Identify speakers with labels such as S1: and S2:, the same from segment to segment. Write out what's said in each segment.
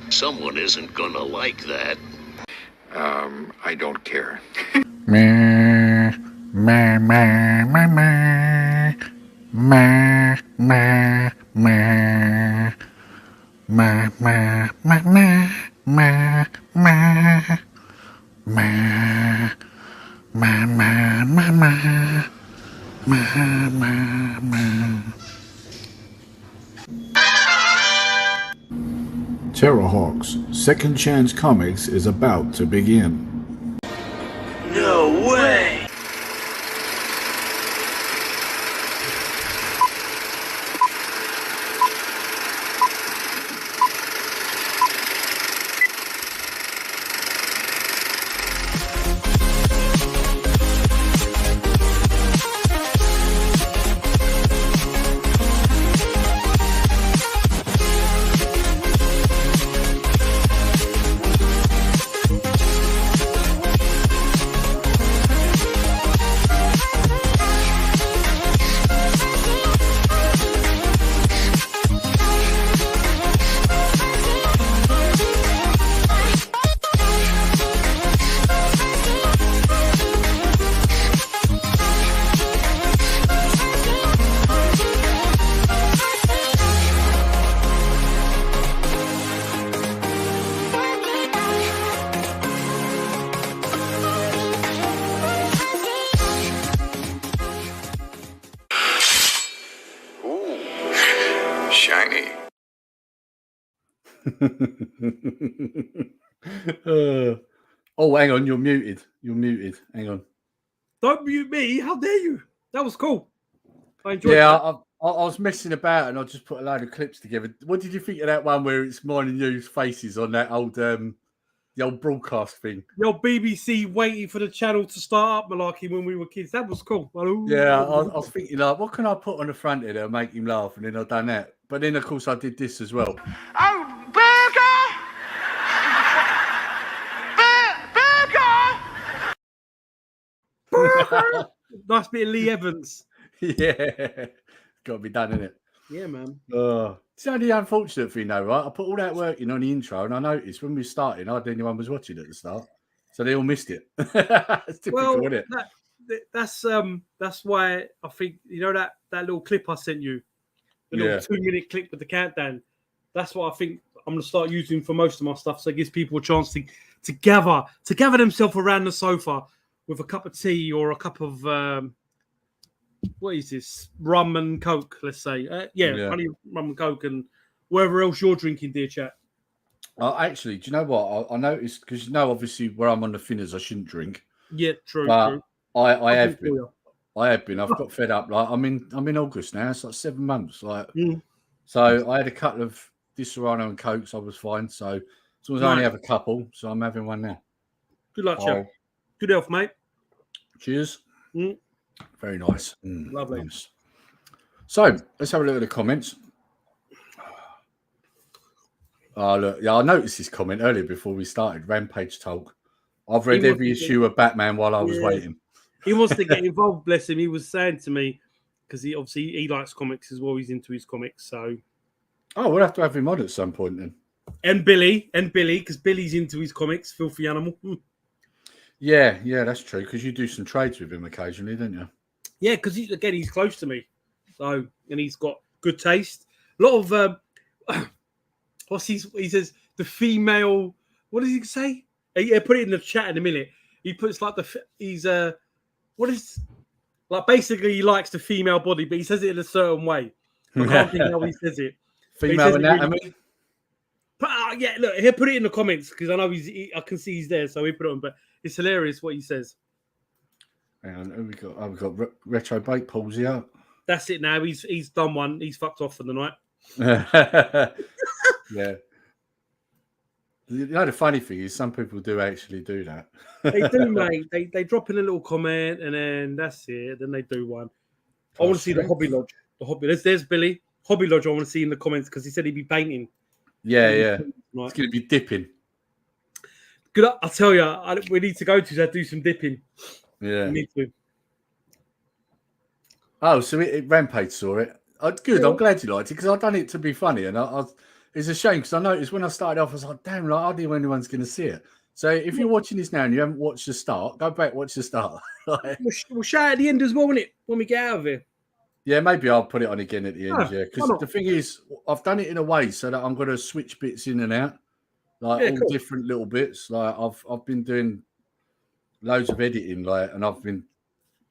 S1: Someone isn't gonna like that.
S2: I don't care.
S3: Terrorhawks, Second Chance Comics is about to begin.
S1: No way!
S2: Shiny.
S4: Oh, hang on, you're muted. Hang on.
S5: Don't mute me. How dare you? That was cool. I enjoyed
S4: Yeah,
S5: that.
S4: I was messing about and I just put a load of clips together. What did you think of that one where it's mine and you's faces on that old the old broadcast thing?
S5: Your BBC waiting for the channel to start up malarkey when we were kids. That was cool.
S4: Yeah, I was thinking like, what can I put on the front of there and make him laugh? And then I done that. But then of course I did this as well.
S6: Oh, burger! Burger!
S5: Nice bit of Lee Evans.
S4: Yeah, got to be done, innit?
S5: Yeah, man.
S4: It's only the unfortunate thing, though, right? I put all that work in on the intro, and I noticed when we were starting, hardly anyone was watching at the start, so they all missed it. It's typical, isn't it?
S5: That's why I think that little clip I sent you, the little 2-minute clip with the countdown. That's what I think I'm gonna start using for most of my stuff, so it gives people a chance to gather themselves around the sofa with a cup of tea or a cup of what is this? Rum and Coke, let's say. Honey, rum and Coke and wherever else you're drinking, dear chat.
S4: Actually, do you know what? I noticed, because obviously where I'm on the thinners, I shouldn't drink.
S5: Yeah, true.
S4: But
S5: true.
S4: I have been. I have been. I've got fed up. Like I'm in August now. It's like 7 months. Like so, I had a couple of Disaronno and Cokes. I was fine. So as long as I only have a couple, so I'm having one now.
S5: Good luck, chap. Good health, mate.
S4: Cheers. Very nice.
S5: Lovely.
S4: Nice. So let's have a look at the comments. Oh, look. Yeah, I noticed this comment earlier before we started. Rampage Talk. I've read every issue of Batman while I was waiting.
S5: He wants to get involved, bless him. He was saying to me, because he likes comics as well. He's into his comics. So,
S4: we'll have to have him on at some point then.
S5: And Billy, because Billy's into his comics, Filthy Animal.
S4: Yeah, that's true. Because you do some trades with him occasionally, don't you?
S5: Yeah, because he's close to me. So, and he's got good taste. A lot of he says the female. What does he say? Yeah, put it in the chat in a minute. He puts like basically he likes the female body, but he says it in a certain way. I can't think how he says it.
S4: Female anatomy.
S5: Yeah, look, he'll put it in the comments because I know I can see he's there, so he put it on. But it's hilarious what he says.
S4: Hang on, we've got Retro Bake Pools here.
S5: That's it now. He's done one. He's fucked off for the night.
S4: Yeah. The funny thing is, some people do actually do that.
S5: They do, mate. They drop in a little comment and then that's it. Then they do one. I want to see the Hobby Lodge. There's Billy. Hobby Lodge. I want to see in the comments because he said he'd be painting.
S4: Yeah. It's going to be dipping.
S5: Good. I'll tell you, we need to go to do some dipping.
S4: Yeah.
S5: We need to.
S4: Oh, so Rampage saw it. Good. Yeah. I'm glad you liked it because I've done it to be funny, and it's a shame because I noticed when I started off, I was like, damn, like, I don't know anyone's going to see it. So if you're watching this now and you haven't watched the start, go back, watch the start. Like,
S5: We'll shout at the end as well, innit? When we get out of here.
S4: yeah, maybe I'll put it on again at the end.
S5: Yeah,
S4: Yeah,
S5: why
S4: because
S5: not?
S4: the thing is, I've done it in a way so that I'm going to switch bits in and out, like
S5: Yeah,
S4: all
S5: cool.
S4: different little bits. Like I've been doing loads of editing, like, and I've been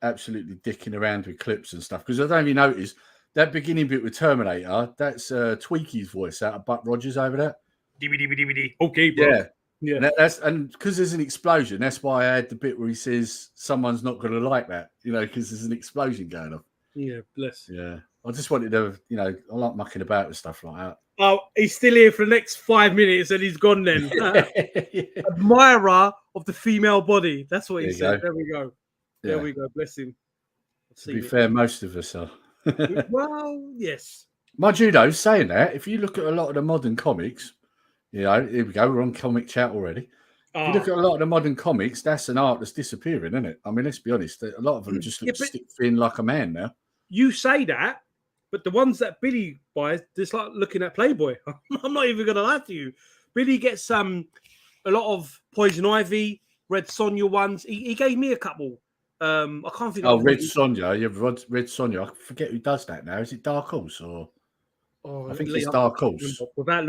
S4: absolutely dicking around with clips and stuff. Because I don't even notice that beginning bit with Terminator. That's Tweaky's voice out of Buck Rogers over there.
S5: DVD. Okay, bro.
S4: Yeah.
S5: Yeah.
S4: And because there's an explosion, that's why I had the bit where he says someone's not going to like that, because there's an explosion going on.
S5: Yeah, bless.
S4: Yeah, I just wanted to, I like mucking about with stuff like that.
S5: Oh, he's still here for the next 5 minutes and he's gone then.
S4: Yeah.
S5: Admirer of the female body. That's what he
S4: There you
S5: said.
S4: go.
S5: There we go. There
S4: Yeah.
S5: we go. Bless him. I've
S4: To
S5: seen
S4: be
S5: it.
S4: fair, most of us are.
S5: Well, yes.
S4: My judo saying that, if you look at a lot of the modern comics, here we go, we're on comic chat already. If you look at a lot of the modern comics, that's an art that's disappearing, isn't it? I mean, let's be honest, a lot of them just look
S5: but-
S4: stick thin like a man now.
S5: You say that, but the ones that Billy buys, just like looking at Playboy. I'm not even going to lie to you. Billy gets a lot of Poison Ivy, Red Sonja ones. He gave me a couple. I can't think.
S4: Oh,
S5: of
S4: Red Sonja, Red Sonja. I forget who does that now. Is it Dark Horse or?
S5: Oh,
S4: I think it's Dark Horse.
S5: Without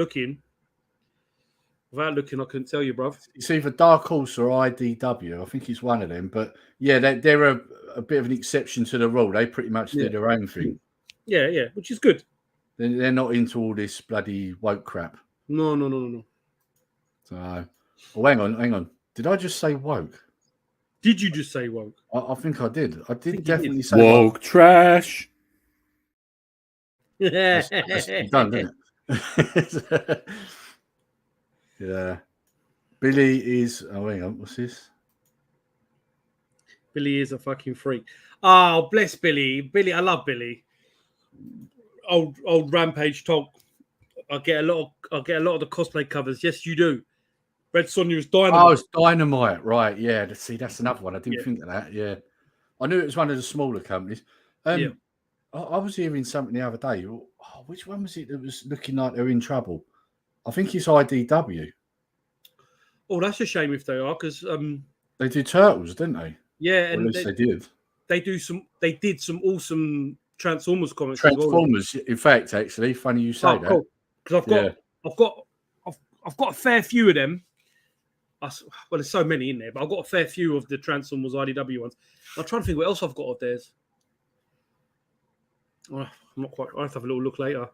S5: looking, I couldn't tell you, bruv.
S4: It's either Dark Horse or IDW. I think it's one of them. But yeah, they're a bit of an exception to the rule. They pretty much do their own thing.
S5: Yeah, which is good.
S4: They're not into all this bloody woke crap.
S5: No.
S4: So, oh, hang on. Did I just say woke?
S5: Did you just say woke?
S4: I think I did. I did
S5: you
S4: definitely
S5: did.
S4: say woke.
S7: trash.
S4: That's done, isn't it? Yeah. Billy is. Oh, hang on. What's this?
S5: Billy is a fucking freak. Oh, bless Billy. Billy, I love Billy. Old Rampage talk. I get a lot of the cosplay covers. Yes, you do. Red Sonja is Dynamite.
S4: Oh, it's Dynamite, right? Yeah. See, that's another one. I didn't think of that. Yeah, I knew it was one of the smaller companies.
S5: Yeah.
S4: I was hearing something the other day. Oh, which one was it that was looking like they're in trouble? I think it's IDW.
S5: Oh, that's a shame if they are, because
S4: They do Turtles, didn't they?
S5: yeah,
S4: Or at
S5: and
S4: least they did.
S5: they did some awesome Transformers comics. as well.
S4: Transformers, in fact, actually, funny you say that.
S5: Cool. Because I've got a fair few of them. Well, there's so many in there, but I've got a fair few of the Transformers IDW ones. I'm trying to think what else I've got of theirs. Oh, I'm not quite. I'll have to have a little look later.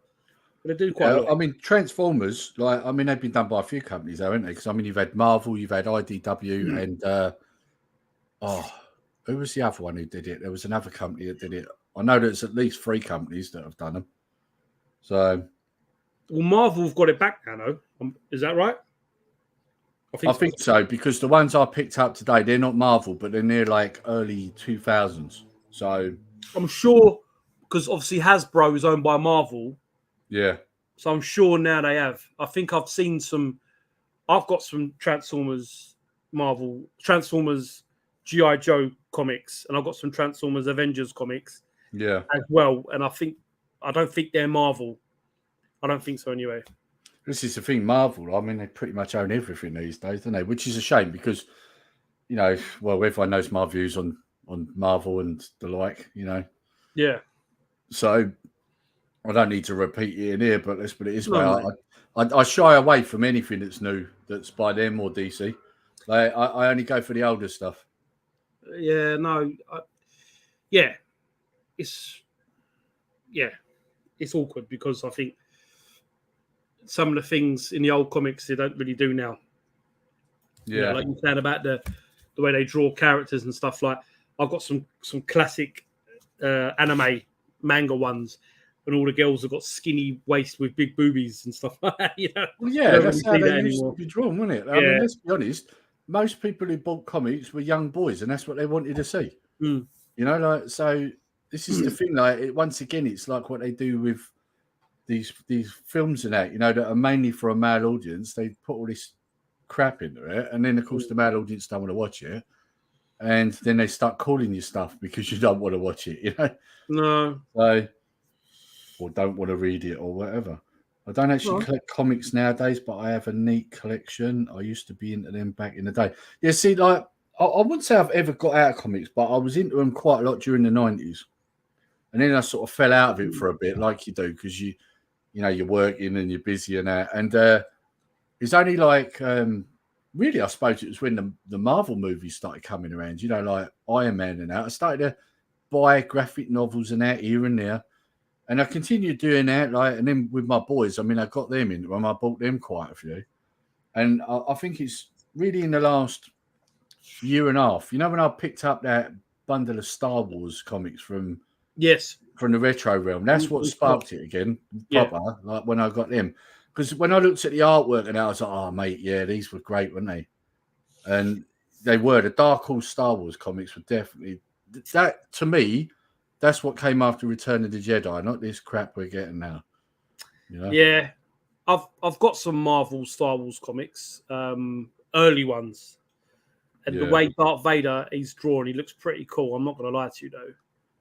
S5: But they do quite a lot.
S4: I mean, Transformers, they've been done by a few companies, though, haven't they? Because, you've had Marvel, you've had IDW, and, who was the other one who did it? There was another company that did it. I know there's at least 3 companies that have done them. So,
S5: Well, Marvel have got it back now, though. Is that right?
S4: I think so, because the ones I picked up today, they're not Marvel, but they're near like early 2000s. So,
S5: I'm sure, because obviously Hasbro is owned by Marvel.
S4: yeah.
S5: So I'm sure now they have. I think I've seen some. I've got some Transformers G.I. Joe comics, and I've got some Transformers Avengers comics
S4: Yeah.
S5: as well. And I don't think they're Marvel. I don't think so anyway.
S4: This is the thing, Marvel, I mean, they pretty much own everything these days, don't they? Which is a shame because, everyone knows my views on Marvel and the like,
S5: Yeah.
S4: So I don't need to repeat it in here, but let's put it this way. I shy away from anything that's new, that's by them or DC. I only go for the older stuff.
S5: Yeah. No. It's awkward because I think some of the things in the old comics they don't really do now.
S4: Yeah.
S5: Like you said about the way they draw characters and stuff. Like I've got some classic anime manga ones, and all the girls have got skinny waist with big boobies and stuff like that.
S4: Well, yeah,
S5: don't
S4: that's
S5: really
S4: how
S5: see
S4: they
S5: that
S4: used
S5: anymore.
S4: to be drawn, wasn't it? I
S5: Yeah.
S4: mean, let's be honest. Most people who bought comics were young boys, and that's what they wanted to see.
S5: Mm.
S4: So this is the thing. Once again, it's like what they do with these films and that. That are mainly for a male audience. They put all this crap into it, and then of course the male audience don't want to watch it, and then they start calling you stuff because you don't want to watch it.
S5: No.
S4: So, or don't want to read it or whatever. I don't actually
S5: Right.
S4: collect comics nowadays, but I have a neat collection. I used to be into them back in the day. Yeah, see, like I wouldn't say I've ever got out of comics, but I was into them quite a lot during the 90s. And then I sort of fell out of it for a bit, like you do, because you're working and you're busy and that. And it's only like really, I suppose it was when the Marvel movies started coming around, like Iron Man and that. I started to buy graphic novels and that here and there. And I continued doing that, and then with my boys, I got them into them. I bought them quite a few. And I think it's really in the last year and a half, when I picked up that bundle of Star Wars comics from
S5: Yes.
S4: the retro realm, that's what sparked it again, proper, like when I got them. Because when I looked at the artwork and I was like, oh, mate, yeah, these were great, weren't they? And they were. The Dark Horse Star Wars comics were definitely, that to me, that's what came after Return of the Jedi, not this crap we're getting now.
S5: Yeah. I've got some Marvel Star Wars comics, early ones. And the way Darth Vader is drawn, he looks pretty cool. I'm not going to lie to you, though.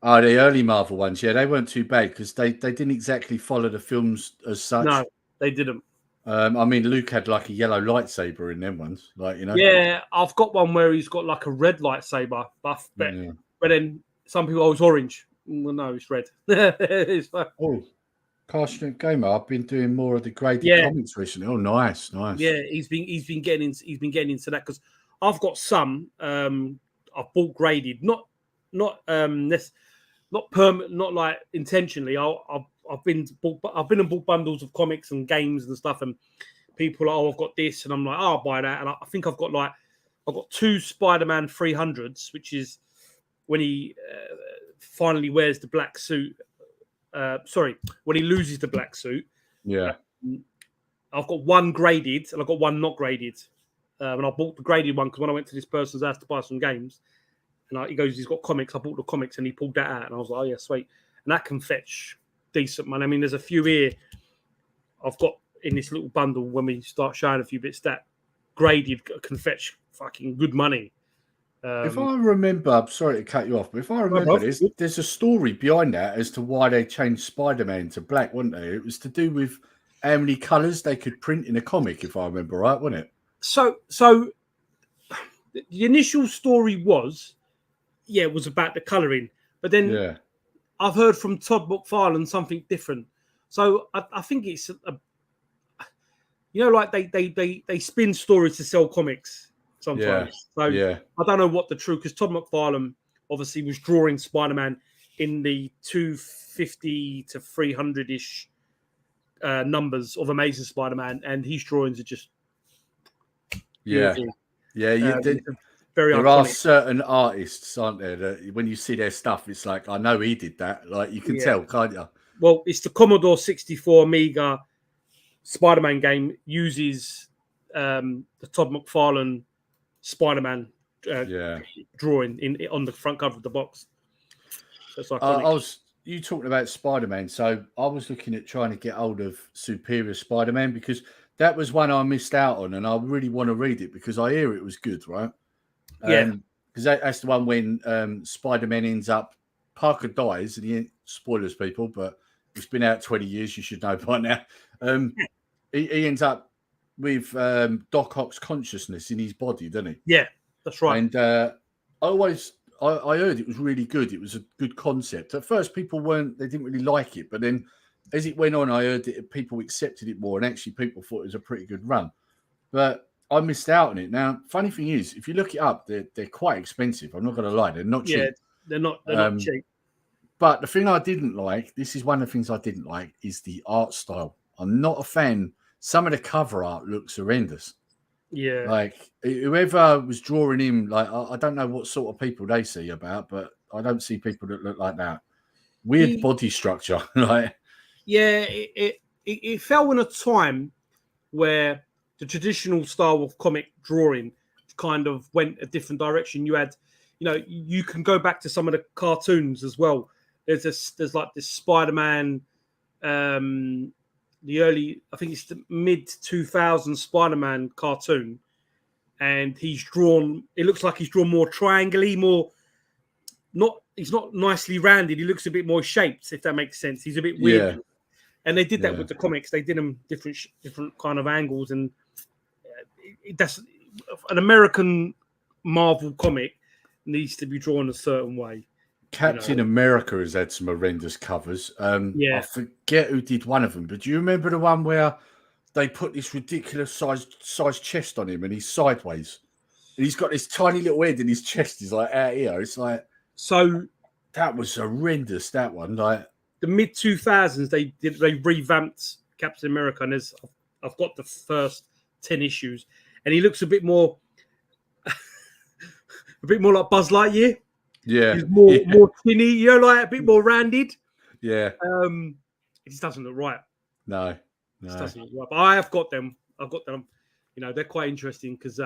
S4: Oh, the early Marvel ones, yeah, they weren't too bad because they didn't exactly follow the films as such.
S5: No, they didn't.
S4: Luke had like a yellow lightsaber in them ones,
S5: Yeah, I've got one where he's got like a red lightsaber buff, but then some people, it's orange. Well, no, it's red. It's like,
S4: Carson Gamer, I've been doing more of the graded comics recently. Oh, nice.
S5: Yeah, he's been getting into that because I've got some I've bought graded, not permanent, not like intentionally. I've been and bought bundles of comics and games and stuff, and people are, oh, I've got this, and I'm like, oh, I'll buy that. And I think I've got 2 Spider-Man 300s, which is when he finally wears the black suit. When he loses the black suit.
S4: Yeah.
S5: I've got one graded and I've got one not graded. And I bought the graded one because when I went to this person's house to buy some games, and he goes, he's got comics. I bought the comics and he pulled that out, and I was like, oh yeah, sweet. And that can fetch decent money. There's a few here I've got in this little bundle when we start showing a few bits that graded can fetch fucking good money.
S4: If I remember, I'm sorry to cut you off, but if I remember, there's a story behind that as to why they changed Spider-Man to black, wasn't there? It was to do with how many colours they could print in a comic, if I remember right, wasn't it?
S5: So the initial story was about the colouring, but then I've heard from Todd McFarlane something different. So I think it's like they spin stories to sell comics sometimes. I don't know what the truth, because Todd McFarlane obviously was drawing Spider-Man in the 250 to 300-ish numbers of Amazing Spider-Man, and his drawings are just beautiful.
S4: You did.
S5: Very
S4: there
S5: iconic.
S4: are certain artists, aren't there, that when you see their stuff, it's like, I know he did that. Like, you can tell, can't you?
S5: Well, it's the Commodore 64 Amiga Spider-Man game uses the Todd McFarlane Spider-Man drawing on the front cover of the box. So it's iconic.
S4: You talking about Spider-Man, so I was looking at trying to get hold of Superior Spider-Man because that was one I missed out on, and I really want to read it because I hear it was good, right? Because that's the one when Spider-Man ends up, Parker dies, and spoilers, people, but it's been out 20 years, you should know by now. He ends up with Doc Ock's consciousness in his body, doesn't he?
S5: Yeah, that's right.
S4: And I heard it was really good. It was a good concept. At first, they didn't really like it, but then as it went on, I heard that people accepted it more, and actually people thought it was a pretty good run. But I missed out on it. Now, funny thing is, if you look it up, they're quite expensive. I'm not going to lie, they're not cheap.
S5: Yeah, they're not cheap.
S4: But the thing I didn't like, this is one of the things I didn't like, is the art style. I'm not a fan. Some of the cover art looks horrendous.
S5: Yeah.
S4: Like, whoever was drawing him, like, I don't know what sort of people they see about, but I don't see people that look like that. Weird body structure. Like,
S5: yeah, it fell in a time where the traditional style of comic drawing kind of went a different direction. You had, you can go back to some of the cartoons as well. There's like this Spider-Man, the early, I think it's the mid 2000s Spider-Man cartoon, and he's drawn. It looks like he's drawn more triangle-y, he's not nicely rounded. He looks a bit more shaped, if that makes sense. He's a bit weird. And they did that
S4: Yeah.
S5: with the comics. They did them different kind of angles, and that's an American Marvel comic needs to be drawn a certain way.
S4: Captain America has had some horrendous covers. I forget who did one of them, but do you remember the one where they put this ridiculous size chest on him and he's sideways? And he's got this tiny little head and his chest is like out here. It's like,
S5: so
S4: that was horrendous, that one. Like
S5: the mid 2000s, they revamped Captain America, and I've got the first 10 issues, and he looks a bit more like Buzz Lightyear.
S4: Yeah,
S5: he's more tinny, like a bit more rounded.
S4: Yeah,
S5: it just doesn't look right.
S4: No.
S5: It just doesn't look right. But I have got them. I've got them. They're quite interesting because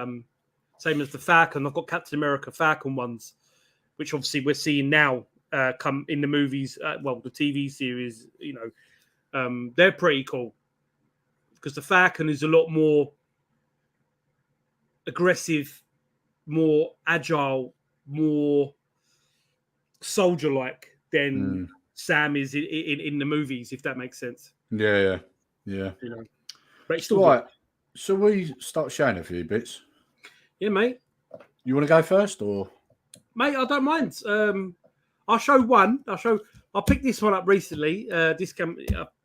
S5: same as the Falcon, I've got Captain America Falcon ones, which obviously we're seeing now come in the movies. The TV series. They're pretty cool because the Falcon is a lot more aggressive, more agile, more soldier-like than Sam is in the movies, if that makes sense.
S4: Yeah.
S5: But it's still
S4: right. So we start showing a few bits.
S5: Yeah, mate.
S4: You want to go first, or
S5: mate? I don't mind. I'll show one. I picked this one up recently. I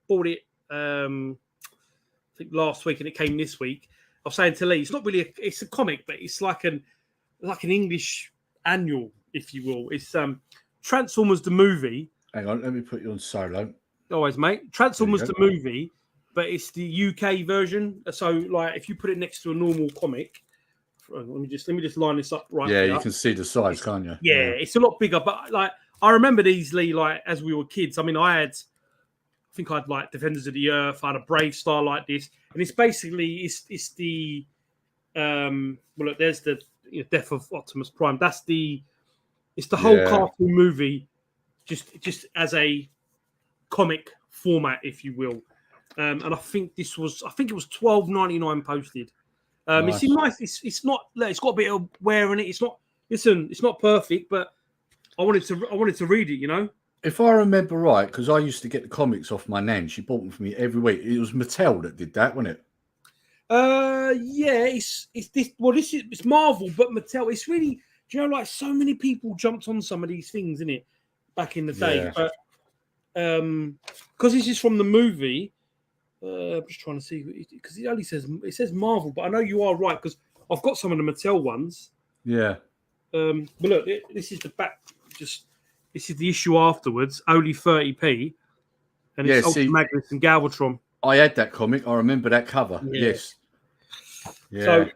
S5: bought it. I think last week, and it came this week. I was saying to Lee, it's not really. It's a comic, but it's like an English annual, if you will. It's Transformers the movie.
S4: Hang on, let me put you on solo.
S5: Always, mate. Transformers the movie, but it's the UK version. So, like, if you put it next to a normal comic, let me just line this up right.
S4: Yeah, you can see the size, can't you?
S5: Yeah, it's a lot bigger. But like, I remember these, Lee, like as we were kids. I mean, I think I had like Defenders of the Earth. I had a Brave Star like this, and it's basically it's the look, there's the Death of Optimus Prime. It's the whole cartoon movie, just as a comic format, if you will. And I think it was $12.99 posted. Nice. It's nice. It's not. It's got a bit of wear in it. It's not. Listen, it's not perfect, but I wanted to read it.
S4: If I remember right, because I used to get the comics off my nan. She bought them for me every week. It was Mattel that did that, wasn't it?
S5: Yeah. It's this. Well, it's Marvel, but Mattel. It's really. Do you know, like so many people jumped on some of these things, innit, back in the day.
S4: Yeah.
S5: But because this is from the movie. I'm just trying to see because it says Marvel, but I know you are right because I've got some of the Mattel ones.
S4: Yeah.
S5: But look, this is the back. This is the issue afterwards. Only 30p, and it's Ultra Magnus and Galvatron.
S4: I had that comic. I remember that cover. Yeah. Yes. Yeah.
S5: So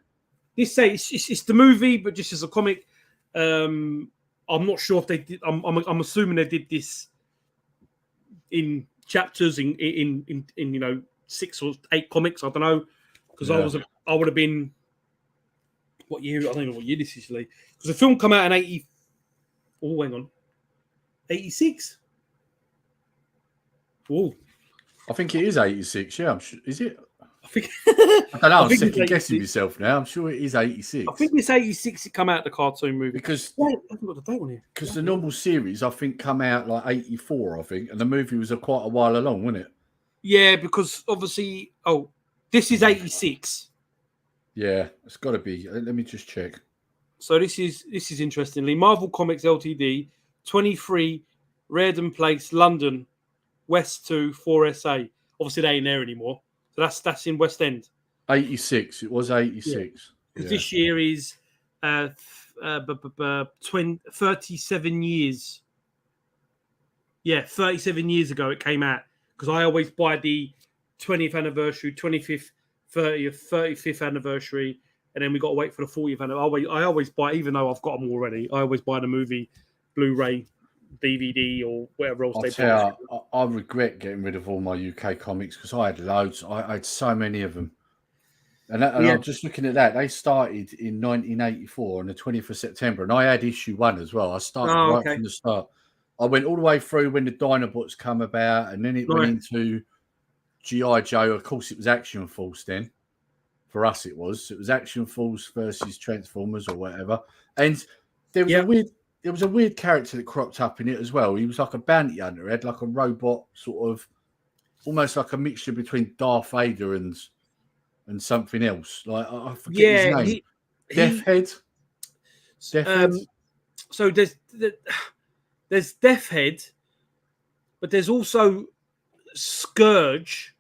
S5: this it's the movie, but just as a comic. I'm not sure if they did. I'm assuming they did this in chapters in 6 or 8 comics. I don't know because I would have been what year? I don't know what year this is, Lee. Because the film come out in 80. Oh, hang on, 86. Oh,
S4: I think it is 86. Yeah, I'm sure. Is it?
S5: I think.
S4: I don't know. I'm
S5: second
S4: guessing myself now. I'm sure it is 86.
S5: I think it's 86. It come out the cartoon movie
S4: because
S5: I haven't got the date on here.
S4: Because the normal series, I think, come out like 84. I think, and the movie was quite a while along, wasn't it?
S5: Yeah, because obviously, this is 86.
S4: Yeah, it's got to be. Let me just check.
S5: So this is interestingly Marvel Comics Ltd. 23 Reardon Place, London, West 2 4SA. Obviously, they ain't there anymore. So that's in West End.
S4: 86. It was 86.
S5: Because this year is 37 years. Yeah, 37 years ago it came out. Because I always buy the 20th anniversary, 25th, 30th, 35th anniversary, and then we got to wait for the 40th anniversary. I always buy, even though I've got them already, I always buy the movie Blu-ray, DVD, or whatever else
S4: I regret getting rid of all my UK comics because I had loads. I had so many of them. And I'm just looking at that. They started in 1984 on the 20th of September, and I had issue 1 as well. I started from the start. I went all the way through when the Dinobots come about, and then it went into G.I. Joe. Of course, it was Action Force then. For us, it was. It was Action Force versus Transformers or whatever. And there was a weird character that cropped up in it as well. He was like a bounty hunter. He had like a robot sort of almost like a mixture between Darth Vader and something else. Like I forget his name. Death Head.
S5: So there's Death Head, but there's also Scourge.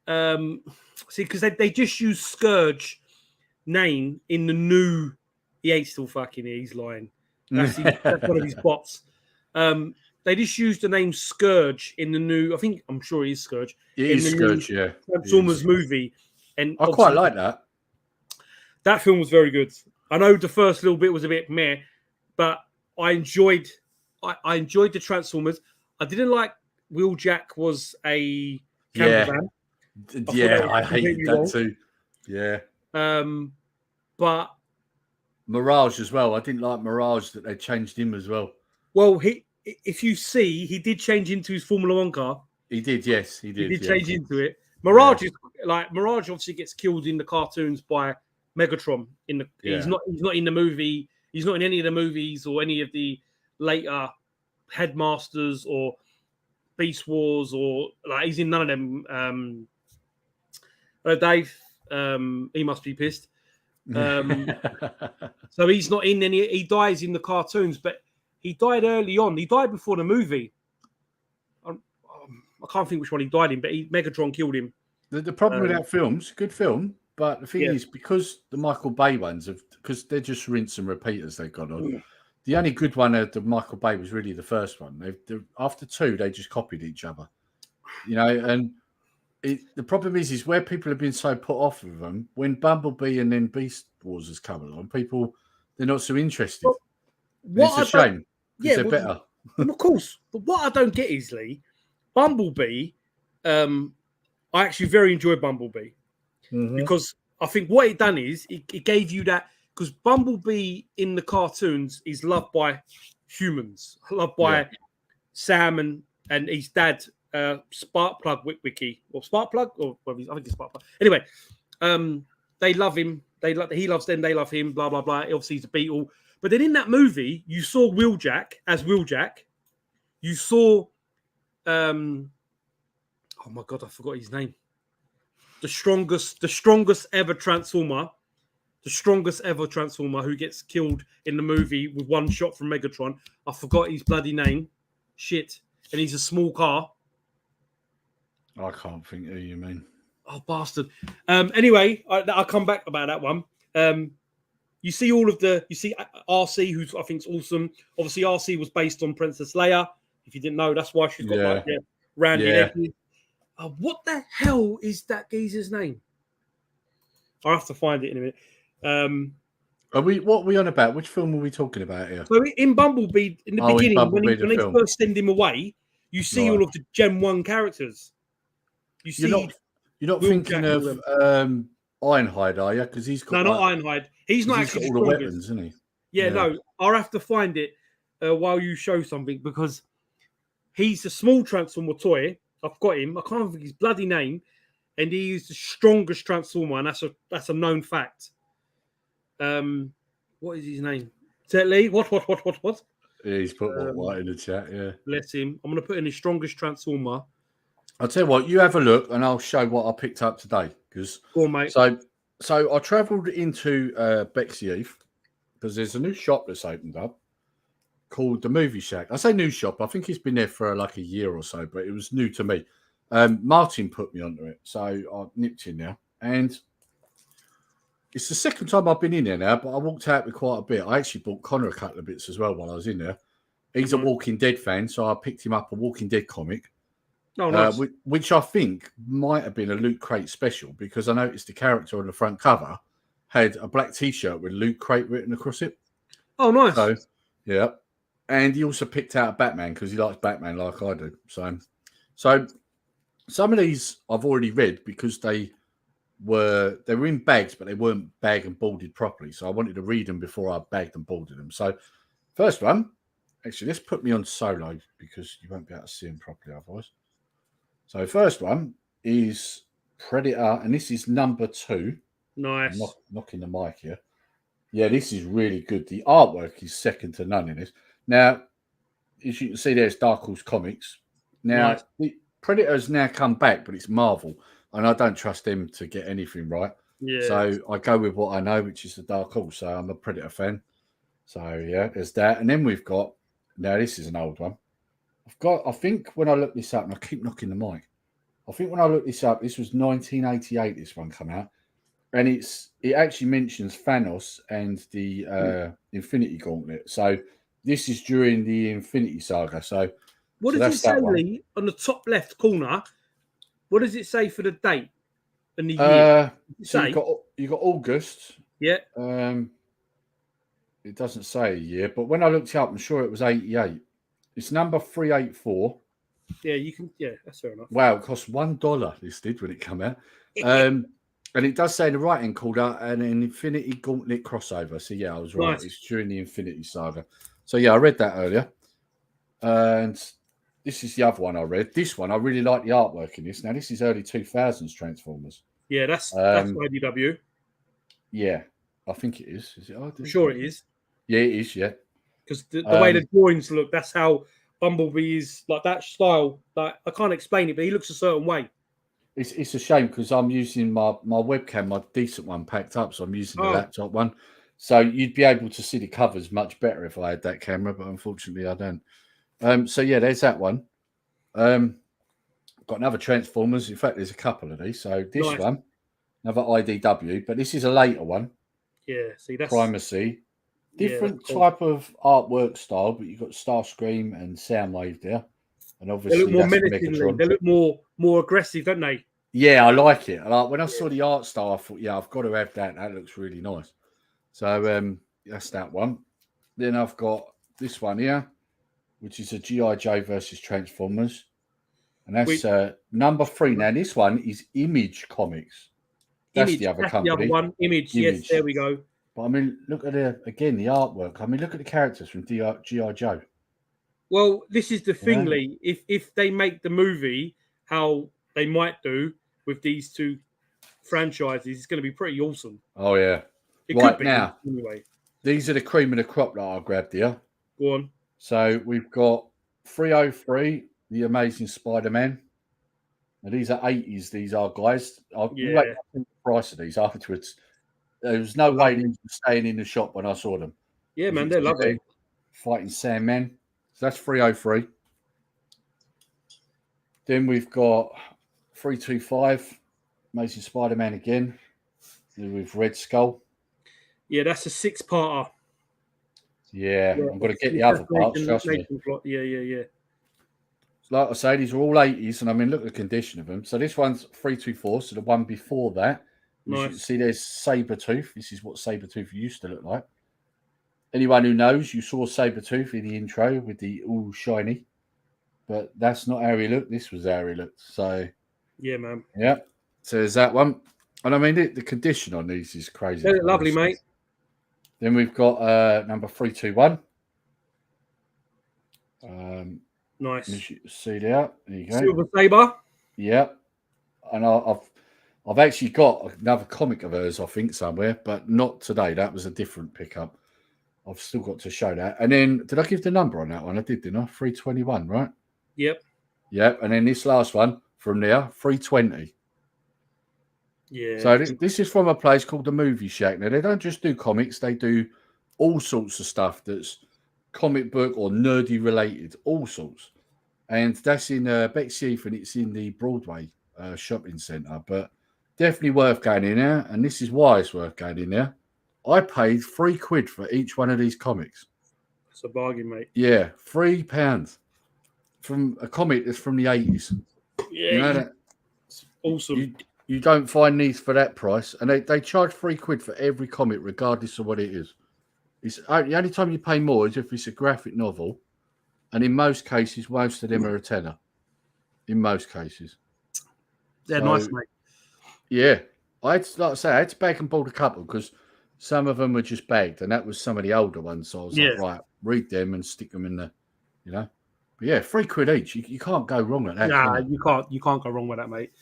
S5: See, because they just use Scourge name in the new. He ain't still fucking here. He's lying. That's one of his bots. They just used the name Scourge in the new. I'm sure he is Scourge.
S4: It is Scourge, yeah.
S5: Transformers movie, and
S4: I quite like that.
S5: That film was very good. I know the first little bit was a bit meh, but I enjoyed the Transformers. I didn't like Wheeljack was a cameraman.
S4: Yeah, I hated that too. Yeah.
S5: But
S4: Mirage as well. I didn't like Mirage that they changed him as well.
S5: Well, if you see, he did change into his Formula One car.
S4: He did, yes, he did.
S5: He did change into it. Mirage is like Mirage. Obviously, gets killed in the cartoons by Megatron. He's not in the movie. He's not in any of the movies or any of the later Headmasters or Beast Wars or like he's in none of them. Dave, he must be pissed. So he's not in any. He dies in the cartoons, but he died early on. He died before the movie. I can't think which one he died in, but Megatron killed him.
S4: The problem with that film's good film, but the thing is because the Michael Bay ones because they're just rinse and repeat as they got on. Mm. The only good one of the Michael Bay was really the first one. After two, they just copied each other, and. The problem is where people have been so put off with them. When Bumblebee and then Beast Wars has come along, they're not so interested. It's a shame because they're better.
S5: Of course, but what I don't get is Lee, Bumblebee. I actually very enjoy Bumblebee because I think what it done is it gave you that because Bumblebee in the cartoons is loved by humans, loved by Sam and his dad. Sparkplug Wiki or Sparkplug or I think it's Sparkplug. Anyway, they love him. He loves them. They love him. Blah blah blah. Obviously, he's a Beetle. But then in that movie, you saw Wheeljack as Wheeljack. You saw, oh my god, I forgot his name. The strongest ever Transformer who gets killed in the movie with one shot from Megatron. I forgot his bloody name. Shit. And he's a small car.
S4: I can't think who you mean.
S5: Oh, bastard. Anyway, I'll come back about that one. You see RC, who I think is awesome. Obviously, RC was based on Princess Leia. If you didn't know, that's why she's got rounded edges. What the hell is that geezer's name? I'll have to find it in a minute.
S4: What are we on about? Which film are we talking about here?
S5: So in Bumblebee, in the beginning, when they first send him away, you see all of the Gen 1 characters. You see,
S4: you're not thinking of Ironhide, are you? Because he's got
S5: not Ironhide. He's not actually
S4: got all the weapons, isn't he?
S5: Yeah, no. I'll have to find it while you show something because he's a small Transformer toy. I've got him. I can't think his bloody name, and he is the strongest Transformer, and that's a known fact. What is his name? Tet Lee? What?
S4: Yeah, he's put what in the chat. Yeah,
S5: bless him. I'm going to put in his strongest Transformer.
S4: I'll tell you what, you have a look and I'll show what I picked up today.
S5: Go on, mate.
S4: So I travelled into Bexleyheath because there's a new shop that's opened up called the Movie Shack. I say new shop. I think it's been there for like a year or so, but it was new to me. Martin put me onto it. So I nipped in there. And it's the second time I've been in there now, but I walked out with quite a bit. I actually bought Connor a couple of bits as well while I was in there. He's a Walking Dead fan, so I picked him up a Walking Dead comic.
S5: Oh, nice.
S4: Which I think might have been a Loot Crate special because I noticed the character on the front cover had a black T-shirt with Loot Crate written across it.
S5: Oh, nice.
S4: So, yeah. And he also picked out Batman because he likes Batman like I do. So some of these I've already read because they were in bags, but they weren't bagged and boarded properly. So I wanted to read them before I bagged and boarded them. So first one, actually, let's put me on solo because you won't be able to see them properly otherwise. So first one is Predator, and this is number 2.
S5: Nice.
S4: I'm knocking the mic here. Yeah, this is really good. The artwork is second to none in this. Now, as you can see, there's Dark Horse Comics. Now, Predator's now come back, but it's Marvel, and I don't trust them to get anything right.
S5: Yeah.
S4: So I go with what I know, which is the Dark Horse. So I'm a Predator fan. So yeah, there's that. And then we've got, now this is an old one. I think when I look this up, and I keep knocking the mic, I think when I looked this up, this was 1988, this one come out. And it actually mentions Thanos and the Infinity Gauntlet. So this is during the Infinity Saga. So
S5: what does it say, Lee, on the top left corner? What does it say for the date and the year?
S4: So you got August.
S5: Yeah.
S4: It doesn't say a year, but when I looked it up, I'm sure it was 88. It's number 384.
S5: Yeah, you can. Yeah, that's fair enough.
S4: Wow, it cost $1 listed when it came out. And it does say the right end corner and an Infinity Gauntlet crossover. So yeah, I was right. Nice. It's during the Infinity Saga. So yeah, I read that earlier. And this is the other one I read. This one, I really like the artwork in this. Now, this is early 2000s Transformers.
S5: Yeah, that's IDW.
S4: Yeah, I think it is. Is it?
S5: I'm sure it is.
S4: Yeah, it is, yeah.
S5: Because the way the drawings look, that's how Bumblebee is, like that style. Like I can't explain it, but he looks a certain way.
S4: It's a shame because I'm using my webcam, my decent one packed up, so I'm using the laptop one. So you'd be able to see the covers much better if I had that camera, but unfortunately I don't. So yeah, there's that one. Got another Transformers. In fact, there's a couple of these. So this one, another IDW, but this is a later one.
S5: Yeah, see that's
S4: Primacy. Different type of artwork style, but you've got Starscream and Soundwave there. And obviously
S5: they look more menacing. They look more aggressive, don't they?
S4: Yeah, I like it. Like when I saw the art style, I thought, yeah, I've got to have that. That looks really nice. So that's that one. Then I've got this one here, which is a G.I. Joe versus Transformers. And that's number 3. Now, this one is Image Comics. That's the other company.
S5: The other one, Image. Yes, there we go.
S4: But I mean, look at the artwork. I mean, look at the characters from G.I. Joe.
S5: Well, this is the thing, Lee. If they make the movie how they might do with these two franchises, it's going to be pretty awesome.
S4: Oh, yeah.
S5: It could be, now, anyway.
S4: These are the cream of the crop that I grabbed here.
S5: Go on.
S4: So we've got 303, The Amazing Spider-Man. Now, these are 80s, these are, guys. I'll the price of these afterwards. There was no way they were staying in the shop when I saw them.
S5: Yeah, man, they're lovely.
S4: Fighting Sandman. So that's 303. Then we've got 325, Amazing Spider-Man again, with Red Skull.
S5: Yeah, that's a 6-parter.
S4: Yeah, I'm going to get the other parts, trust me.
S5: Yeah.
S4: Like I say, these are all 80s, and I mean, look at the condition of them. So this one's 324, so the one before that. Nice. You can see there's Sabretooth. This is what Sabretooth used to look like. Anyone who knows, you saw Sabretooth in the intro with the all shiny. But that's not how he looked. This was how he looked. So,
S5: yeah, man.
S4: Yeah. So there's that one. And I mean, the condition on these is crazy.
S5: They're lovely, mate.
S4: Then we've got number 321.
S5: Nice.
S4: As you see there. There you go.
S5: Silver Saber.
S4: Yeah. And I've actually got another comic of hers, I think, somewhere, but not today. That was a different pickup. I've still got to show that. And then, did I give the number on that one? I did, didn't I? 321, right?
S5: Yep.
S4: And then this last one from there, 320.
S5: Yeah.
S4: So this is from a place called the Movie Shack. Now, they don't just do comics. They do all sorts of stuff that's comic book or nerdy related, all sorts. And that's in Bexleyheath, and it's in the Broadway shopping centre. But definitely worth going in there. And this is why it's worth going in there. I paid £3 for each one of these comics.
S5: It's a bargain, mate.
S4: Yeah, £3 from a comic that's from the 80s.
S5: Yeah,
S4: you know that?
S5: Awesome.
S4: You don't find these for that price, and they charge £3 for every comic, regardless of what it is. It's the only time you pay more is if it's a graphic novel, and in most cases, most of them are a tenner. In most cases,
S5: they're nice, mate.
S4: Yeah, I had to bag and board a couple because some of them were just bagged, and that was some of the older ones. So I was like, right, read them and stick them in the, But yeah, £3 each. You can't go wrong at that.
S5: Nah, you can't go wrong with that, mate.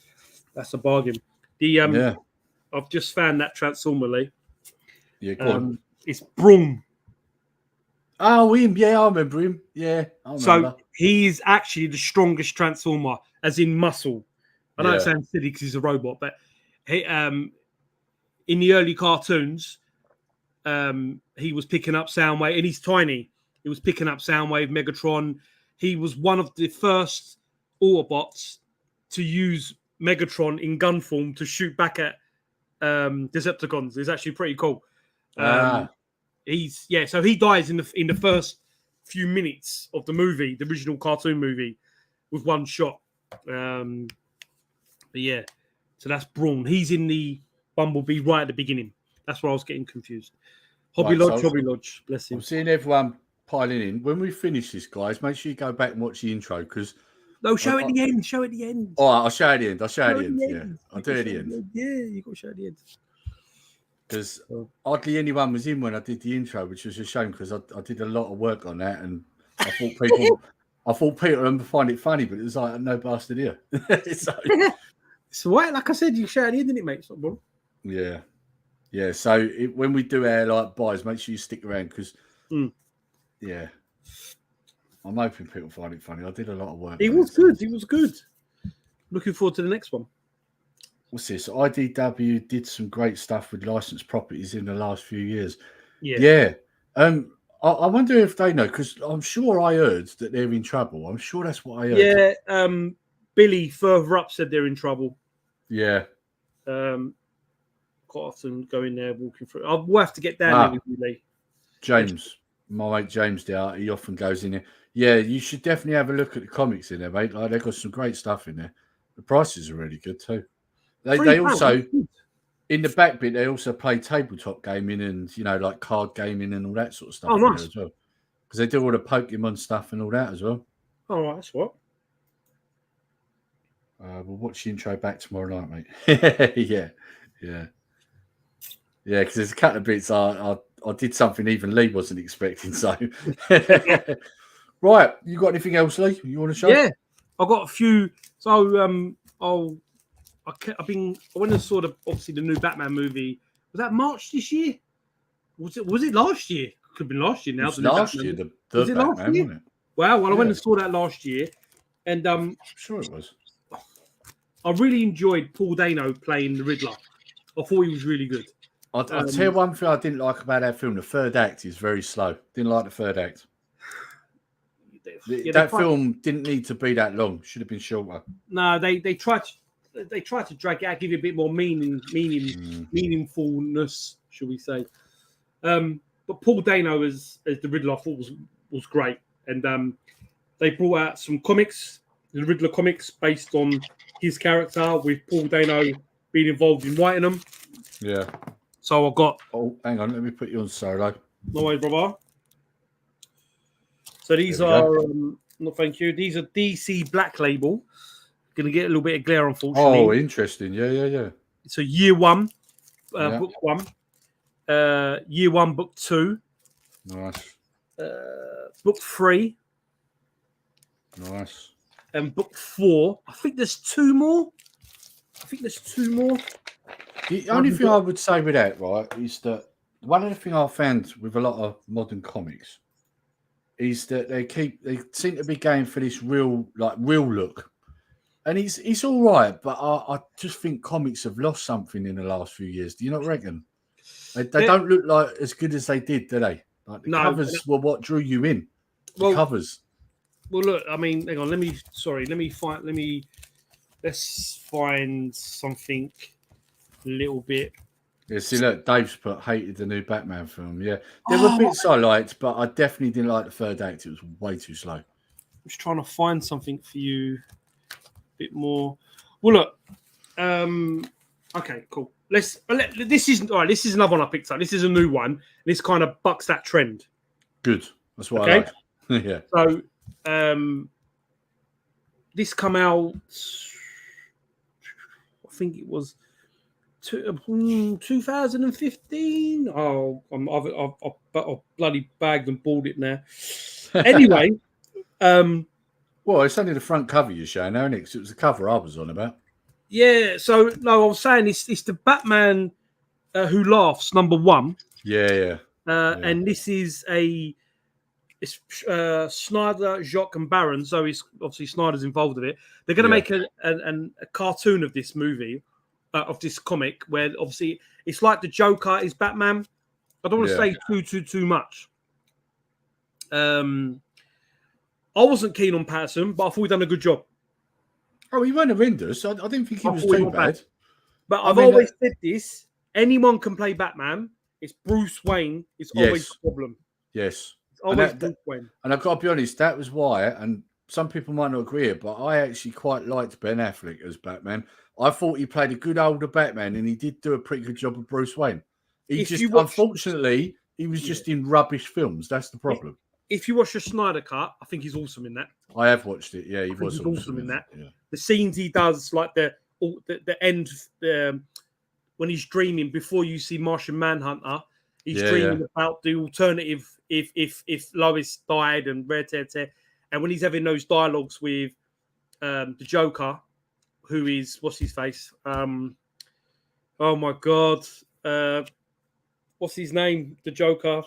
S5: That's a bargain. I've just found that Transformer, Lee.
S4: Yeah, go on.
S5: It's Broom.
S4: Oh, him. Yeah, I remember him. Yeah, I remember.
S5: So he's actually the strongest Transformer, as in muscle. I know it
S4: Yeah.
S5: sounds silly because he's a robot, but he, in the early cartoons, he was picking up Soundwave, and he's tiny. He was picking up Soundwave, Megatron. He was one of the first Autobots to use Megatron in gun form to shoot back at Decepticons. It's actually pretty cool. So he dies in the first few minutes of the movie, the original cartoon movie, with one shot. But yeah, so that's Brawn. He's in the Bumblebee right at the beginning. That's where I was getting confused. Hobby Lodge, bless him.
S4: I'm seeing everyone piling in. When we finish this, guys, make sure you go back and watch the intro because.
S5: No, show it at the end. Show it at the end.
S4: All right, I'll show you at the end. Yeah, I'll do it at the end.
S5: Yeah, you got to show it at the end.
S4: Because hardly anyone was in when I did the intro, which was a shame because I did a lot of work on that, and I thought people would find it funny, but it was like no bastard here.
S5: So what? Like I said, you show it at the end, didn't it, mate?
S4: Yeah. So when we do our buys, make sure you stick around because, yeah, I'm hoping people find it funny. I did a lot of work.
S5: He was good. Looking forward to the next one.
S4: What's this? IDW did some great stuff with licensed properties in the last few years.
S5: Yeah.
S4: I wonder if they know because I'm sure I heard that they're in trouble. I'm sure that's what I heard.
S5: Yeah. Billy further up said they're in trouble.
S4: Yeah.
S5: Quite often going there, walking through. We'll have to get down there with you, Lee.
S4: James, my mate James there, he often goes in there. Yeah, you should definitely have a look at the comics in there, mate. Like they've got some great stuff in there. The prices are really good too. They also in the back bit they also play tabletop gaming and like card gaming and all that sort of stuff
S5: nice.
S4: as well. Because they do all the Pokemon stuff and all that as well.
S5: All right, that's what.
S4: We'll watch the intro back tomorrow night, mate. Yeah. Because there's a couple of bits I did something even Lee wasn't expecting. So, right, you got anything else, Lee? You want to show?
S5: Yeah, I got a few. So I went and saw obviously the new Batman movie. Was that March this year? Was it last year? Could have been last year now.
S4: It was last year. The was it Batman, last year? Wasn't it?
S5: Wow. Well, I went and saw that last year, and
S4: I'm sure it was.
S5: I really enjoyed Paul Dano playing the Riddler. I thought he was really good.
S4: I'll tell you one thing I didn't like about that film. The third act is very slow. Didn't like the third act. That film didn't need to be that long. Should have been shorter.
S5: No, they tried to drag it out, give it a bit more meaningfulness, shall we say? But Paul Dano as the Riddler, I thought was great, and they brought out some comics, the Riddler comics, based on his character, with Paul Dano being involved in writing them.
S4: Yeah.
S5: So I got.
S4: Oh, hang on, let me put you on solo.
S5: No way, brother. So these are. No, thank you. These are DC Black Label. Going to get a little bit of glare, unfortunately.
S4: Oh, interesting. Yeah.
S5: So year one, book one. Year one, book two.
S4: Nice.
S5: Book three.
S4: Nice.
S5: And book four. I think there's two more.
S4: The only thing I would say with that, right, is that one of the things I found with a lot of modern comics is that they seem to be going for this real look. And it's all right, but I just think comics have lost something in the last few years. Do you not reckon? They don't look like as good as they did, do they? Like the covers were what drew you in. The covers.
S5: Well, look, I mean, hang on. Let's find something a little bit.
S4: Yeah, see, look, Dave's hated the new Batman film. Yeah, there were bits I liked, but I definitely didn't like the third act. It was way too slow.
S5: I'm just trying to find something for you a bit more. Well, look. Okay, cool. This is another one I picked up. This is a new one. And this kind of bucks that trend.
S4: Good. That's what I like. Yeah.
S5: So, this come out. I think it was 2015. Oh, I've bloody bagged and bought it now. Anyway,
S4: well, it's only the front cover you're showing now, Nick. It was the cover I was on about.
S5: Yeah. So no, I was saying it's the Batman Who Laughs #1.
S4: Yeah.
S5: And this is a it's Snyder, Jacques, and Barron. So he's obviously Snyder's involved in it. They're going to make a cartoon of this movie, of this comic, where obviously it's like the Joker is Batman. I don't want to say too much. I wasn't keen on Patterson, but I thought he done a good job.
S4: Oh, he went horrendous. I didn't think he was too bad.
S5: But I've always said this: anyone can play Batman. It's Bruce Wayne. It's always a problem.
S4: Yes.
S5: It's always Bruce Wayne.
S4: And I've got to be honest, that was why, and some people might not agree, but I actually quite liked Ben Affleck as Batman. I thought he played a good older Batman, and he did do a pretty good job of Bruce Wayne. Unfortunately, he was just in rubbish films. That's the problem.
S5: If you watch the Snyder Cut, I think he's awesome in that.
S4: I have watched it. Yeah, he was
S5: awesome in that.
S4: Yeah.
S5: The scenes he does, like the end, when he's dreaming before you see Martian Manhunter, he's dreaming about the alternative if Lois died and and when he's having those dialogues with the Joker, who is what's his face? Oh my god, what's his name? The Joker.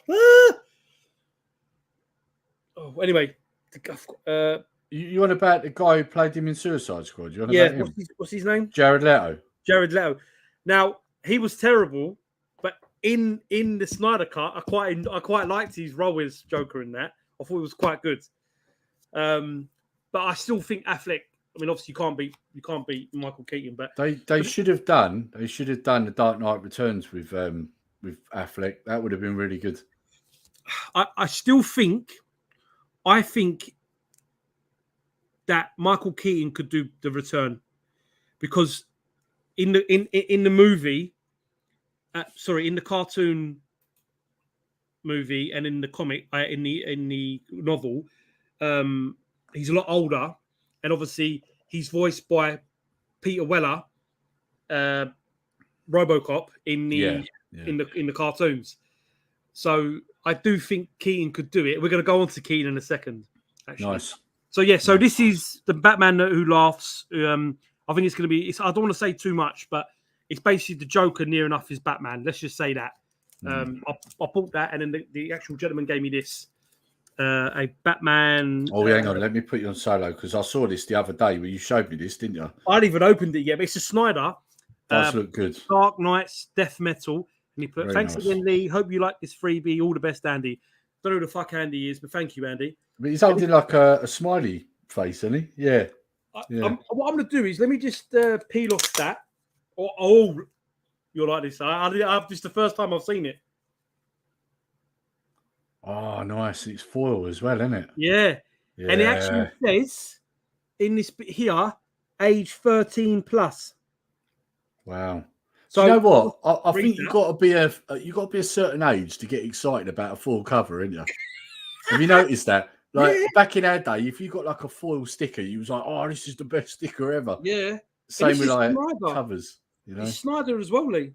S5: Oh, anyway,
S4: you want about the guy who played him in Suicide Squad? You want about him?
S5: What's his name?
S4: Jared Leto.
S5: Jared Leto. Now he was terrible, but in the Snyder Cut, I quite liked his role as Joker in that. I thought it was quite good. But I still think Affleck. I mean, obviously you can't beat Michael Keaton, but
S4: they should have done the Dark Knight Returns with Affleck. That would have been really good.
S5: I still think. I think that Michael Keaton could do the return because in the movie, in the cartoon movie and in the comic, in the novel, he's a lot older, and obviously he's voiced by Peter Weller, RoboCop in the cartoons. So I do think Keaton could do it. We're going to go on to Keaton in a second. Actually.
S4: Nice.
S5: So this is the Batman Who Laughs. I think it's going to be. I don't want to say too much, but it's basically the Joker near enough is Batman. Let's just say that. I bought that, and then the actual gentleman gave me this, a Batman.
S4: Oh, hang on. Let me put you on solo because I saw this the other day where you showed me this, didn't you?
S5: I hadn't even opened it yet, but it's a Snyder.
S4: Does look good.
S5: Dark Knights, Death Metal. And he put,
S4: Very
S5: thanks
S4: nice.
S5: again, Lee. Hope you like this freebie. All the best, Andy. Don't know who the fuck Andy is, but thank you, Andy.
S4: But he's holding like a smiley face, isn't he? Yeah.
S5: What I'm going to do is let me just peel off that. Oh, you're like this. This is the first time I've seen it.
S4: Oh, nice. It's foil as well, isn't it?
S5: Yeah. And it actually says in this bit here, age 13 plus.
S4: Wow.
S5: So
S4: you know what? I think you've got to be a certain age to get excited about a full cover, haven't you? Have you noticed that? Like back in our day, if you got like a foil sticker, you was like, "Oh, this is the best sticker ever."
S5: Yeah.
S4: Same with like covers, you know.
S5: It's Snyder as well, Lee.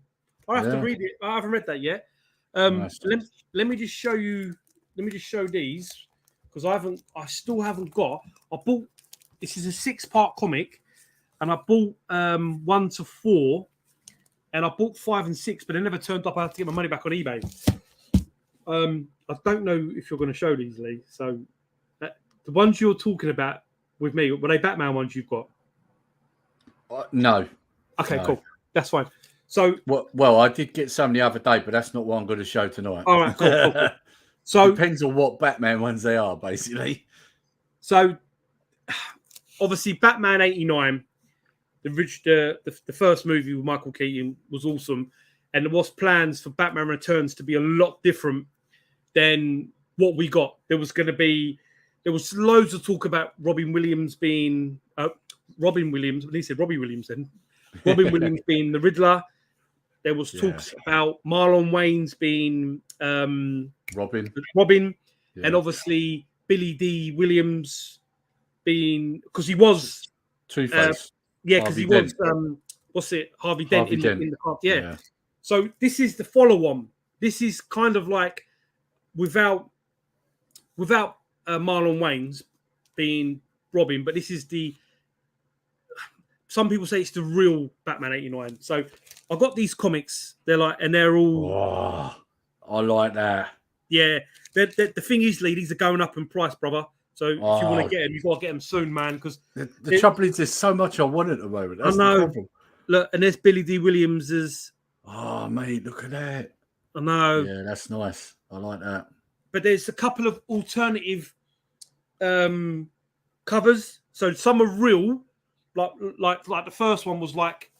S5: I have to read it. I haven't read that yet.
S4: Nice.
S5: Let me just show you. Let me just show these because I still haven't got. I bought. This is a 6-part comic, and I bought 1 to 4. And I bought 5 and 6, but they never turned up. I had to get my money back on eBay. I don't know if you're going to show these, Lee. So the ones you're talking about with me, were they Batman ones you've got?
S4: No.
S5: Okay,
S4: No.
S5: cool. That's fine. So
S4: well, I did get some the other day, but that's not what I'm going to show tonight.
S5: all right, cool. So
S4: depends on what Batman ones they are, basically.
S5: So obviously, Batman '89. The first movie with Michael Keaton was awesome, and there was plans for Batman Returns to be a lot different than what we got. There was loads of talk about Robin Williams being Robin Williams. When he said Robbie Williams, then Robin Williams being the Riddler. There was talks about Marlon Wayans being Robin, and obviously Billy D. Williams being because he was
S4: Two-Face.
S5: Yeah, because he was Harvey Dent in the car. Yeah. So this is the follow-on. This is kind of like without Marlon Wayans being Robin, but this is some people say it's the real Batman '89. So I got these comics. They're all.
S4: Oh, I like that.
S5: Yeah. The thing is, Lee, these are going up in price, brother. So if you want to get them, you've got to get them soon, man. Because
S4: the trouble is, there's so much I want at the moment. That's
S5: I know.
S4: The problem.
S5: Look, and there's Billy D. Williams.
S4: Oh, mate, look at that.
S5: I know.
S4: Yeah, that's nice. I like that.
S5: But there's a couple of alternative covers. So some are real, like the first one was like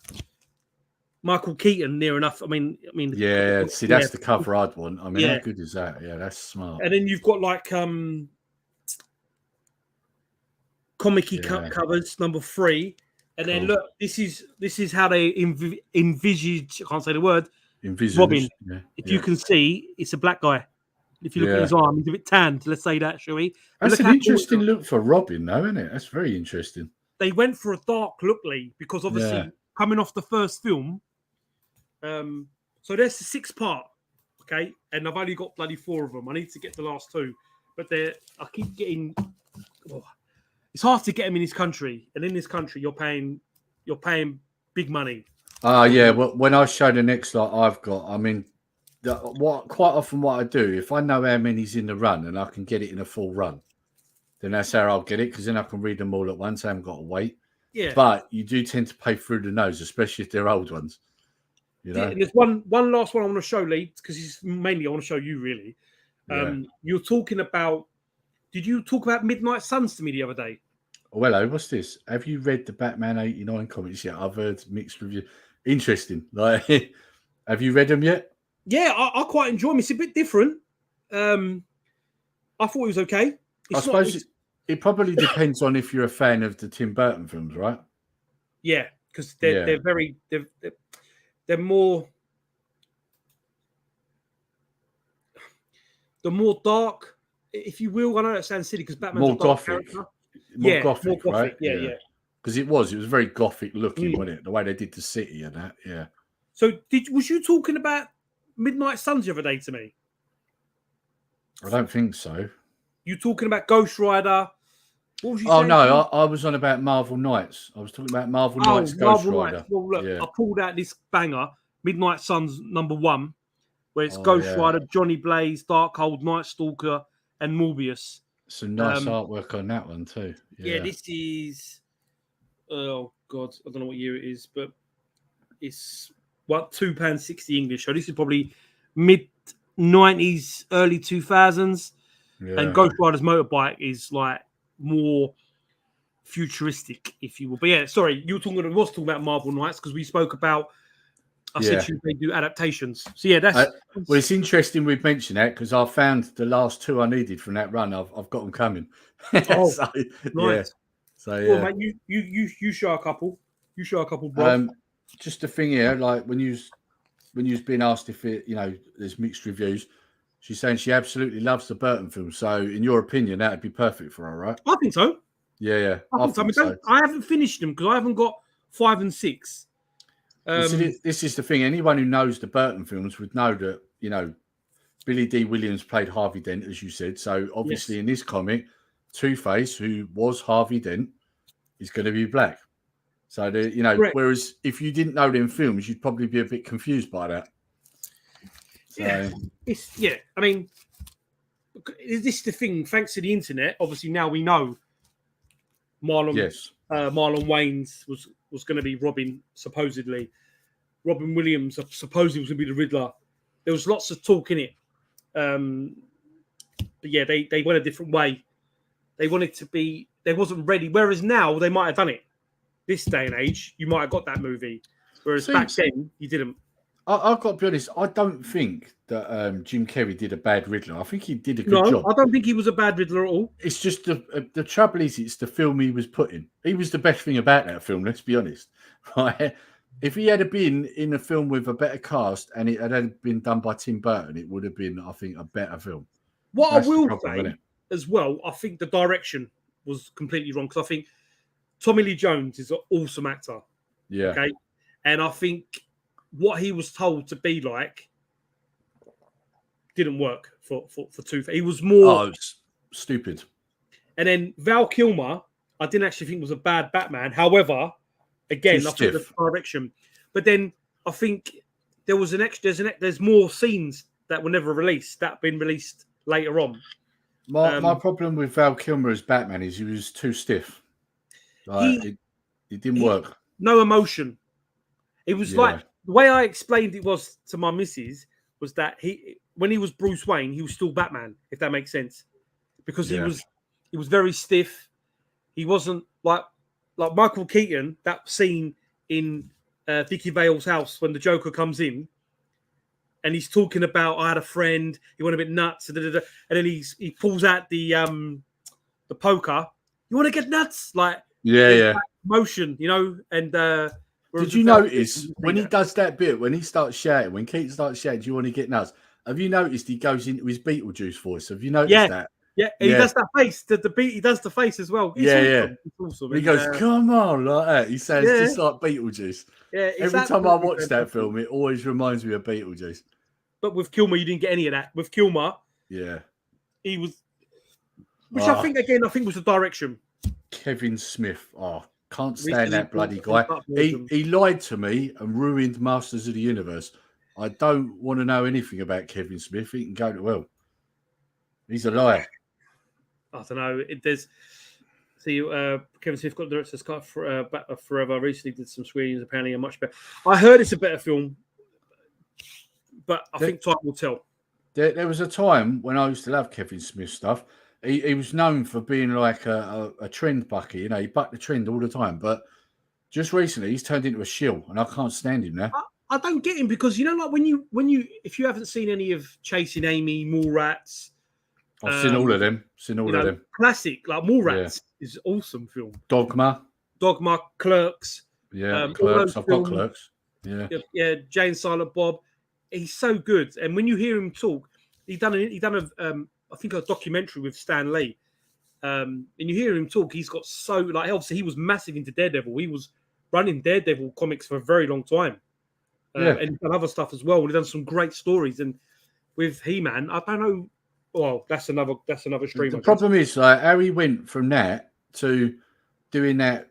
S5: Michael Keaton, near enough. I mean,
S4: yeah. See, that's the cover I'd want. I mean, how good is that? Yeah, that's smart.
S5: And then you've got like comic-y covers, number 3. And then look, this is how they envisage. I can't say the word.
S4: Envisage
S5: Robin.
S4: Yeah,
S5: if you can see, it's a black guy. If you look at his arm, he's a bit tanned. Let's say that, shall we?
S4: That's an interesting look for Robin, though, isn't it? That's very interesting.
S5: They went for a dark look, Lee, because obviously coming off the first film. So there's the 6-part, okay, and I've only got bloody 4 of them. I need to get the last 2, but I keep getting. Oh, it's hard to get them in this country, and in this country, you're paying big money.
S4: Yeah. Well, when I show the next lot I've got, I mean, quite often what I do, if I know how many's in the run and I can get it in a full run, then that's how I'll get it, because then I can read them all at once. I haven't got to wait. Yeah. But you do tend to pay through the nose, especially if they're old ones. You know?
S5: And there's one last one I want to show, Lee, because it's mainly I want to show you, really. You're talking about. Did you talk about Midnight Suns to me the other day?
S4: Oh, hello, what's this? Have you read the Batman 89 comics yet? I've heard mixed reviews. Interesting. Like, have you read them yet?
S5: Yeah, I quite enjoy them. It's a bit different. I thought it was okay.
S4: I suppose it probably depends on if you're a fan of the Tim Burton films, right?
S5: Yeah, because they're more. The more dark, if you will. I know that sounds silly because Batman's
S4: more gothic. More gothic, right?
S5: Yeah.
S4: Because it was very gothic looking, wasn't it? The way they did the city and that, yeah.
S5: So was you talking about Midnight Suns the other day to me?
S4: I don't think so.
S5: You talking about Ghost Rider? What was you
S4: saying?
S5: No,
S4: I was on about Marvel Knights. I was talking about Marvel Knights, Ghost Rider.
S5: Well, look, I pulled out this banger, Midnight Suns #1, where it's Ghost Rider, Johnny Blaze, Darkhold, Night Stalker, and Morbius.
S4: Some nice artwork on that one too.
S5: Yeah, this is. Oh God, I don't know what year it is, but it's £2.60 English. So this is probably mid-90s, early 2000s. Yeah. And Ghost Rider's motorbike is like more futuristic, if you will. But yeah, sorry, was talking about Marvel Knights because we spoke about. I said they do adaptations. So yeah, that's
S4: well. It's interesting we've mentioned that because I found the last 2 I needed from that run. I've got them coming.
S5: Oh,
S4: so,
S5: nice.
S4: Yeah. So yeah,
S5: well, mate, you show a couple. You show a couple, bro.
S4: Just the thing here, like when you've been asked if there's mixed reviews, she's saying she absolutely loves the Burton film. So in your opinion, that'd be perfect for her, right?
S5: I think so.
S4: Yeah.
S5: I think so. I haven't finished them because I haven't got 5 and 6.
S4: This is the thing. Anyone who knows the Burton films would know that, Billy D. Williams played Harvey Dent, as you said. So obviously in this comic, Two-Face, who was Harvey Dent, is going to be black. So, whereas if you didn't know them films, you'd probably be a bit confused by that. So,
S5: I mean, this is the thing. Thanks to the internet, obviously now we know Marlon Wayans was going to be Robin, supposedly. Robin Williams supposedly was going to be the Riddler. There was lots of talk in it. But yeah, they went a different way. They wanted to be... They wasn't ready. Whereas now, they might have done it. This day and age, you might have got that movie. Whereas back then, you didn't.
S4: I've got to be honest, I don't think that Jim Carrey did a bad Riddler. I think he did a good job.
S5: I don't think he was a bad Riddler at all.
S4: It's just the trouble is, it's the film he was put in. He was the best thing about that film, let's be honest. Right? If he had been in a film with a better cast and it had been done by Tim Burton, it would have been, I think, a better film.
S5: That's I will say as well, I think the direction was completely wrong because I think Tommy Lee Jones is an awesome actor.
S4: Yeah.
S5: Okay. And I think what he was told to be like didn't work for Two-Face. He was more
S4: stupid.
S5: And then Val Kilmer, I didn't actually think was a bad Batman. However, again, I think the direction. But then I think there was there's more scenes that were never released that been released later on.
S4: My problem with Val Kilmer as Batman is he was too stiff. Like, it didn't work.
S5: No emotion. It was like the way I explained it was to my missus was that when he was Bruce Wayne, he was still Batman, if that makes sense, because he was very stiff. He wasn't like Michael Keaton. That scene in Vicky Vale's house when the Joker comes in. And he's talking about, I had a friend, he went a bit nuts, and then he pulls out the poker. You want to get nuts? Like, motion, you know. And
S4: did you notice when he does that bit, when he starts shouting, when Keaton starts shouting, do you want to get nuts? Have you noticed he goes into his Beetlejuice voice? Have you noticed that?
S5: Yeah, and he does that face. The beat, he does the face as well. It's awesome. It's awesome.
S4: He goes, "Come on," like that. He sounds just like Beetlejuice.
S5: Yeah,
S4: every time I watch that film, it always reminds me of Beetlejuice.
S5: But with Kilmer, you didn't get any of that. With Kilmer, he was, which I think was the direction.
S4: Kevin Smith, can't stand that bloody guy. He lied to me and ruined Masters of the Universe. I don't want to know anything about Kevin Smith. He can go to hell. He's a liar.
S5: I don't know. Kevin Smith got director's cut for Forever. Recently did some screenings. Apparently, a much better. I heard it's a better film, but I think time will tell.
S4: There was a time when I used to love Kevin Smith stuff. He was known for being like a trend bucker. You know, he bucked the trend all the time. But just recently, he's turned into a shill, and I can't stand him now.
S5: I don't get him because, you know, like when you if you haven't seen any of Chasing Amy, Mallrats.
S4: I've seen all of them.
S5: Classic, like Mallrats is awesome film.
S4: Dogma,
S5: Clerks.
S4: Yeah, Clerks. I've got Clerks.
S5: Yeah, Jay and Silent Bob. He's so good, and when you hear him talk, he done I think a documentary with Stan Lee, and you hear him talk. He's got so like obviously he was massive into Daredevil. He was running Daredevil comics for a very long time, and he's done other stuff as well. He's done some great stories, and with He-Man, I don't know. Well, that's another stream.
S4: The problem is like how he went from that to doing that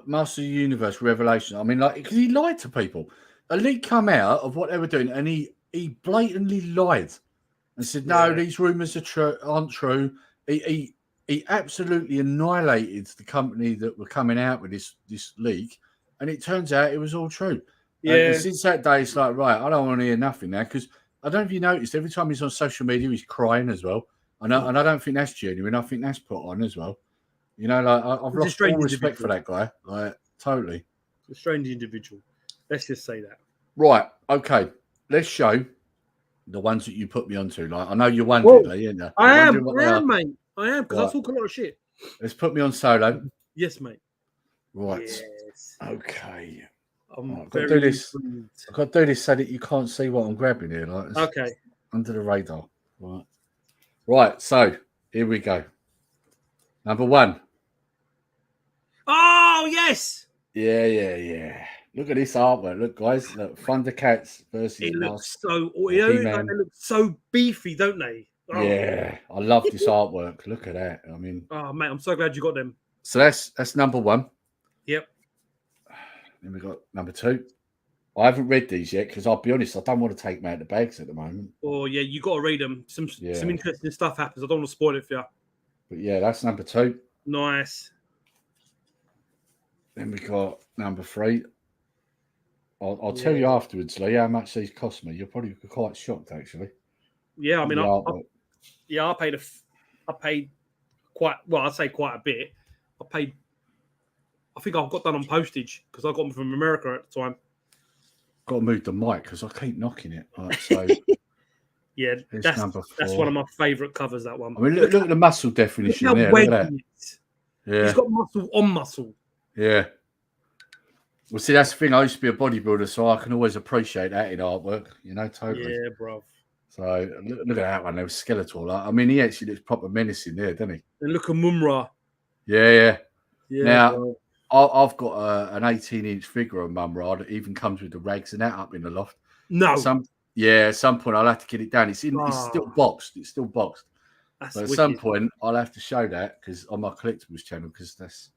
S4: Master of the Universe Revelation. I mean, like, because he lied to people. A leak come out of what they were doing, and he blatantly lied and said, "No, these rumors aren't true." He absolutely annihilated the company that were coming out with this leak, and it turns out it was all true. And since that day, it's like, right, I don't want to hear nothing now because. I don't know if you noticed, every time he's on social media, he's crying as well. And I don't think that's genuine. I think that's put on as well. You know, like I've lost all respect for that guy. Like, totally.
S5: A strange individual. Let's just say that.
S4: Right. Okay. Let's show the ones that you put me onto. Like, I know you're wondering, aren't you?
S5: I am, mate. I am, because I talk a lot of shit.
S4: Let's put me on Solo.
S5: Yes, mate.
S4: Right.
S5: Yes.
S4: Okay.
S5: I've
S4: got to do this. I've got to do this so that you can't see what I'm grabbing here. Like,
S5: okay.
S4: Under the radar. Right. So here we go. Number 1.
S5: Oh yes.
S4: Yeah. Look at this artwork. Look, guys. Look, Thundercats versus.
S5: It looks so. They look so beefy, don't they? Oh.
S4: Yeah, I love this artwork. Look at that. I mean.
S5: Oh mate, I'm so glad you got them.
S4: So that's number 1.
S5: Yep.
S4: Then we got number 2. I haven't read these yet because I'll be honest, I don't want to take them out of the bags at the moment.
S5: Oh yeah, you got to read them. Some interesting stuff happens. I don't want to spoil it for you.
S4: But yeah, that's number 2.
S5: Nice.
S4: Then we got number 3. I'll tell you afterwards, Lee, how much these cost me. You're probably quite shocked, actually.
S5: Yeah, I mean, I paid quite well. I'd say quite a bit. I think I got done on postage because I got them from America at the time.
S4: Got to move the mic because I keep knocking it. Right, so
S5: yeah, that's number 4. That's one of my favourite covers. That one.
S4: I mean, look at the muscle definition there. Look at that. Yeah,
S5: he's got muscle on muscle.
S4: Yeah. Well, see, that's the thing. I used to be a bodybuilder, so I can always appreciate that in artwork. You know, totally.
S5: Yeah, bro. So
S4: look at that one. There was Skeletor. Like, I mean, he actually looks proper menacing there, doesn't he?
S5: And look at Mumra.
S4: Yeah. Now. Bro. I've got an 18-inch figure of Mumra that even comes with the rags and that up in the loft.
S5: No.
S4: At some point I'll have to get it down. It's still boxed. But at some point I'll have to show that because on my collectibles channel because that's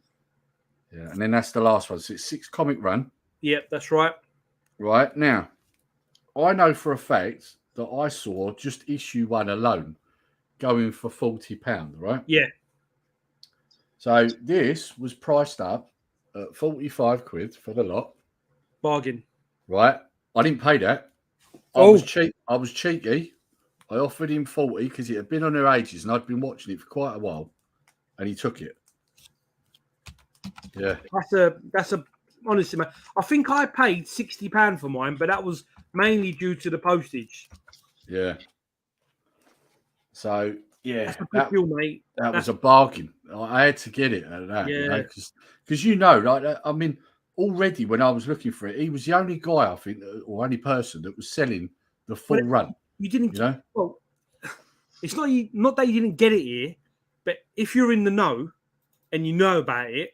S4: and then that's the last one. So it's 6 comic run.
S5: Yep, that's right.
S4: Right now, I know for a fact that I saw just issue 1 alone going for £40, right?
S5: Yeah.
S4: So this was priced up at 45 quid for the lot,
S5: Bargain.
S4: right? I didn't pay that. I
S5: Oh.
S4: was cheap. I was cheeky. I offered him 40 because it had been on there ages and I'd been watching it for quite a while, and he took it. Yeah.
S5: That's a honestly, man. I think I paid £60 for mine, but that was mainly due to the postage.
S4: Yeah. So yeah,
S5: That's a good deal, mate.
S4: that was a bargain. I had to get it at that,
S5: Yeah.
S4: because like I mean, already when I was looking for it, he was the only guy I think, or only person that was selling the full run.
S5: You didn't,
S4: you know.
S5: Well, it's not that you didn't get it here, but if you're in the know and you know about it,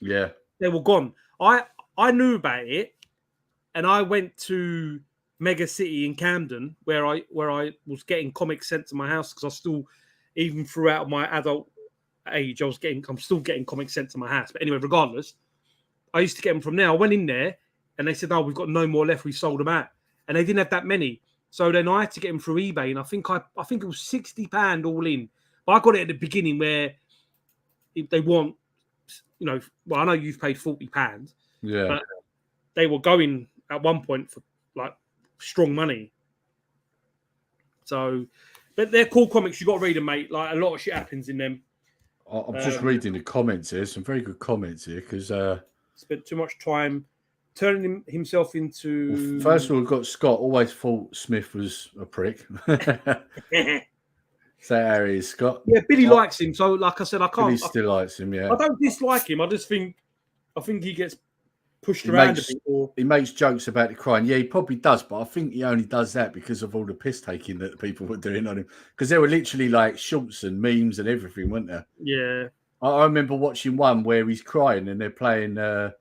S4: Yeah.
S5: they were gone. I knew about it, and I went to Mega City in Camden where I was getting comics sent to my house because I still, even throughout my adult age, I'm still getting comics sent to my house. But anyway, regardless, I used to get them from there. I went in there and they said, "Oh, we've got no more left. We sold them out," and they didn't have that many. So then I had to get them through eBay, and I think it was £60 all in. But I got it at the beginning where if they want, well, I know you've paid £40.
S4: Yeah.
S5: But they were going at one point for like strong money. So, but they're cool comics. You got to read them, mate. Like a lot of shit happens in them.
S4: I'm just reading the comments here. Some very good comments here because
S5: spent too much time turning himself into.
S4: First of all, we've got Scott. Always thought Smith was a prick. So how he is, Scott.
S5: Yeah, Billy likes him. So, like I said, I can't.
S4: Billy still likes him. Yeah.
S5: I don't dislike him. I think he gets pushed around a bit.
S4: He makes jokes about the crying. Yeah, he probably does, but I think he only does that because of all the piss taking that people were doing on him. Because there were literally like shorts and memes and everything, weren't there?
S5: Yeah.
S4: I remember watching one where he's crying and they're playing The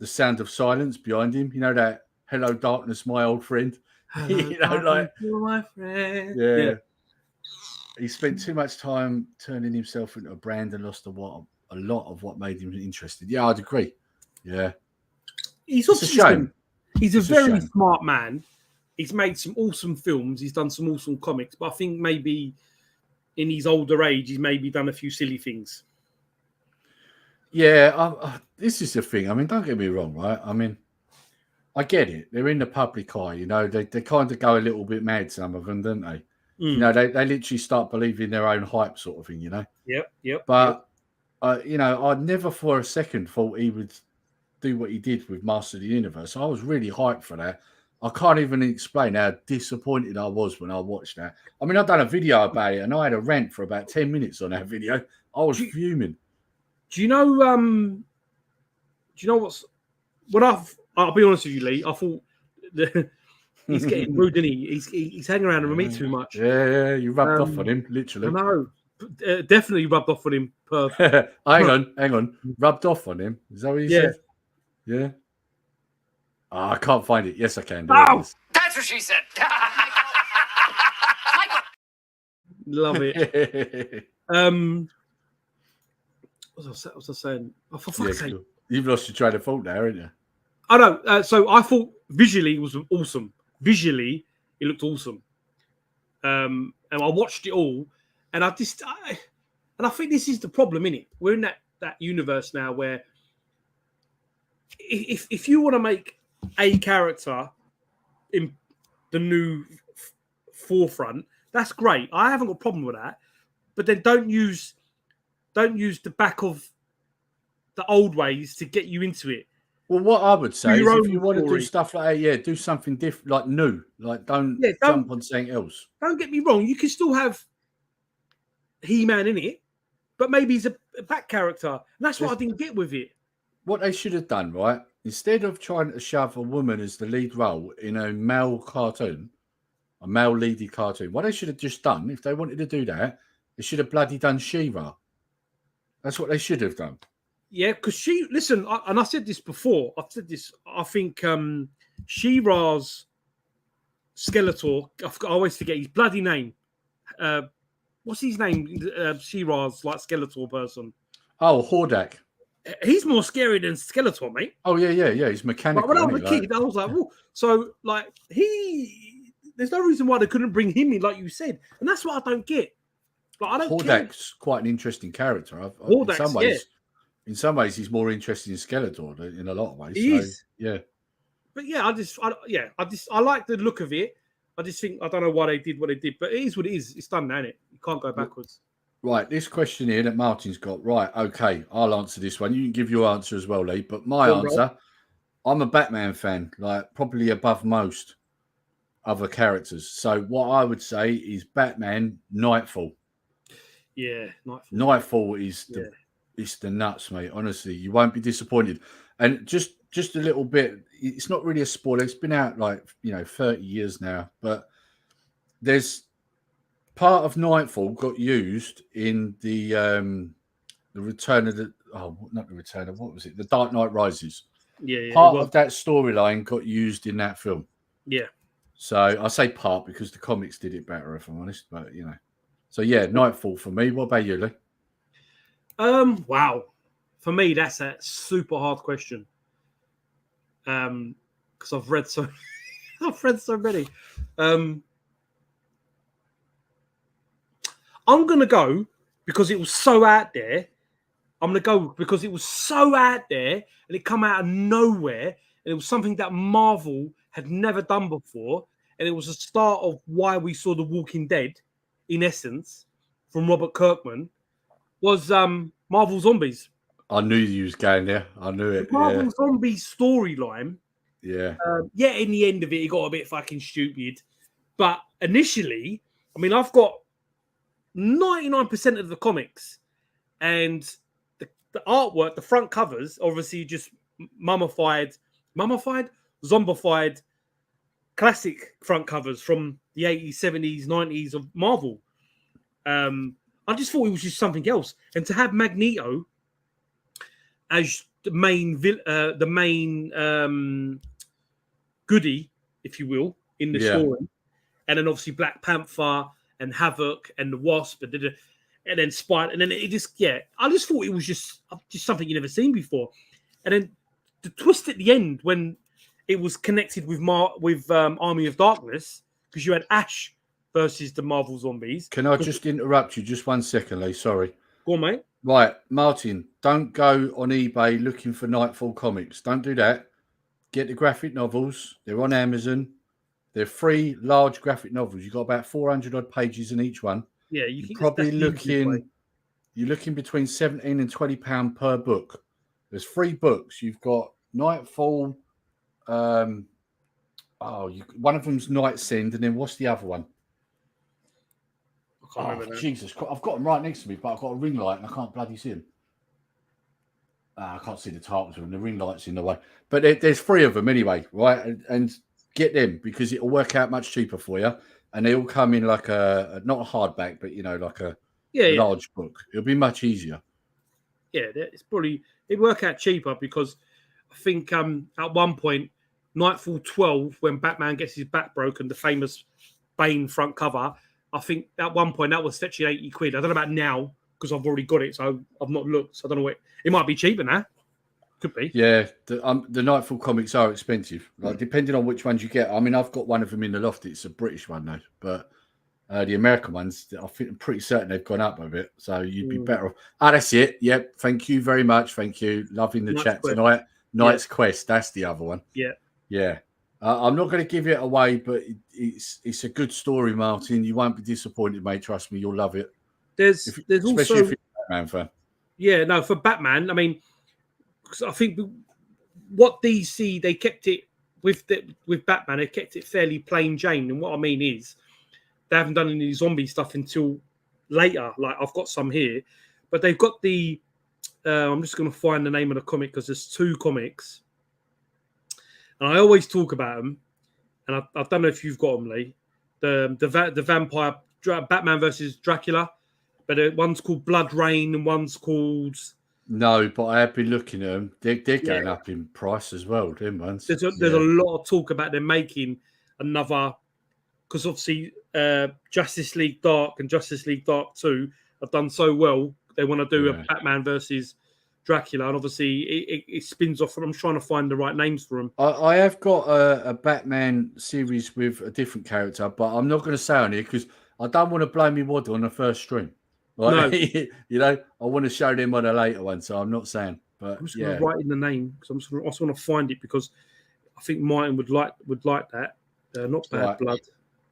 S4: Sound of Silence behind him. You know that "Hello Darkness, My Old Friend."
S5: Hello, like my friend.
S4: Yeah. He spent too much time turning himself into a brand and lost a lot of what made him interested. Yeah, I'd agree. Yeah.
S5: He's
S4: a shame.
S5: He's a very smart man. He's made some awesome films. He's done some awesome comics, but I think maybe in his older age, he's maybe done a few silly things.
S4: Yeah, this is the thing. I mean, don't get me wrong, right? I mean, I get it. They're in the public eye, you know. They kind of go a little bit mad, some of them, don't they? You know, they literally start believing their own hype sort of thing, you know?
S5: Yep.
S4: But, you know, I never for a second thought he would do what he did with Master of the Universe. I was really hyped for that. I can't even explain how disappointed I was when I watched that. I mean, I've done a video about it and I had a rant for about 10 minutes on that video. I was fuming.
S5: Do you know what's... I'll be honest with you, Lee. I thought... He's getting rude, isn't he? He's hanging around with me too much.
S4: Yeah, you rubbed off on him, literally.
S5: I know. Definitely rubbed off on him.
S4: hang on. Rubbed off on him? Is that what you said? Yeah. Oh, I can't find it. Yes, I can.
S6: That's what she said.
S5: Love it. What was I saying? Oh, for fuck's sake.
S4: You've lost your train of thought now, haven't you?
S5: I know. So I thought visually it was awesome. Visually, it looked awesome. And I watched it all, and I think this is the problem, innit? We're in that universe now where if you want to make a character in the new forefront, that's great. I haven't got a problem with that. But then don't use the back of the old ways to get you into it.
S4: Well, what I would say is if you want to do stuff like that, do something different, like new. Like don't jump on something else. Don't
S5: get me wrong. You can still have He-Man in it, but maybe he's a back character. And that's what I didn't get with it.
S4: What they should have done, right? Instead of trying to shove a woman as the lead role in a male cartoon, a male leading cartoon, what they should have just done, if they wanted to do that, they should have bloody done She-Ra. That's what they should have done.
S5: Yeah, because I said this before. I think She-Ra's Skeletor, I always forget his bloody name. What's his name? She-Ra's like Skeletor person.
S4: Oh, Hordak.
S5: He's more scary than Skeletor, mate.
S4: Oh, yeah. He's mechanical.
S5: But when I was a kid, I was like, whoa. So, like, there's no reason why they couldn't bring him in, like you said, and that's what I don't get. Like, I don't care.
S4: Hordak's quite an interesting character.
S5: Hordak's,
S4: in some ways, he's more interesting in Skeletor in a lot of ways.
S5: He is.
S4: Yeah.
S5: But yeah, I like the look of it. I just think I don't know why they did what they did, but it is what it is. It's done now, innit? You can't go backwards.
S4: Right, this question here that Martin's got. Right, okay, I'll answer this one. You can give your answer as well, Lee. But my answer, I'm a Batman fan, like probably above most other characters. So what I would say is Batman Nightfall.
S5: Yeah, Nightfall.
S4: Nightfall is it's the nuts, mate. Honestly, you won't be disappointed. And just a little bit, it's not really a spoiler. It's been out 30 years now, but there's part of Nightfall got used in the Return of what was it? The Dark Knight Rises.
S5: Yeah.
S4: Part of that storyline got used in that film.
S5: Yeah.
S4: So I say part because the comics did it better, if I'm honest. But so yeah, Nightfall for me. What about you, Lee?
S5: Wow. For me, that's a super hard question. Because I've read so many. I'm gonna go because it was so out there. I'm gonna go because it was so out there and it come out of nowhere, and it was something that Marvel had never done before, and it was the start of why we saw The Walking Dead, in essence, from Robert Kirkman, was Marvel Zombies.
S4: I knew you was going there. I knew it.
S5: The Marvel Zombies storyline.
S4: Yeah.
S5: In the end of it got a bit fucking stupid. But initially, I mean, I've got 99% of the comics, and the artwork, the front covers, obviously just mummified, zombified, classic front covers from the 80s, 70s, 90s of Marvel. I just thought it was just something else. And to have Magneto as the main goodie, if you will, in the story, and then obviously Black Panther and Havoc and the Wasp and then Spider, and then it just I just thought it was just something you never seen before, and then the twist at the end when it was connected with Army of Darkness, because you had Ash versus the Marvel Zombies.
S4: Can I just interrupt you just 1 second, Lee? Sorry.
S5: Go on, mate.
S4: Right, Martin, don't go on eBay looking for Nightfall comics. Don't do that. Get the graphic novels. They're on Amazon. They're free, large graphic novels. You've got about 400 odd pages in each one.
S5: Yeah,
S4: you're probably looking between £17 and £20 per book. There's 3 books. You've got Nightfall. One of them's Night Send, and then what's the other one?
S5: I can't remember that.
S4: Jesus Christ, I've got them right next to me, but I've got a ring light and I can't bloody see them. I can't see the titles of them. The ring light's in the way. But there's 3 of them anyway, right? And get them because it'll work out much cheaper for you. And they all come in like not a hardback, but like a large book. It'll be much easier.
S5: Yeah, it'd work out cheaper because I think at one point, Nightfall 12, when Batman gets his back broken, the famous Bane front cover, I think at one point that was fetching £80. I don't know about now because I've already got it, so I've not looked. So I don't know what it might be cheaper now. Could be.
S4: Yeah, the Nightfall comics are expensive, like depending on which ones you get. I mean, I've got one of them in the loft. It's a British one though, but the American ones, I'm pretty certain they've gone up a bit. So you'd be better off. That's it. Yep. Thank you very much. Thank you. Loving the chat tonight. Knight's Quest. That's the other one. Yeah. I'm not going to give it away, but it's a good story, Martin. You won't be disappointed, mate. Trust me, you'll love it.
S5: There's
S4: especially
S5: also,
S4: if you're a Batman fan.
S5: Yeah, no, for Batman, I mean, because I think what DC they kept it with Batman, they kept it fairly plain Jane. And what I mean is, they haven't done any zombie stuff until later. Like I've got some here, but they've got the. I'm just going to find the name of the comic because there's 2 comics. And I always talk about them, and I don't know if you've got them, Lee. The vampire Batman versus Dracula, but one's called Blood Rain and one's called.
S4: No, but I have been looking at them. They're going up in price as well, them ones.
S5: There's a lot of talk about them making another, because obviously Justice League Dark and Justice League Dark 2 have done so well. They want to do a Batman versus Dracula, and obviously it spins off. And I'm trying to find the right names for them.
S4: I have got a Batman series with a different character, but I'm not going to say on here because I don't want to blow me wad on the first stream. Like,
S5: No.
S4: You know, I want to show them on a later one, so I'm not saying. But
S5: I'm just going to write in the name because I just want to find it because I think Martin would like that. Not Bad
S4: Right.
S5: Blood.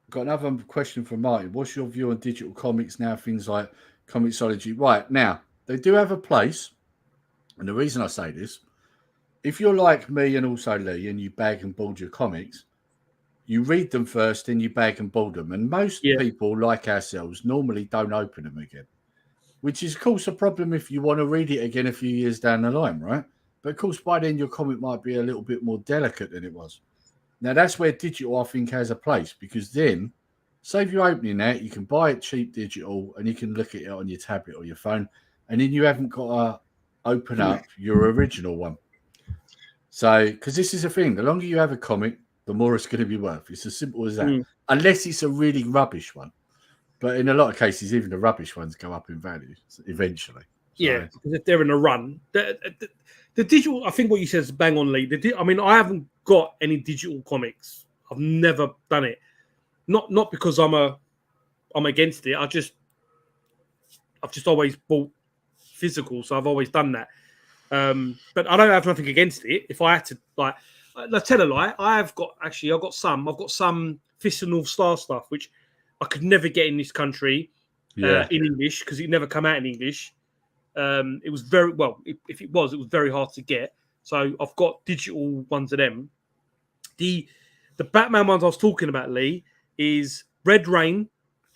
S4: Got another question from Martin. What's your view on digital comics now? Things like Comixology. Right now, they do have a place, and the reason I say this, if you're like me and also Lee, and you bag and board your comics, you read them first, then you bag and board them, and most people like ourselves normally don't open them again. Which is, of course, a problem if you want to read it again a few years down the line, right? But, of course, by then your comic might be a little bit more delicate than it was. Now, that's where digital, I think, has a place because then, say if you're opening that, you can buy it cheap digital and you can look at it on your tablet or your phone, and then you haven't got to open up your original one. So, because this is the thing, the longer you have a comic, the more it's going to be worth. It's as simple as that. Unless it's a really rubbish one. But in a lot of cases, even the rubbish ones go up in value eventually. So.
S5: Yeah, because if they're in a run, the digital. I think what you said is bang on, Lee. I mean, I haven't got any digital comics. I've never done it. Not because I'm against it. I've just always bought physical, so I've always done that. But I don't have nothing against it. If I had to, like, let's tell a lie. I've got some Fist of North Star stuff, which I could never get in this country in English because it never come out in English. It was very well. If it was very hard to get. So I've got digital ones of them. The Batman ones I was talking about, Lee, is Red Rain.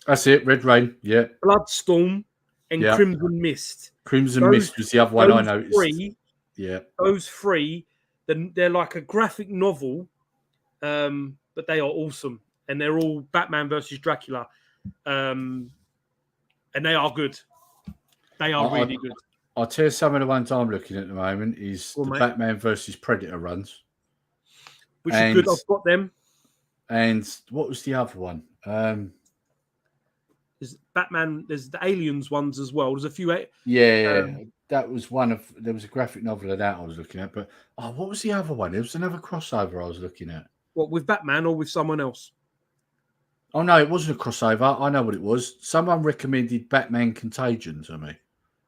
S4: That's it, Red Rain. Yeah,
S5: Bloodstorm and Crimson Mist.
S4: Crimson Mist was the other one I noticed.
S5: Those three. They're like a graphic novel, but they are awesome. And they're all Batman versus Dracula. And they are good. They are really good.
S4: I'll tell you some of the ones I'm looking at the moment is the Batman versus Predator runs.
S5: Which is good. I've got them.
S4: And what was the other one?
S5: There's Batman. There's the Aliens ones as well. There's a few.
S4: That was one of. There was a graphic novel of that I was looking at. But what was the other one? There was another crossover I was looking at.
S5: What, with Batman or with someone else?
S4: Oh no, it wasn't a crossover. I know what it was. Someone recommended Batman Contagion to me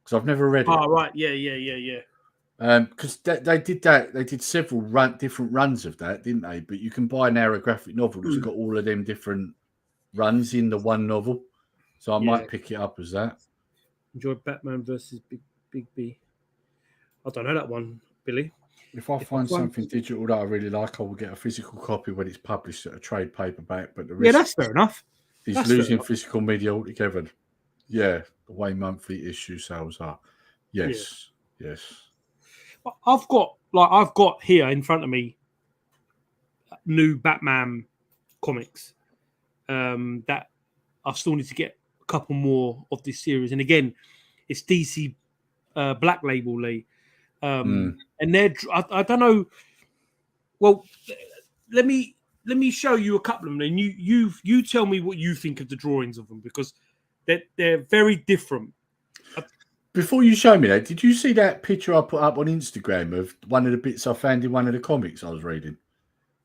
S4: because I've never read it.
S5: Oh right, yeah.
S4: Because they did that. They did several different runs of that, didn't they? But you can buy now a graphic novel that's got all of them different runs in the one novel. So I might pick it up as that.
S5: Enjoy Batman versus Big B. I don't know that one, Billy.
S4: If I find something digital that I really like, I will get a physical copy when it's published at a trade paperback. But the risk
S5: that's fair enough.
S4: He's losing physical media altogether. Yeah, the way monthly issue sales are. Yes.
S5: I've got here in front of me new Batman comics that I still need to get a couple more of this series. And again, it's DC Black Label, Lee. And they're I don't know. Well, let me show you a couple of them, and you tell me what you think of the drawings of them because they're very different.
S4: Before you show me that, did you see that picture I put up on Instagram of one of the bits I found in one of the comics I was reading?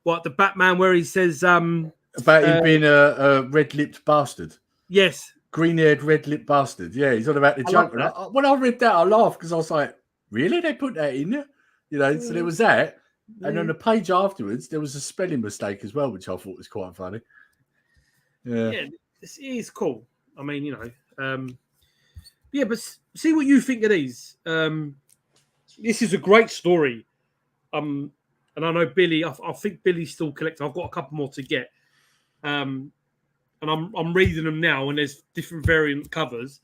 S5: What, the Batman where he says
S4: about him being a red-lipped bastard?
S5: Yes,
S4: green-haired, red-lipped bastard. Yeah, he's on about the Joker. When I read that, I laughed because I was like, really? They put that in there? You know, so there was that. And on the page afterwards, there was a spelling mistake as well, which I thought was quite funny. Yeah,
S5: it is cool. I mean, you know, but see what you think of these. This is a great story. And I know Billy. I think Billy's still collecting. I've got a couple more to get. And I'm reading them now, and there's different variant covers.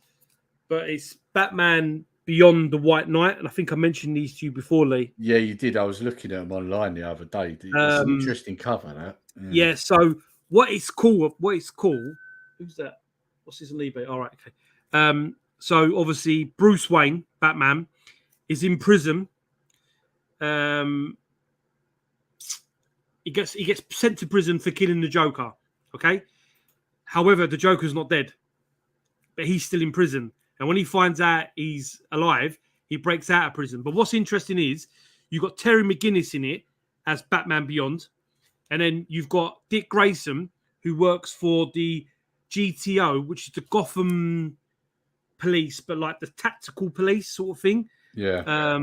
S5: But it's Batman Beyond the White Knight, and I think I mentioned these to you before, Lee.
S4: Yeah, you did. I was looking at them online the other day. It's an interesting cover, that.
S5: Yeah. So what is cool? Who's that? What's his name? All right. Okay. So obviously Bruce Wayne, Batman, is in prison. He gets sent to prison for killing the Joker. Okay. However, the Joker's not dead, but he's still in prison. And when he finds out he's alive, He breaks out of prison. But what's interesting is you've got Terry McGinnis in it as Batman Beyond. And then you've got Dick Grayson, who works for the GTO, which is the Gotham police, but like the tactical police sort of thing.
S4: Yeah.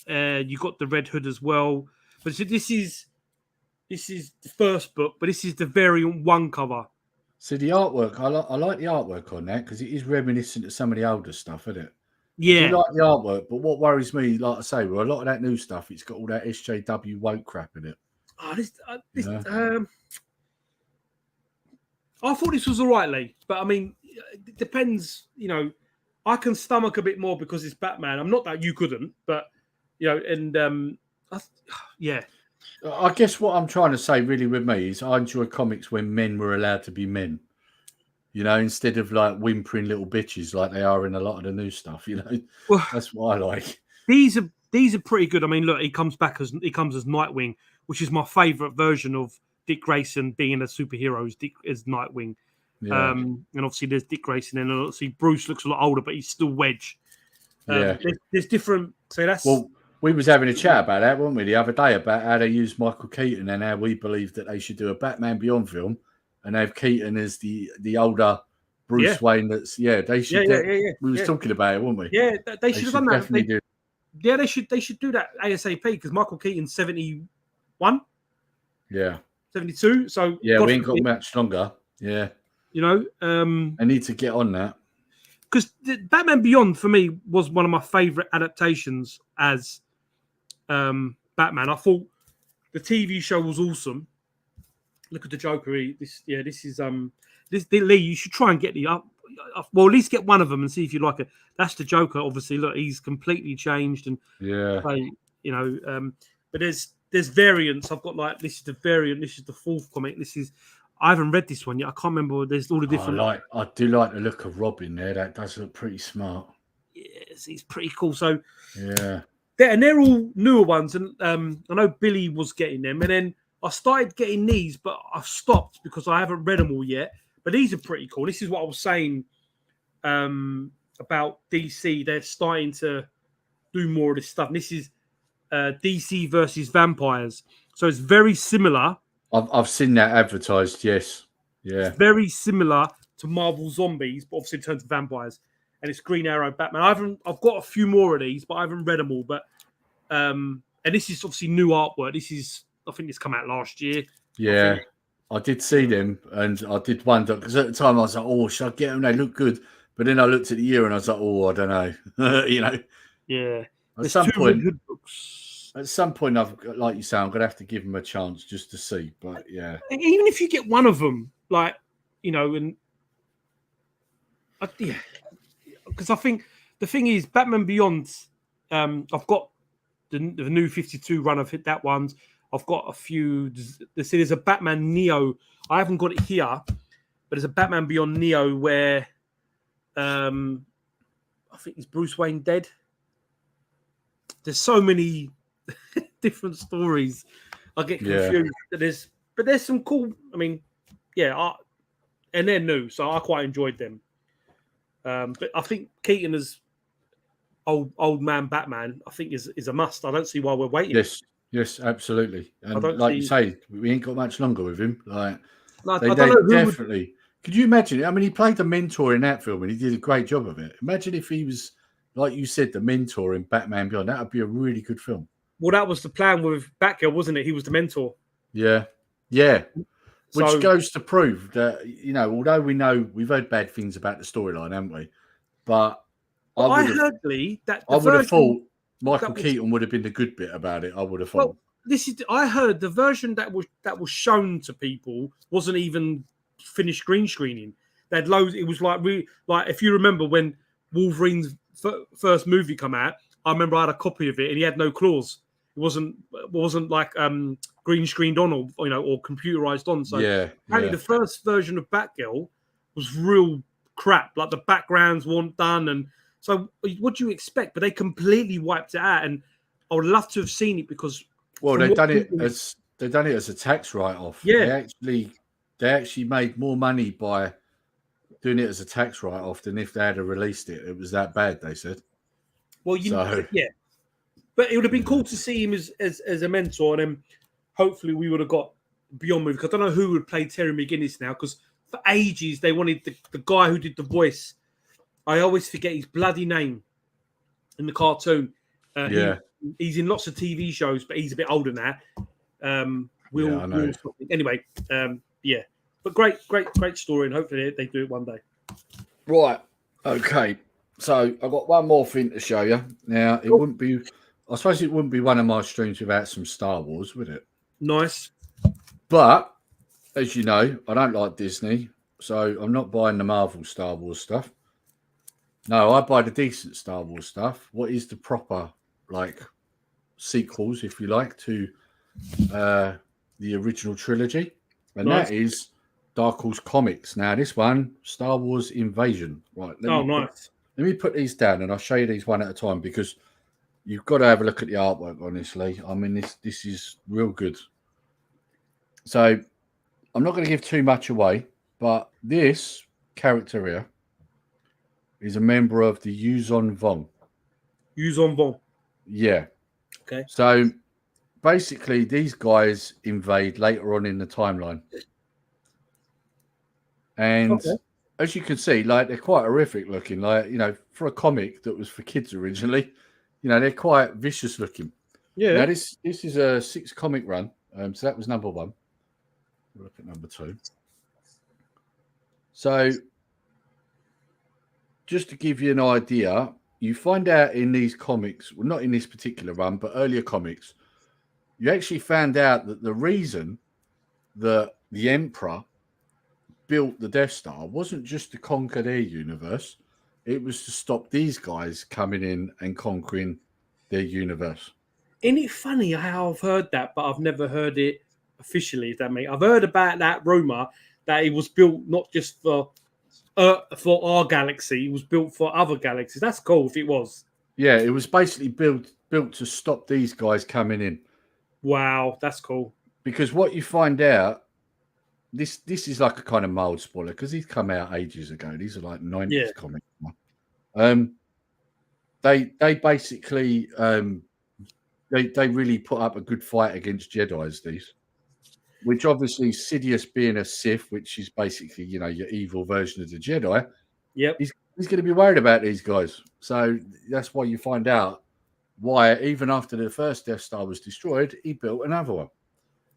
S5: You got the Red Hood as well. But so this is the first book, but this is the variant 1 cover.
S4: So the artwork, I like the artwork on that because it is reminiscent of some of the older stuff, isn't it?
S5: Yeah.
S4: I do like the artwork, but what worries me, like I say, with a lot of that new stuff, it's got all that SJW woke crap in it.
S5: Oh, I thought this was all right, Lee, but I mean, it depends. You know, I can stomach a bit more because it's Batman. I'm not that you couldn't, but you know, and yeah.
S4: I guess what I'm trying to say really with me is I enjoy comics when men were allowed to be men. You know, instead of like whimpering little bitches like they are in a lot of the new stuff. You know,
S5: well,
S4: that's what I like.
S5: These are pretty good. I mean, look, he comes as Nightwing, which is my favourite version of Dick Grayson being a superhero as Nightwing.
S4: Yeah.
S5: And obviously there's Dick Grayson, and obviously Bruce looks a lot older, but he's still Wedge.
S4: Yeah.
S5: There's different. So that's
S4: we was having a chat about that, weren't we, the other day about how they use Michael Keaton and how we believe that they should do a Batman Beyond film and have Keaton as the older Bruce Wayne. They should. We was talking about it, weren't we?
S5: Yeah, they should have done that.
S4: Definitely do.
S5: Yeah, they should do that ASAP because Michael Keaton's 71.
S4: Yeah.
S5: 72. So
S4: yeah, we ain't got much longer. Yeah.
S5: You know,
S4: I need to get on that.
S5: Because Batman Beyond for me was one of my favorite adaptations as Batman. I thought the TV show was awesome. Look at the Joker. This is Lee. You should try and get well, at least get one of them and see if you like it. That's the Joker. Obviously, look, he's completely changed and you know. But there's variants. I've got like this is the variant. This is the 4th comic. I haven't read this one yet. I can't remember. There's all the different.
S4: I do like the look of Robin there. That does look pretty smart.
S5: Yes, he's pretty cool. So
S4: yeah,
S5: they're all newer ones, and I know Billy was getting them, and then I started getting these, but I've stopped because I haven't read them all yet. But these are pretty cool. This is what I was saying about DC. They're starting to do more of this stuff. And this is DC versus vampires, so it's very similar.
S4: I've seen that advertised. Yes, yeah, it's
S5: very similar to Marvel Zombies, but obviously in terms of vampires. And it's Green Arrow, Batman. I've got a few more of these, but I haven't read them all. But and this is obviously new artwork. I think this come out last year.
S4: Yeah, I did see them, and I did wonder because at the time I was like, "Oh, should I get them? They look good." But then I looked at the year and I was like, "Oh, I don't know." You know.
S5: Yeah.
S4: At some point, like you say, I'm gonna have to give them a chance just to see. But yeah,
S5: even if you get one of them, like you know, and because I think the thing is, Batman Beyond. I've got the new 52 run. I've hit that one. I've got a few. There's a Batman Neo. I haven't got it here, but there's a Batman Beyond Neo where I think is Bruce Wayne dead. There's so many different stories. I get confused. But there's some cool. I mean, and they're new, so I quite enjoyed them. But I think Keaton as old man Batman, I think is a must. I don't see why we're waiting.
S4: Yes, absolutely. And you say, we ain't got much longer with him. Like they definitely. Could you imagine? I mean, he played the mentor in that film, and he did a great job of it. Imagine if he was, like you said, the mentor in Batman Beyond. That would be a really good film. Well,
S5: that was the plan with Batgirl, wasn't it? He was the mentor.
S4: Yeah. Which goes to prove that, you know, although we know we've heard bad things about the storyline, haven't we? But I heard, Lee, that I would have thought Michael Keaton would have been the good bit about it. I would have thought.
S5: Well, I heard the version that was shown to people wasn't even finished green screening. They had loads. It was like if you remember when Wolverine's first movie come out, I remember I had a copy of it and he had no claws. It wasn't like green screened on or computerized on. So apparently the first version of Batgirl was real crap. Like the backgrounds weren't done, and so what do you expect? But they completely wiped it out, and I would love to have seen it because
S4: they've done it as a tax write-off.
S5: Yeah,
S4: they actually made more money by doing it as a tax write-off than if they had released it. It was that bad, they said.
S5: Well,
S4: So-
S5: yeah, but it would have been cool to see him as a mentor, and then hopefully we would have got beyond movie. 'Cause I don't know who would play Terry McGinnis now, because for ages they wanted the guy who did the voice. I always forget his bloody name in the cartoon. He's in lots of TV shows, but he's a bit older now.
S4: I know.
S5: Anyway, yeah, but great story, and hopefully they do it one day.
S4: Right. Okay. So I've got one more thing to show you. Now, it wouldn't be, I suppose it wouldn't be one of my streams without some Star Wars, would it?
S5: Nice.
S4: But, as you know, I don't like Disney, so I'm not buying the Marvel Star Wars stuff. No, I buy the decent Star Wars stuff. What is the proper, like, sequels, if you like, to the original trilogy? And
S5: Nice.
S4: that is Dark Horse Comics. Now, this one, Star Wars Invasion. Right.
S5: Nice.
S4: Let me put these down and I'll show you these one at a time, because you've got to have a look at the artwork, honestly. I mean, this is real good. So I'm not going to give too much away, but this character here is a member of the Yuuzhan Vong.
S5: Yuuzhan Vong.
S4: Yeah.
S5: Okay.
S4: So basically, these guys invade later on in the timeline. And as you can see, like, they're quite horrific looking. Like, you know, for a comic that was for kids originally, you know, they're quite vicious looking.
S5: Yeah.
S4: Now, this is a 6 comic run. So that was number 1. We'll look at number 2. So just to give you an idea, you find out in these comics, well, not in this particular run, but earlier comics, you actually found out that the reason that the Emperor built the Death Star wasn't just to conquer their universe, it was to stop these guys coming in and conquering their universe.
S5: Isn't it funny how I've heard that, but I've never heard it officially, if that makes. I've heard about that rumor that it was built not just for our galaxy, it was built for other galaxies. That's cool if it was.
S4: Yeah, it was basically built to stop these guys coming in.
S5: Wow, that's cool.
S4: Because what you find out, this is like a kind of mild spoiler, because these come out ages ago. These are like 90s comics. They basically they really put up a good fight against Jedis, these. Which obviously Sidious being a Sith, which is basically, you know, your evil version of the Jedi.
S5: Yep.
S4: He's going to be worried about these guys. So that's why you find out why, even after the first Death Star was destroyed, he built another one.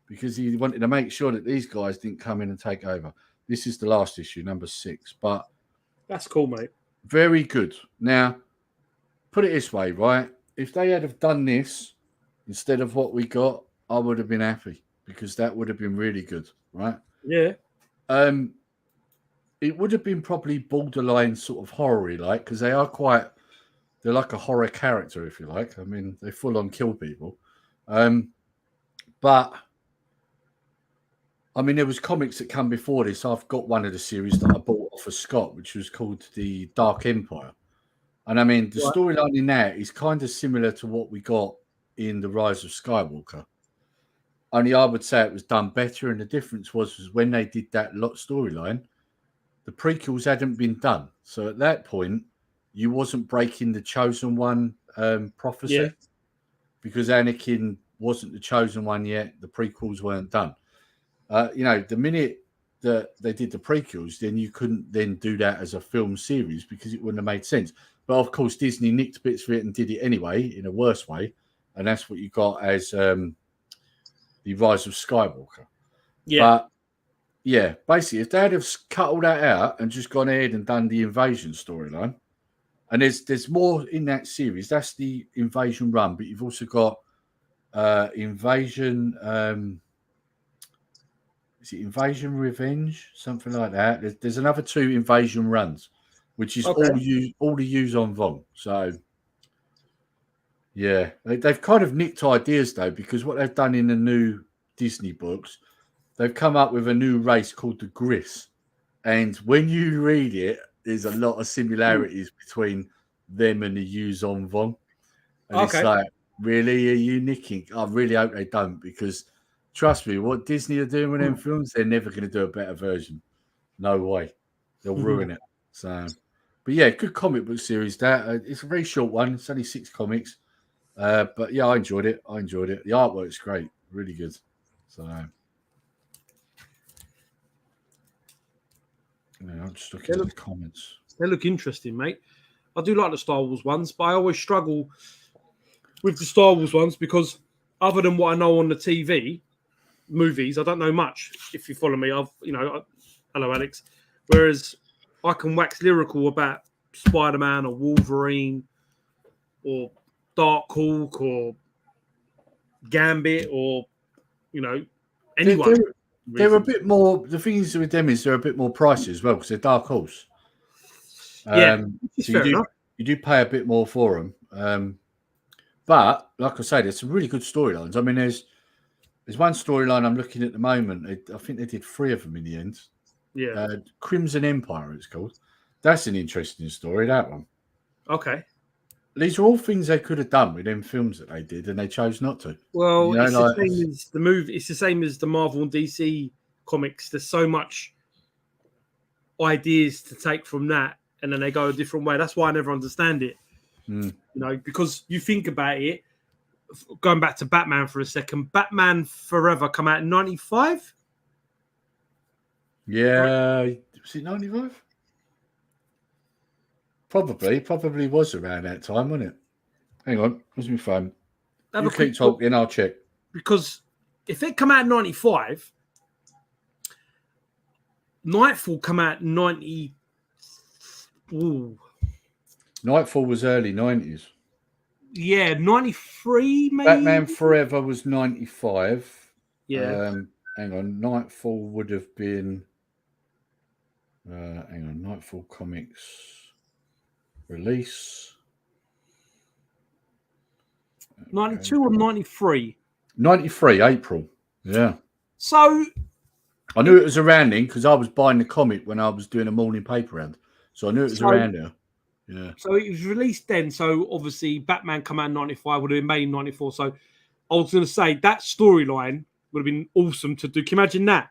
S4: Because he wanted to make sure that these guys didn't come in and take over. This is the last issue, number 6. But
S5: that's cool, mate.
S4: Very good. Now, put it this way, right? If they had have done this instead of what we got, I would have been happy, because that would have been really good, right?
S5: Yeah.
S4: It would have been probably borderline sort of horror-y, like, because they're like a horror character, if you like. I mean, they full on kill people. But I mean, there was comics that come before this. I've got one of the series that I bought off of Scott, which was called The Dark Empire. And I mean, the storyline in that is kind of similar to what we got in The Rise of Skywalker. Only I would say it was done better. And the difference was when they did that storyline, the prequels hadn't been done. So at that point, you wasn't breaking the Chosen One prophecy, because Anakin wasn't the Chosen One yet. The prequels weren't done. You know, the minute that they did the prequels, then you couldn't then do that as a film series, because it wouldn't have made sense. But of course, Disney nicked bits of it and did it anyway in a worse way. And that's what you got as The Rise of Skywalker.
S5: Yeah.
S4: But yeah, basically, if they had have cut all that out and just gone ahead and done the invasion storyline, and there's more in that series. That's the invasion run, but you've also got invasion. Is it Invasion Revenge? Something like that. There's another 2 invasion runs, which is all the Yuuzhan Vong. So yeah, they've kind of nicked ideas though, because what they've done in the new Disney books, they've come up with a new race called the Gris. And when you read it, there's a lot of similarities between them and the Yuuzhan Vong. And it's like, really, are you nicking? I really hope they don't, because trust me, what Disney are doing with them films, they're never going to do a better version. No way. They'll ruin it. So, But yeah, good comic book series. That it's a very short one. It's only 6 comics. But yeah, I enjoyed it. The artwork's great, really good. So yeah, I'm just looking at the comments.
S5: They look interesting, mate. I do like the Star Wars ones, but I always struggle with the Star Wars ones because other than what I know on the TV movies, I don't know much. If you follow me, hello, Alex. Whereas I can wax lyrical about Spider-Man or Wolverine or Darkhawk or Gambit or anyone.
S4: They're a bit more. The thing is with them is they're a bit more pricey as well because they're Dark Horse. So you do pay a bit more for them. But like I say, there's some really good storylines. I mean, there's one storyline I'm looking at the moment. I think they did 3 of them in the end.
S5: Yeah,
S4: Crimson Empire, it's called. That's an interesting story. That one.
S5: Okay.
S4: These are all things they could have done with them films that they did, and they chose not to.
S5: Well, it's the same as the movie. It's the same as the Marvel and DC comics. There's so much ideas to take from that, and then they go a different way. That's why I never understand it. Because you think about it. Going back to Batman for a second, Batman Forever come out in 95.
S4: Yeah, was it 95? Probably was around that time, wasn't it? Hang on, where's my phone? You keep talking, I'll check.
S5: Because if it come out in 95, Nightfall come out in 90. Ooh.
S4: Nightfall was early 90s.
S5: Yeah, 93 maybe.
S4: Batman Forever was 95.
S5: Yeah.
S4: Hang on, Nightfall would have been. Nightfall comics release.
S5: 92 or 93?
S4: 93, April. Yeah.
S5: So
S4: I knew it was around then because I was buying the comic when I was doing a morning paper round. So I knew it was around there. Yeah.
S5: So it was released then. So obviously Batman come out in 95, would have been made in 94. So I was going to say that storyline would have been awesome to do. Can you imagine that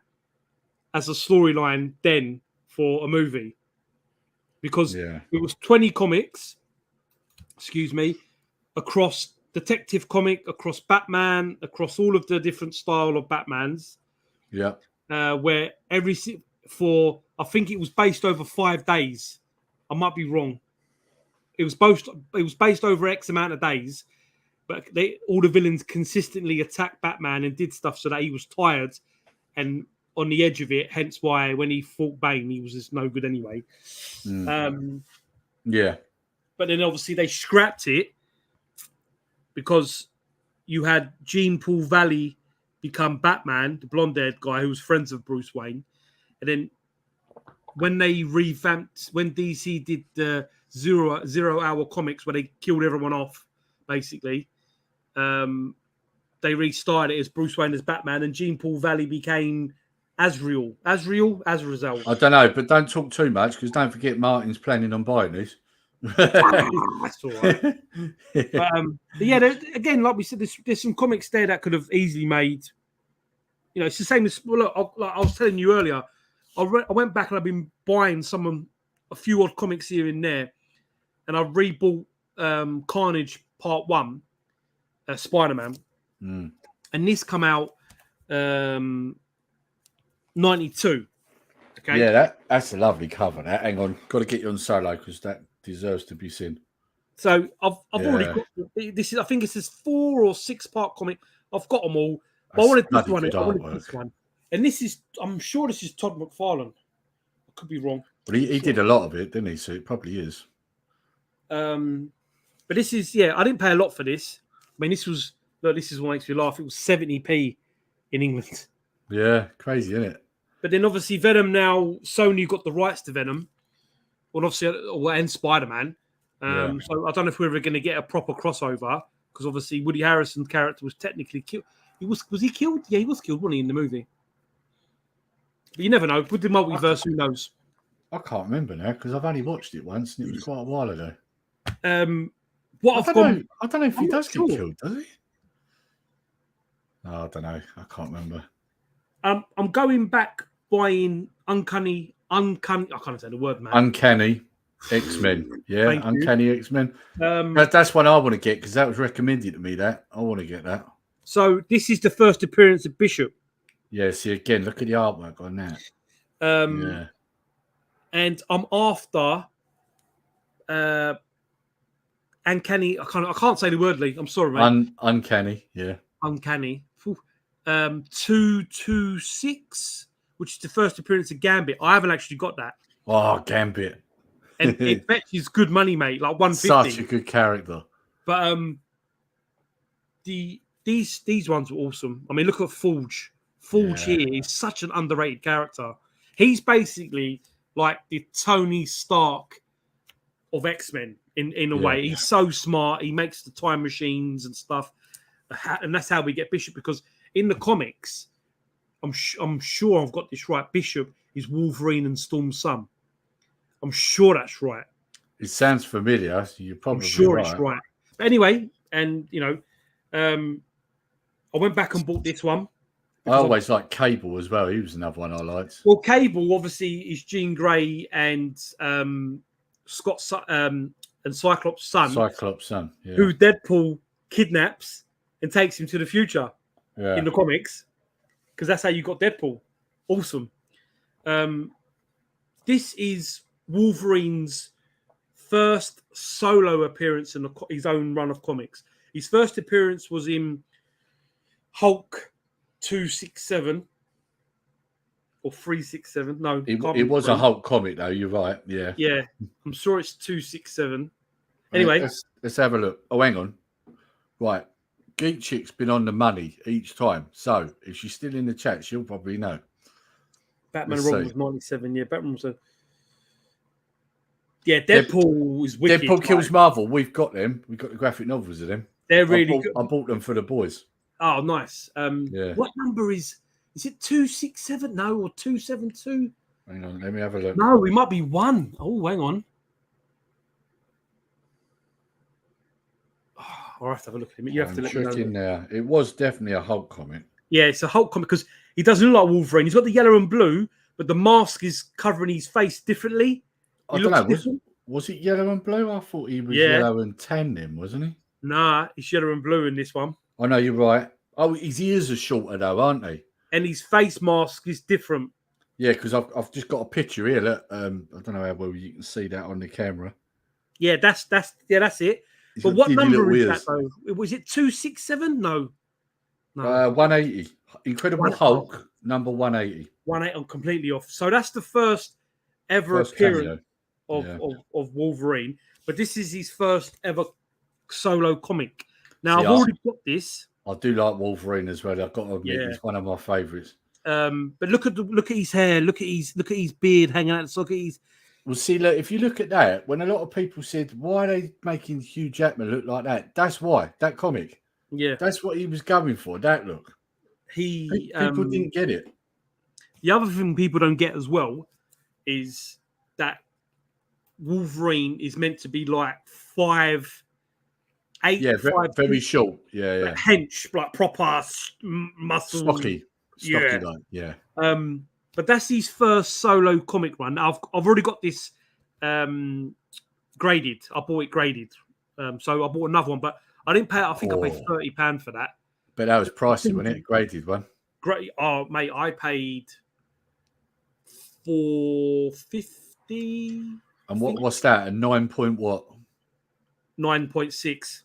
S5: as a storyline then for a movie? Because it was 20 comics, across Detective Comic, across Batman, across all of the different style of Batmans.
S4: Yeah.
S5: Where I think it was based over 5 days. I might be wrong. It was based over X amount of days, but all the villains consistently attacked Batman and did stuff so that he was tired and on the edge of it. Hence why when he fought Bane, he was just no good anyway.
S4: Yeah.
S5: But then obviously they scrapped it because you had Jean Paul Valley become Batman, the blonde-haired guy who was friends of Bruce Wayne. And then when they revamped, when DC did the zero-hour comics where they killed everyone off, basically, they restarted it as Bruce Wayne as Batman, and Jean Paul Valley became Azrael.
S4: I don't know, but don't talk too much because don't forget Martin's planning on buying these.
S5: That's all right. But yeah, again, like we said, there's some comics there that could have easily made. It's the same as look. I was telling you earlier. I went back and I've been buying a few odd comics here and there, and I rebought Carnage Part 1, Spider-Man, and this come out 92. Okay.
S4: Yeah, that's a lovely cover. Hang on, got to get you on solo because that deserves to be seen.
S5: So I've already got this. I think it's this 4 or 6 part comic. I've got them all. But I wanted this one. And this is, I'm sure this is Todd McFarlane. I could be wrong.
S4: But he did a lot of it, didn't he? So it probably is.
S5: But this is, I didn't pay a lot for this. I mean, this is what makes me laugh. It was 70p in England.
S4: Yeah, crazy, isn't it?
S5: But then obviously Venom now, Sony got the rights to Venom. Well, obviously, and Spider-Man. So I don't know if we're ever going to get a proper crossover because obviously Woody Harrelson's character was technically killed. Was he killed? Yeah, he was killed, wasn't he, in the movie? But you never know. With the multiverse, who knows?
S4: I can't remember now because I've only watched it once and it was quite a while ago.
S5: I don't
S4: know if he does get killed, does he? No, I don't know. I can't remember.
S5: I'm going back buying Uncanny. I can't say the word, man.
S4: Uncanny X-Men. Yeah,
S5: Thank you.
S4: Uncanny X-Men.
S5: Um,
S4: That's one I want to get because that was recommended to me. That I want to get that.
S5: so this is the first appearance of Bishop.
S4: Yeah. See again. Look at the artwork on that. Yeah.
S5: And I'm after Uncanny. I can't say the word, Lee. I'm sorry, mate.
S4: Uncanny. Yeah.
S5: Uncanny. 226, which is the first appearance of Gambit. I haven't actually got that.
S4: Oh, Gambit.
S5: And it fetches good money, mate. Like 150.
S4: Such a good character.
S5: But these ones were awesome. I mean, look at Forge. Forge here is such an underrated character. He's basically like the Tony Stark of X-Men in a way. He's so smart. He makes the time machines and stuff. And that's how we get Bishop, because in the comics, I'm sure I've got this right. Bishop is Wolverine and Storm's son. I'm sure that's right.
S4: It sounds familiar. So you're probably
S5: I'm sure
S4: right.
S5: it's right. But anyway, and I went back and bought this one.
S4: I always liked Cable as well. He was another one I liked.
S5: Well, Cable obviously is Jean Grey and Scott and Cyclops' son.
S4: Cyclops' son, yeah.
S5: Who Deadpool kidnaps and takes him to the future in the comics, because that's how you got Deadpool. Awesome. This is Wolverine's first solo appearance in his own run of comics. His first appearance was in Hulk 267 or 367. No,
S4: it was a Hulk comic though. You're right. Yeah.
S5: Yeah, I'm sure it's 267. Anyway,
S4: let's have a look. Oh, hang on. Right, Geek Chick's been on the money each time. So if she's still in the chat, she'll probably know.
S5: Batman and Robin was 97. Yeah, Batman was Deadpool is wicked.
S4: Deadpool kills Marvel. We've got them. We've got the graphic novels of them.
S5: They're really good.
S4: I bought them for the boys.
S5: Oh, nice. What number is it? 267? No, or 272?
S4: Hang on, let me have a look.
S5: No, we might be one. Oh, hang on. Oh, I'll have to have a look at him. You have to let me know.
S4: Now. It was definitely a Hulk comic.
S5: Yeah, it's a Hulk comic because he doesn't look like Wolverine. He's got the yellow and blue, but the mask is covering his face differently.
S4: I don't know. Was it yellow and blue? I thought he was yellow and tan then, wasn't he?
S5: Nah, he's yellow and blue in this one.
S4: I know, you're right. Oh, his ears are shorter though, aren't they?
S5: And his face mask is different.
S4: Yeah, because I've just got a picture here. Look, I don't know how well you can see that on the camera.
S5: Yeah, that's it.
S4: He's
S5: but what number is that though? Was it 267? No.
S4: 180. Incredible Hulk, number 180.
S5: 180. I'm completely off. So that's the first ever appearance of Wolverine. But this is his first ever solo comic. Now, I've already got this.
S4: I do like Wolverine as well. I've got to admit, it's one of my favourites.
S5: But look at his hair. Look at his beard hanging out. Look at his.
S4: Well, see, look, if you look at that, when a lot of people said, "Why are they making Hugh Jackman look like that?" That's why that comic.
S5: Yeah,
S4: that's what he was going for. That look. People didn't get it.
S5: The other thing people don't get as well is that Wolverine is meant to be like 5'8".
S4: Yeah, very short. Yeah.
S5: Like hench, like proper muscle.
S4: Stocky like, yeah.
S5: But that's his first solo comic run. I've already got this graded. I bought it graded. So I bought another one, but I didn't pay. I think I paid £30 for that.
S4: But that was pricey, wasn't it? Graded one.
S5: Great. Oh, mate, I paid $4.50.
S4: And what's that? A 9 point what?
S5: 9.6.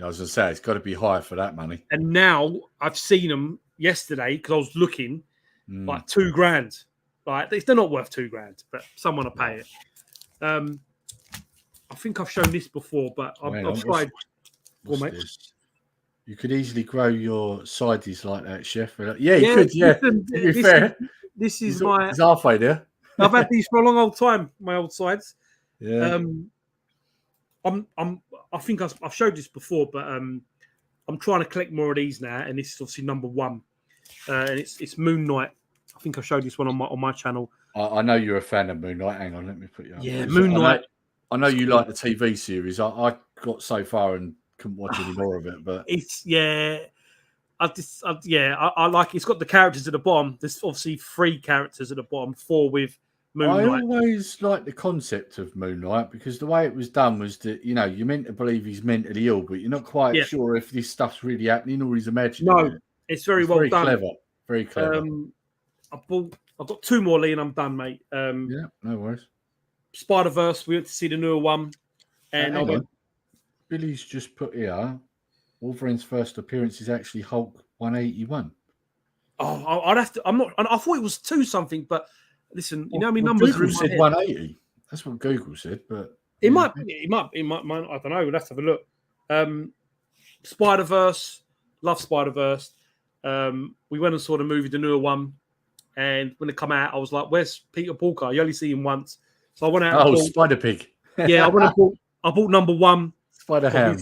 S4: I was gonna say it's got to be higher for that money.
S5: And now I've seen them yesterday because I was looking like $2,000. Like they're not worth $2,000, but someone will pay it. I think I've shown this before, but I've tried.
S4: What's this? You could easily grow your sides like that, Chef. Yeah, you could. Yeah,
S5: listen,
S4: to be fair.
S5: This is my.
S4: It's halfway there.
S5: I've had these for a long old time. My old sides.
S4: Yeah.
S5: I think I've showed this before, but I'm trying to collect more of these now, and this is obviously number one, and it's Moon Knight. I think I showed this one on my channel.
S4: I know you're a fan of Moon Knight. Hang on, let me put you up.
S5: Yeah, Moon Knight.
S4: I know you like the TV series. I got so far and couldn't watch any more of it, but I like. It's got the characters at the bottom. There's obviously 3 characters at the bottom, 4 with
S5: Moon
S4: I
S5: Knight.
S4: always liked the concept of Moon Knight because the way it was done was that, you know, you're meant to believe he's mentally ill, but you're not quite
S5: Yeah.
S4: sure if this stuff's really happening or he's imagining
S5: No,
S4: it.
S5: it's very
S4: It's
S5: well
S4: very
S5: done.
S4: clever. Very clever.
S5: I've got 2 more, Lee, and I'm done, mate.
S4: Yeah, no worries.
S5: Spider-Verse, we went to see the newer one. And I
S4: Hang
S5: went,
S4: on. Billy's just put here, Wolverine's first appearance is actually Hulk 181.
S5: oh, I'd have to, I'm not, I thought it was 2 something, but listen, you know how many
S4: Well,
S5: numbers
S4: Google
S5: are in my
S4: said
S5: head?
S4: 180. That's what Google said, but
S5: It might, I don't know. We'll have to have a look. Spider-Verse, love Spider-Verse. We went and saw the movie, the newer one, and when it come out, I was like, "Where's Peter Parker? You only see him once." So I went out.
S4: Oh,
S5: and bought,
S4: Spider Pig.
S5: yeah, I bought number 1.
S4: Spider Ham.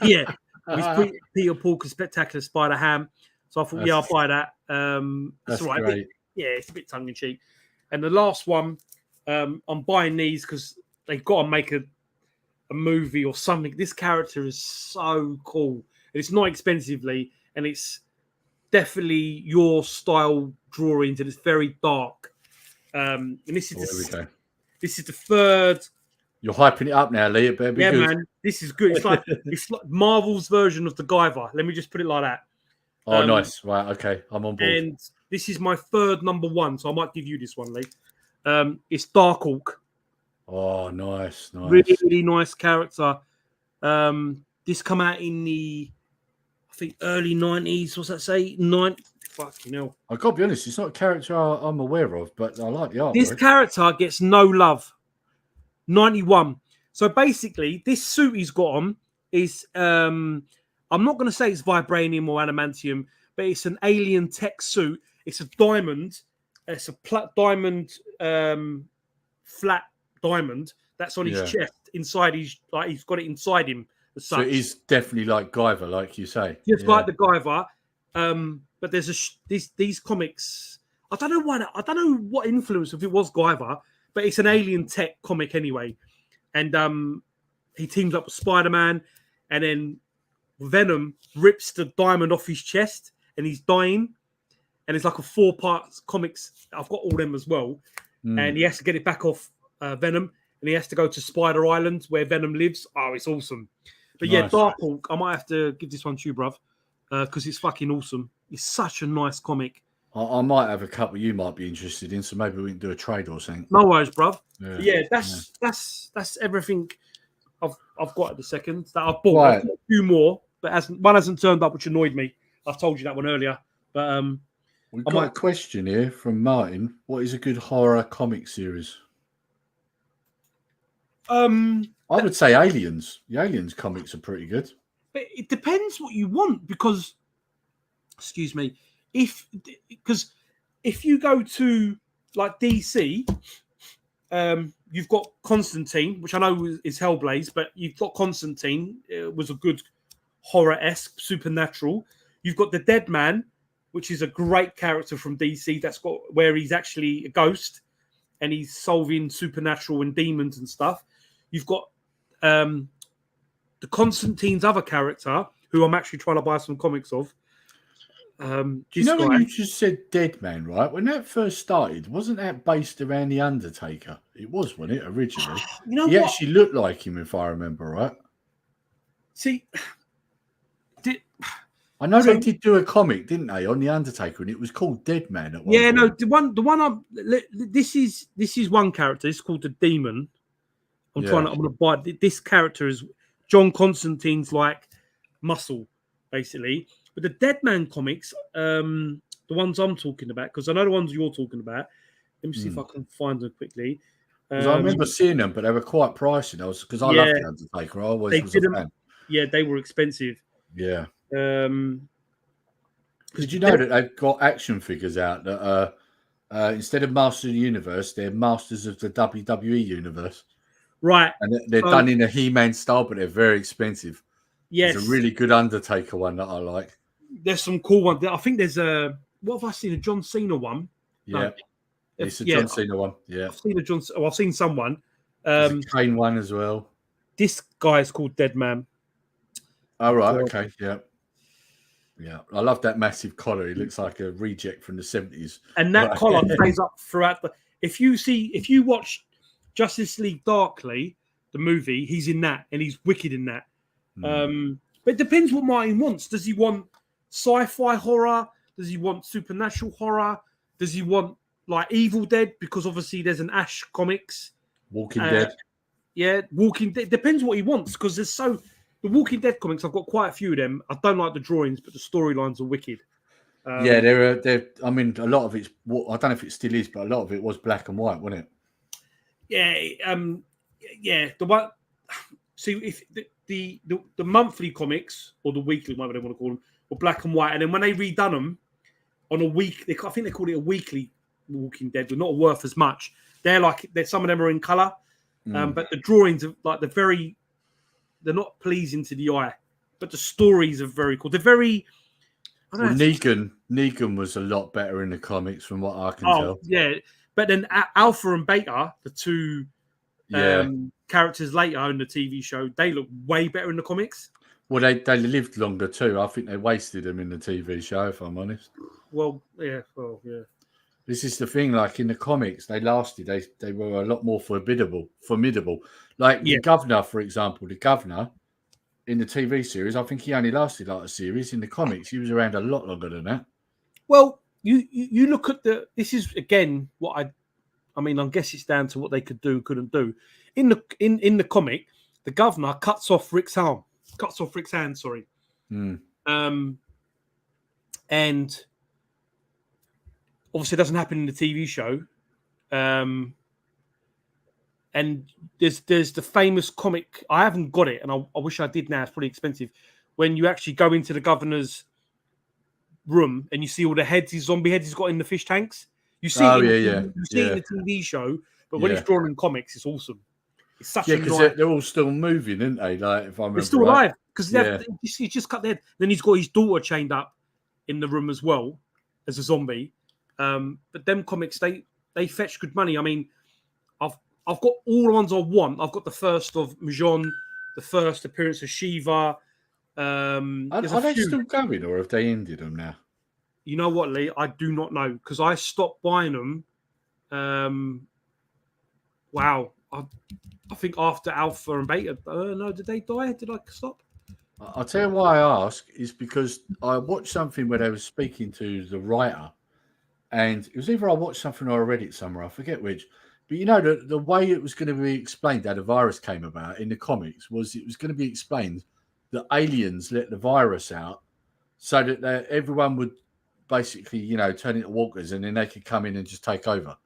S5: Yeah, with Peter Parker's Spectacular Spider Ham. So I thought, yeah, I'll buy that. That's
S4: That's
S5: all right.
S4: great.
S5: Yeah, it's a bit tongue in cheek. And the last one, I'm buying these because they've got to make a movie or something. This character is so cool. It's not expensively, and it's definitely your style drawings, and it's very dark. And this is
S4: There we go.
S5: this is the 3rd.
S4: You're hyping it up now, Lee. It better be
S5: Yeah,
S4: good.
S5: man, this is good. It's like Marvel's version of the Guyver. Let me just put it like that.
S4: Oh, nice. Right. Okay. I'm on board.
S5: And this is my 3rd number 1, so I might give you this one, Lee. It's Darkhawk.
S4: Oh, nice. Nice.
S5: Really, really nice character. This come out in the, I think, early 90s. What's that say? Fucking hell.
S4: I've got to be honest, it's not a character I'm aware of, but I like the art.
S5: This character gets no love. 91. So basically, this suit he's got on is, I'm not going to say it's vibranium or adamantium, but it's an alien tech suit. It's a diamond. It's a diamond, flat diamond that's on his chest, inside his, like he's got it inside him. As such.
S4: So it is definitely like Guyver, like you say.
S5: Just like the Guyver. But there's these comics. I don't know why. I don't know what influence if it was Guyver, but it's an alien tech comic anyway. And he teams up with Spider-Man, and then Venom rips the diamond off his chest, and he's dying. And it's like a 4-part comics. I've got all them as well. And he has to get it back off Venom, and he has to go to Spider Island where Venom lives. Oh, it's awesome. But yeah, Darkhawk, I might have to give this one to you, bruv, because it's fucking awesome. It's such a nice comic.
S4: I might have a couple you might be interested in, so maybe we can do a trade or something.
S5: No worries, bruv.
S4: Yeah,
S5: That's everything I've got at the second that I've bought.
S4: Right.
S5: I've got a few more, but one hasn't turned up, which annoyed me. I've told you that one earlier. But
S4: we've got a question here from Martin. What is a good horror comic series? I would say Aliens. The Aliens comics are pretty good.
S5: But it depends what you want, because, excuse me, because if you go to like DC, you've got Constantine, which I know is Hellblaze, but you've got Constantine. It was a good horror-esque, supernatural. You've got the Dead Man, which is a great character from DC. That's got where he's actually a ghost and he's solving supernatural and demons and stuff. You've got the Constantine's other character, who I'm actually trying to buy some comics of.
S4: When you just said Dead Man, right? When that first started, wasn't that based around The Undertaker? It was, wasn't it, originally? He actually looked like him, if I remember right.
S5: See,
S4: I know they did do a comic, didn't they, on The Undertaker, and it was called Dead Man at one point.
S5: no, the one this is one character. It's called the Demon. I'm gonna buy this character is John Constantine's like muscle, basically. But the Dead Man comics, the ones I'm talking about, because I know the ones you're talking about. Let me see if I can find them quickly.
S4: Because I remember seeing them, but they were quite pricey. Because I love The Undertaker. I always was a fan.
S5: Yeah, they were expensive.
S4: Yeah.
S5: Did
S4: you know that they've got action figures out that instead of Masters of the Universe, they're Masters of the WWE Universe?
S5: Right.
S4: And they're done in a He-Man style, but they're very expensive.
S5: Yes.
S4: There's a really good Undertaker one that I like.
S5: There's some cool ones. I think there's what have I seen? A John Cena one?
S4: Yeah.
S5: No.
S4: It's a John Cena one. Yeah.
S5: I've seen someone.
S4: There's a Kane one as well.
S5: This guy is called Dead Man.
S4: Oh, right. Okay. Yeah. Yeah. I love that massive collar. He looks like a reject from the 70s.
S5: And that collar plays up throughout if you watch Justice League Darkly, the movie, he's in that, and he's wicked in that. But it depends what Martin wants. Does he want sci-fi horror? Does he want supernatural horror? Does he want like Evil Dead? Because obviously there's an Ash comics.
S4: Walking Dead.
S5: Yeah, Walking Dead. Depends what he wants, because the Walking Dead comics, I've got quite a few of them. I don't like the drawings, but the storylines are wicked.
S4: Yeah, they're. I mean, a lot of it's. I don't know if it still is, but a lot of it was black and white, wasn't it?
S5: Yeah, yeah. The one. See, if the monthly comics or the weekly, whatever they want to call them, were black and white, and then when they redone them on a week, I think they called it a weekly Walking Dead. They're not worth as much. Some of them are in color, but the drawings are like they're not pleasing to the eye, but the stories are very cool. They're very.
S4: Negan was a lot better in the comics, from what I can tell.
S5: Yeah, but then Alpha and Beta, the two characters later in the TV show, they look way better in the comics.
S4: Well, they lived longer too. I think they wasted them in the TV show, if I'm honest.
S5: Well, yeah.
S4: This is the thing. Like in the comics, they lasted. They were a lot more formidable. Like the Governor, for example. The Governor in the TV series, I think he only lasted like a series. In the comics, he was around a lot longer than that.
S5: Well, you look at this is again what I mean, I guess it's down to what they could do and couldn't do. In the comic, the Governor cuts off Rick's hand, sorry. And obviously it doesn't happen in the TV show. And there's the famous comic. I haven't got it, and I wish I did now. It's pretty expensive. When you actually go into the Governor's room and you see all the heads, his zombie heads he's got in the fish tanks. You see it in the TV show, but when it's drawn in comics, it's awesome. It's such
S4: because they're all still moving, aren't they? Like if I remember,
S5: they're still alive because he's just cut their head. Then he's got his daughter chained up in the room as well as a zombie. But them comics, they fetch good money. I mean, I've got all the ones I want. I've got the first of Mahjong, the first appearance of Shiva.
S4: Are they still going, or have they ended them now?
S5: You know what, Lee? I do not know, because I stopped buying them. Wow. I think after Alpha and Beta. No, did they die? Did I stop?
S4: I'll tell you why I ask is because I watched something where they were speaking to the writer, and it was either I watched something or I read it somewhere. I forget which. But you know, the way it was going to be explained how the virus came about in the comics was it was going to be explained that aliens let the virus out so that everyone would basically, turn into walkers, and then they could come in and just take over.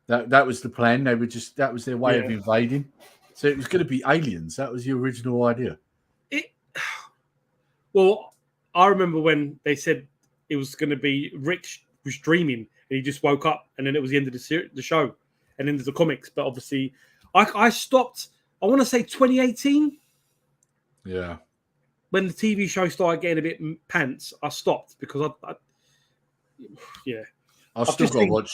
S4: That was the plan. That was their way of invading. So it was going to be aliens. That was the original idea.
S5: Well, I remember when they said it was going to be Rick was dreaming and he just woke up, and then it was the end of the show and into the comics. But obviously, I stopped. I want to say 2018.
S4: Yeah.
S5: When the TV show started getting a bit pants, I stopped because
S4: I've still got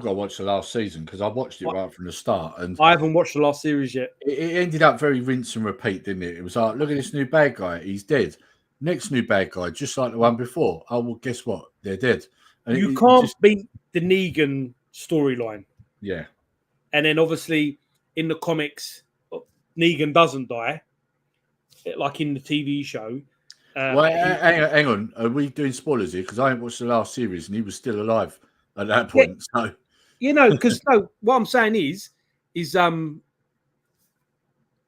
S4: to watch the last season because I watched it right from the start, and
S5: I haven't watched the last series yet.
S4: It ended up very rinse and repeat, didn't it? It was like, look at this new bad guy, he's dead. Next new bad guy, just like the one before. Oh well, guess what? They're dead. And
S5: you can't beat the Negan storyline.
S4: Yeah,
S5: and then obviously in the comics, Negan doesn't die, like in the TV show.
S4: Hang on. Are we doing spoilers here? Because I haven't watched the last series, and he was still alive at that point. So
S5: because what I'm saying is in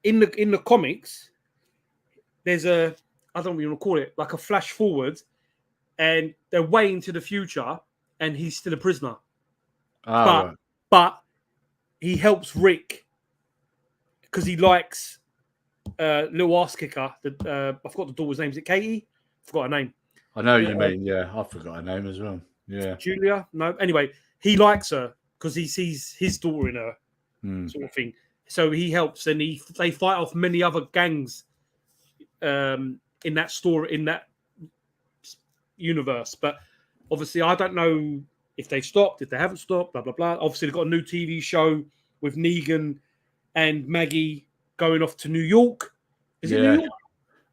S5: the comics, there's I don't know what you want to call it, like a flash forward, and they're way into the future, and he's still a prisoner. But he helps Rick because he likes little ass kicker. I forgot the daughter's name. Is it Katie? I forgot her name.
S4: I know you mean. Yeah, I forgot her name as well. Yeah,
S5: Julia. No. Anyway, he likes her because he sees his daughter in her, sort of thing. So he helps, and they fight off many other gangs in that story, in that universe. But obviously, I don't know if they stopped, if they haven't stopped. Blah blah blah. Obviously, they've got a new TV show with Negan and Maggie going off to New York. Is it New York?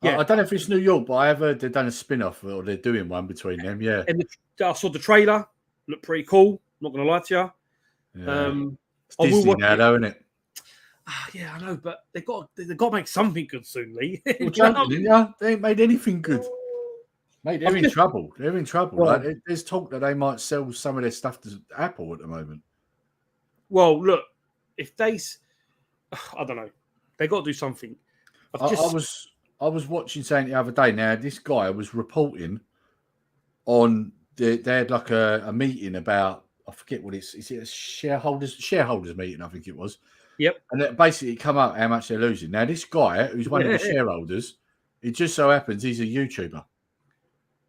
S5: Yeah.
S4: I don't know if it's New York, but I have heard they've done a spin-off or they're doing one between them. Yeah.
S5: And I saw the trailer. Looked pretty cool. Not going to lie to you.
S4: Yeah. It's
S5: I will
S4: Disney
S5: watch
S4: now,
S5: it.
S4: though, isn't it?
S5: Yeah, I know, but they got to make something good soon, Lee.
S4: Well,
S5: You know what I
S4: joking,
S5: mean?
S4: didn't you? They ain't made anything good. Mate, they're
S5: I've
S4: in
S5: just-
S4: trouble. They're in trouble.
S5: Well-
S4: Like, there's talk that they might sell some of their stuff to Apple at the moment.
S5: Well, look, if I don't know, they got to do something.
S4: I was watching something the other day. Now, this guy was reporting on they had like a meeting about, I forget what is it a shareholders meeting, I think it was.
S5: Yep.
S4: And it basically come up how much they're losing. Now, this guy who's one of the shareholders, it just so happens he's a YouTuber.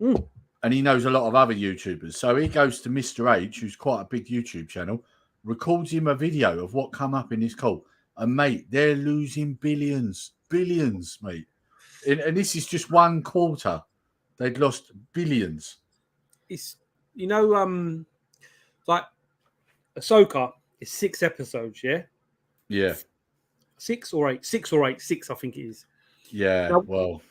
S5: Mm.
S4: And he knows a lot of other YouTubers. So he goes to Mr. H, who's quite a big YouTube channel, records him a video of what come up in his call. And mate, they're losing billions, mate. And this is just one quarter. They'd lost billions.
S5: It's like Ahsoka is 6 episodes, yeah,
S4: Yeah.
S5: 6 or 8, 6 or 8, 6, I think it is.
S4: Yeah.
S5: Now-
S4: Well,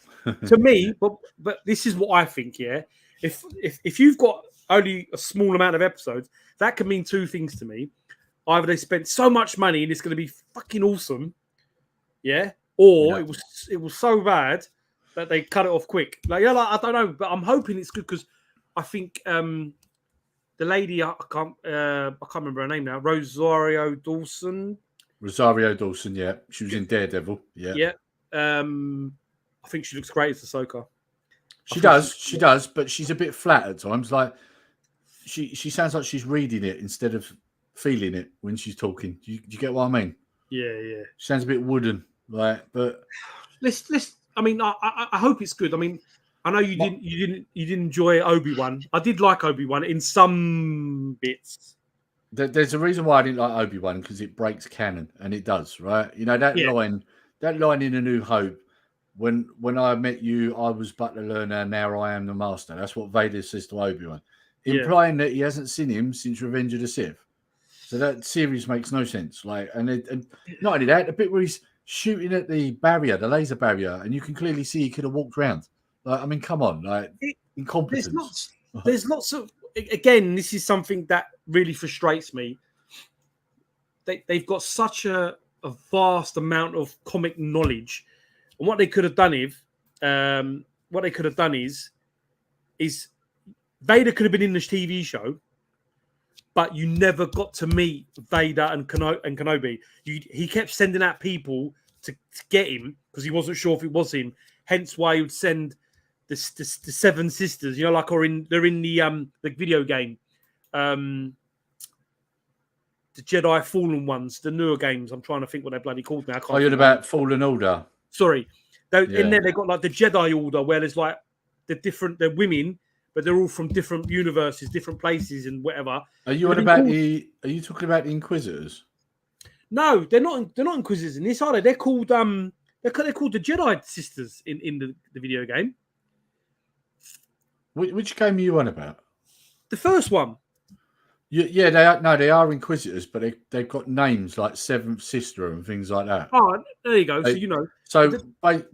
S5: To me, but this is what I think, yeah. If you've got only a small amount of episodes, that can mean two things to me. Either they spent so much money and it's going to be fucking awesome, yeah, or
S4: Yeah.
S5: it was so bad that they cut it off quick. Like, yeah, I don't know, but I'm hoping it's good because I think the lady I can't remember her name now, Rosario Dawson.
S4: Rosario Dawson, yeah. She was in Daredevil. Yeah.
S5: Yeah. I think she looks great as Ahsoka.
S4: She does, but she's a bit flat at times. Like she sounds like she's reading it instead of feeling it when she's talking. Do you get what I mean?
S5: Yeah, yeah.
S4: She sounds a bit wooden, like. But
S5: Let's. I mean, I hope it's good. I mean, I know you didn't enjoy Obi-Wan. I did like Obi-Wan in some bits.
S4: there's a reason why I didn't like Obi-Wan, because it breaks canon, and it does, right? You know that
S5: Yeah.
S4: line in A New Hope. When I met you, I was but the learner. Now I am the master. That's what Vader says to Obi-Wan,
S5: Yeah.
S4: implying that he hasn't seen him since Revenge of the Sith. So that series makes no sense. Like, and not only that, the bit where he's shooting at the barrier, the laser barrier, and you can clearly see he could have walked around. Like, I mean, come on, like incompetence.
S5: There's lots of. Again, this is something that really frustrates me. They've got such a vast amount of comic knowledge, and what they could have done is Vader could have been in this TV show, but you never got to meet Vader and Kenobi. He kept sending out people to get him because he wasn't sure if it was him. Hence why he would send the 7 sisters, you know, like they're in the video game, the Jedi Fallen ones, the newer games. I'm trying to think what they're bloody called now. I can't
S4: You're
S5: think.
S4: about Fallen Order.
S5: Sorry, in
S4: Yeah.
S5: there they got like the Jedi Order, where there's like they're women, but they're all from different universes, different places, and whatever.
S4: Are you
S5: But
S4: on
S5: they're
S4: about
S5: called-
S4: Are you talking about the Inquisitors?
S5: No, they're not. They're not Inquisitors in this, are they? They're called they're called the Jedi Sisters in the video game.
S4: Which game are you on about?
S5: The first one.
S4: Yeah, they are. No, they are Inquisitors, but they've got names like Seventh Sister and things like that.
S5: Oh, there you go. So
S4: Hey,
S5: you know.
S4: So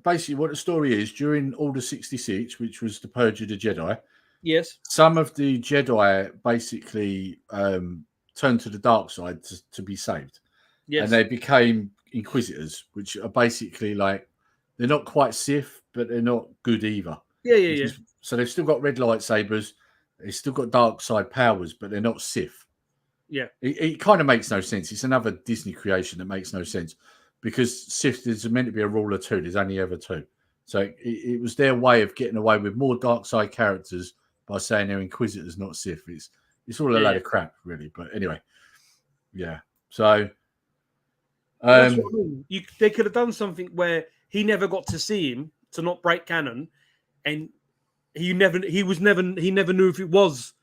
S4: basically, what the story is, during Order 66, which was the Purge of the Jedi,
S5: Yes.
S4: some of the Jedi basically turned to the dark side to be saved.
S5: Yes.
S4: And they became Inquisitors, which are basically like, they're not quite Sith, but they're not good either.
S5: Yeah.
S4: So they've still got red lightsabers, they've still got dark side powers, but they're not Sith.
S5: Yeah.
S4: It kind of makes no sense. It's another Disney creation that makes no sense, because Sith is meant to be a rule of 2. There's only ever 2. So it was their way of getting away with more dark side characters by saying they're Inquisitors, not Sith. It's all a load of crap, really. But anyway, yeah. So
S5: That's what I mean. They could have done something where he never got to see him to not break canon, and he never knew if it was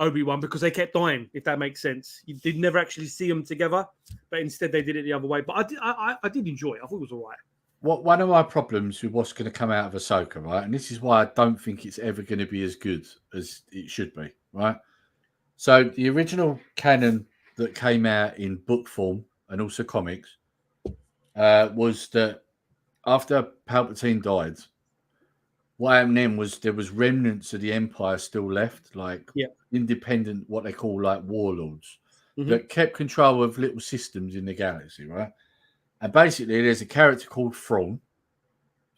S5: Obi-Wan because they kept dying. If that makes sense, you did never actually see them together, but instead they did it the other way. But I did enjoy it. I thought it was all right.
S4: one of my problems with what's going to come out of Ahsoka, right? And this is why I don't think it's ever going to be as good as it should be, right? So the original canon that came out in book form and also comics was that after Palpatine died, what happened then was there was remnants of the Empire still left, like independent, what they call like warlords. that kept control of little systems in the galaxy, right? And basically, there's a character called Thrawn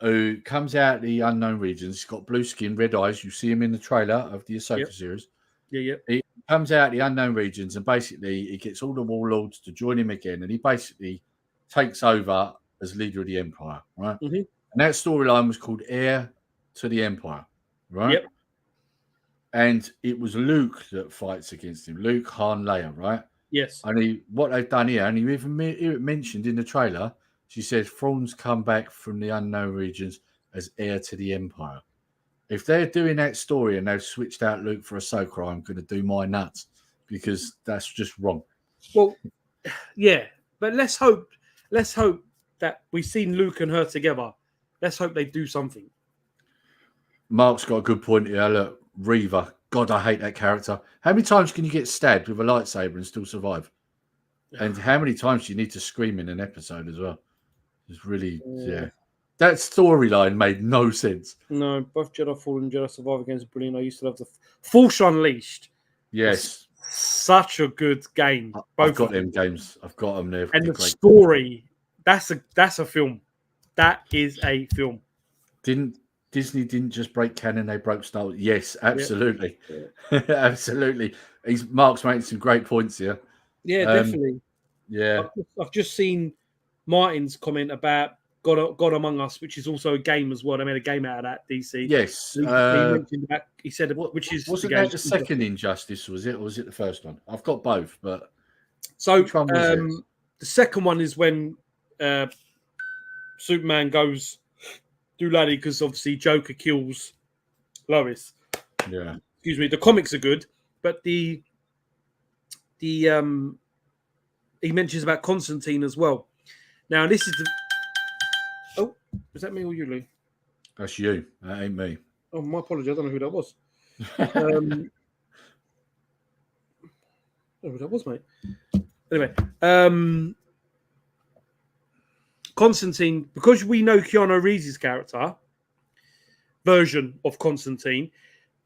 S4: who comes out of the unknown regions. He's got blue skin, red eyes. You see him in the trailer of the Ahsoka series.
S5: Yeah.
S4: He comes out of the unknown regions, and basically, he gets all the warlords to join him again, and he basically takes over as leader of the Empire, right?
S5: Mm-hmm.
S4: And that storyline was called Heir to the Empire, right?
S5: Yep.
S4: And it was Luke that fights against him. Luke, Han, Leia, right?
S5: Yes.
S4: And what they've done here, and you even mentioned in the trailer, she says Thrawn's come back from the unknown regions as heir to the Empire. If they're doing that story and they've switched out Luke for Ahsoka, I'm going to do my nuts because that's just wrong.
S5: Well, yeah, but let's hope that we've seen Luke and her together. Let's hope they do something.
S4: Mark's got a good point here. Look, Reva. God, I hate that character. How many times can you get stabbed with a lightsaber and still survive? And how many times do you need to scream in an episode as well? It's really, yeah. That storyline made no sense.
S5: No, both Jedi Fallen and Jedi Survivor games are brilliant. I used to love the Force Unleashed.
S4: Yes.
S5: Such a good game. Both
S4: I've got them games. I've got them there.
S5: And the story, that's a film. That is a film.
S4: Disney didn't just break canon, they broke Star Wars. Yes, absolutely. Yeah. Absolutely. Mark's making some great points here.
S5: Yeah, definitely.
S4: Yeah.
S5: I've just seen Martin's comment about God Among Us, which is also a game as well. They made a game out of that, DC.
S4: Yes.
S5: He mentioned that, he said, which is...
S4: Wasn't that the second Injustice, was it? Or was it the first one? I've got both, but...
S5: So,
S4: which one was it?
S5: The second one is when Superman goes... do Laddie because obviously Joker kills Lois.
S4: Yeah.
S5: Excuse me. The comics are good, but he mentions about Constantine as well. Now this is the. Oh, is that me or you, Lee?
S4: That's you. That ain't me.
S5: Oh, my apologies. I don't know who that was. I don't know who that was, mate. Anyway, Constantine, because we know Keanu Reeves' character version of Constantine,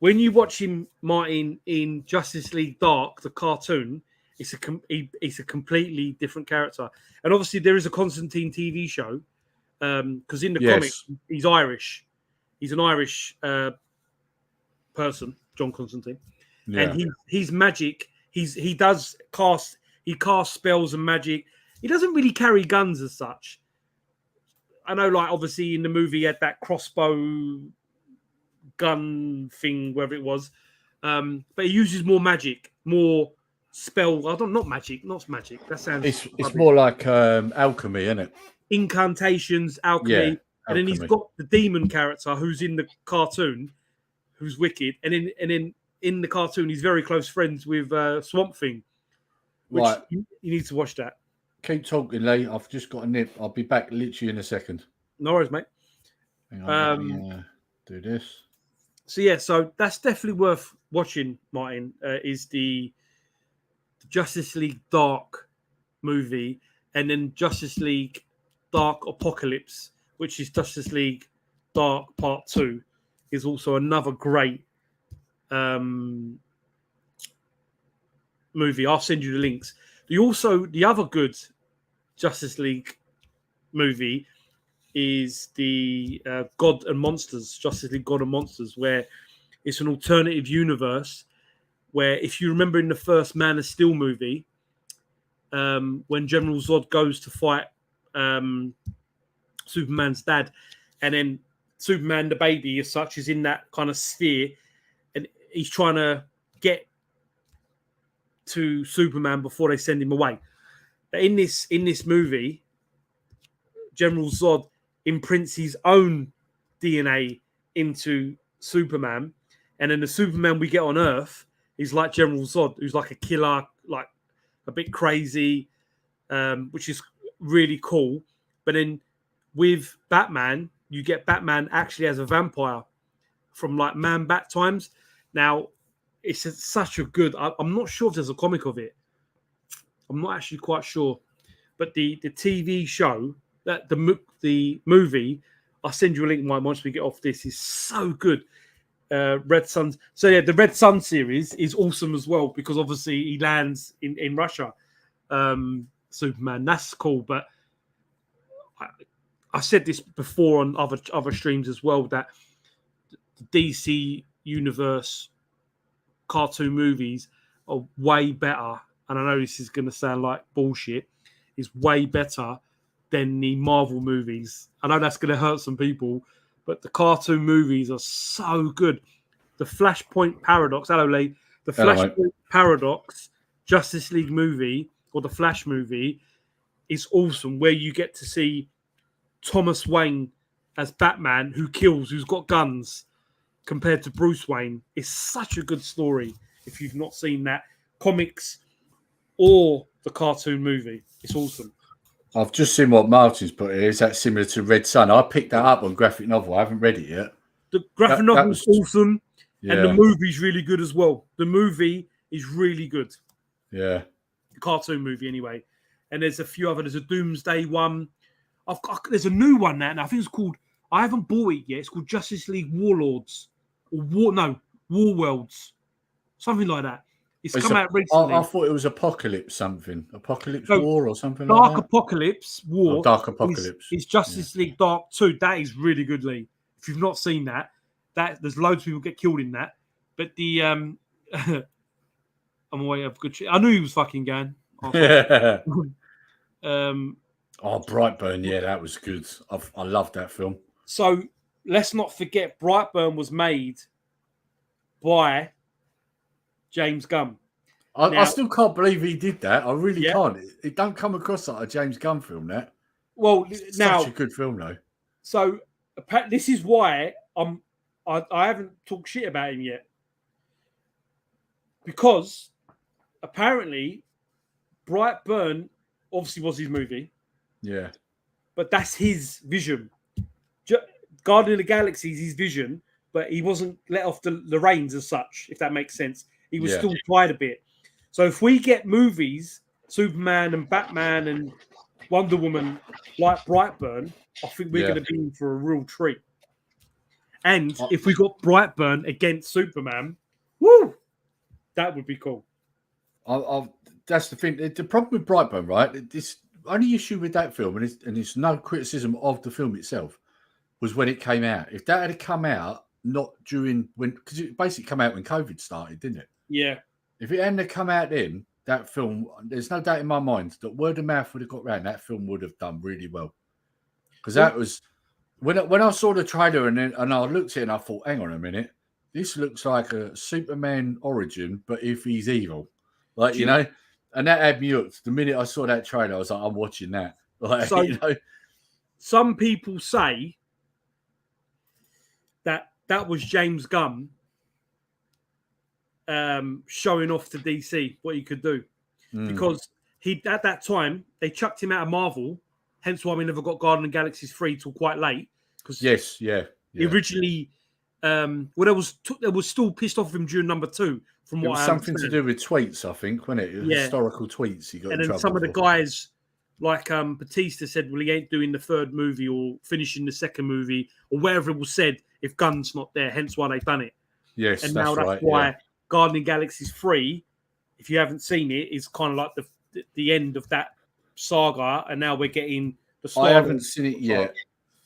S5: when you watch him, Martin, in Justice League Dark, the cartoon, it's a completely different character. And obviously, there is a Constantine TV show because in the comics, he's Irish. He's an Irish person, John Constantine, and he's magic. He casts spells and magic. He doesn't really carry guns as such. I know, like, obviously in the movie he had that crossbow gun thing, wherever it was. But he uses more magic, more spell. Not magic. That sounds...
S4: It's more like alchemy, isn't it?
S5: Incantations, alchemy.
S4: Yeah,
S5: and then he's got the demon character who's in the cartoon, who's wicked. And then in the cartoon, he's very close friends with Swamp Thing. Which you need to watch that.
S4: Keep talking, Lee. I've just got a nip. I'll be back literally in a second.
S5: No worries, mate.
S4: Hang on, let me, do this.
S5: So that's definitely worth watching, Martin, is the Justice League Dark movie, and then Justice League Dark Apocalypse, which is Justice League Dark Part 2, is also another great movie. I'll send you the links. The other good Justice League movie is the God and Monsters, Justice League God and Monsters, where it's an alternative universe where, if you remember in the first Man of Steel movie, when General Zod goes to fight Superman's dad, and then Superman, the baby as such, is in that kind of sphere, and he's trying to get to Superman before they send him away. But in this movie, General Zod imprints his own DNA into Superman, and then the Superman we get on Earth is like General Zod, who's like a killer, like a bit crazy, which is really cool. But then with Batman, you get Batman actually as a vampire from like Man Bat times. Now, it's such a good... I'm not sure if there's a comic of it. I'm not actually quite sure. But the TV show, the movie, I'll send you a link once we get off this, is so good. Red Sun. So yeah, the Red Sun series is awesome as well because obviously he lands in Russia. Superman, that's cool. But I said this before on other streams as well that the DC universe cartoon movies are way better. And I know this is going to sound like bullshit. Is way better than the Marvel movies. I know that's going to hurt some people, but the cartoon movies are so good. The Flashpoint Paradox, hello Lee, the Flashpoint Paradox Justice League movie or the Flash movie is awesome, where you get to see Thomas Wayne as Batman, who's got guns, compared to Bruce Wayne. It's such a good story. If you've not seen that comics or the cartoon movie, it's awesome.
S4: I've just seen what Martin's put here. Is that similar to Red Sun? I picked that up on graphic novel. I haven't read it yet.
S5: The graphic novel is awesome,
S4: yeah.
S5: And the movie's really good as well. The movie is really good.
S4: Yeah.
S5: The cartoon movie, anyway. And there's a few other. There's a Doomsday one. There's a new one now. I think it's called. I haven't bought it yet. It's called Justice League Warlords or War Worlds, something like that. It's come out recently.
S4: I thought it was Apocalypse something. Apocalypse
S5: No,
S4: War or something
S5: Dark
S4: like that.
S5: Apocalypse War.
S4: Oh, Dark Apocalypse.
S5: It's Justice League Dark 2. That is really good, Lee. If you've not seen that there's loads of people get killed in that. But the I'm away of good shit. I knew he was fucking going.
S4: Yeah.
S5: Oh,
S4: Brightburn, yeah, that was good. I loved that film.
S5: So let's not forget, Brightburn was made by James Gunn.
S4: I still can't believe he did that. I really can't. It don't come across like a James Gunn film, that.
S5: Well,
S4: it's
S5: now
S4: such a good film, though.
S5: So this is why I haven't talked shit about him yet, because apparently Brightburn obviously was his movie.
S4: Yeah.
S5: But that's his vision. Guardian of the Galaxy is his vision, but he wasn't let off the reins as such, if that makes sense. He was still tried a bit. So if we get movies, Superman and Batman and Wonder Woman like Brightburn, I think we're going to be in for a real treat. And if we got Brightburn against Superman, woo, that would be cool.
S4: That's the thing. The problem with Brightburn, right? This only issue with that film, and it's no criticism of the film itself, was when it came out. If that had come out not during because it basically came out when COVID started, didn't it?
S5: Yeah.
S4: If it hadn't come out then, that film, there's no doubt in my mind that word of mouth would have got round. That film would have done really well. Because that was when I saw the trailer and I looked at it and I thought, hang on a minute, this looks like a Superman origin, but if he's evil, like you know, and that had me hooked. The minute I saw that trailer, I was like, I'm watching that. Like,
S5: so,
S4: you know,
S5: some people say that was James Gunn showing off to DC what he could do, because he at that time they chucked him out of Marvel. Hence why we never got Guardian of the Galaxy 3 till quite late. Because he originally, there was still pissed off with him during number 2. From what
S4: it was
S5: I
S4: something
S5: understand.
S4: to do with tweets, I think, wasn't it? Historical tweets. He got
S5: and
S4: in
S5: then
S4: trouble
S5: some of the
S4: for.
S5: guys, like Batista, said, "Well, he ain't doing the third movie or finishing the second movie or wherever it was said if Gunn's not there." Hence why they've done it.
S4: Yes,
S5: and now that's why Guardian of the Galaxy 3, if you haven't seen it, is kind of like the end of that saga, and now we're getting the start.
S4: I haven't seen it yet.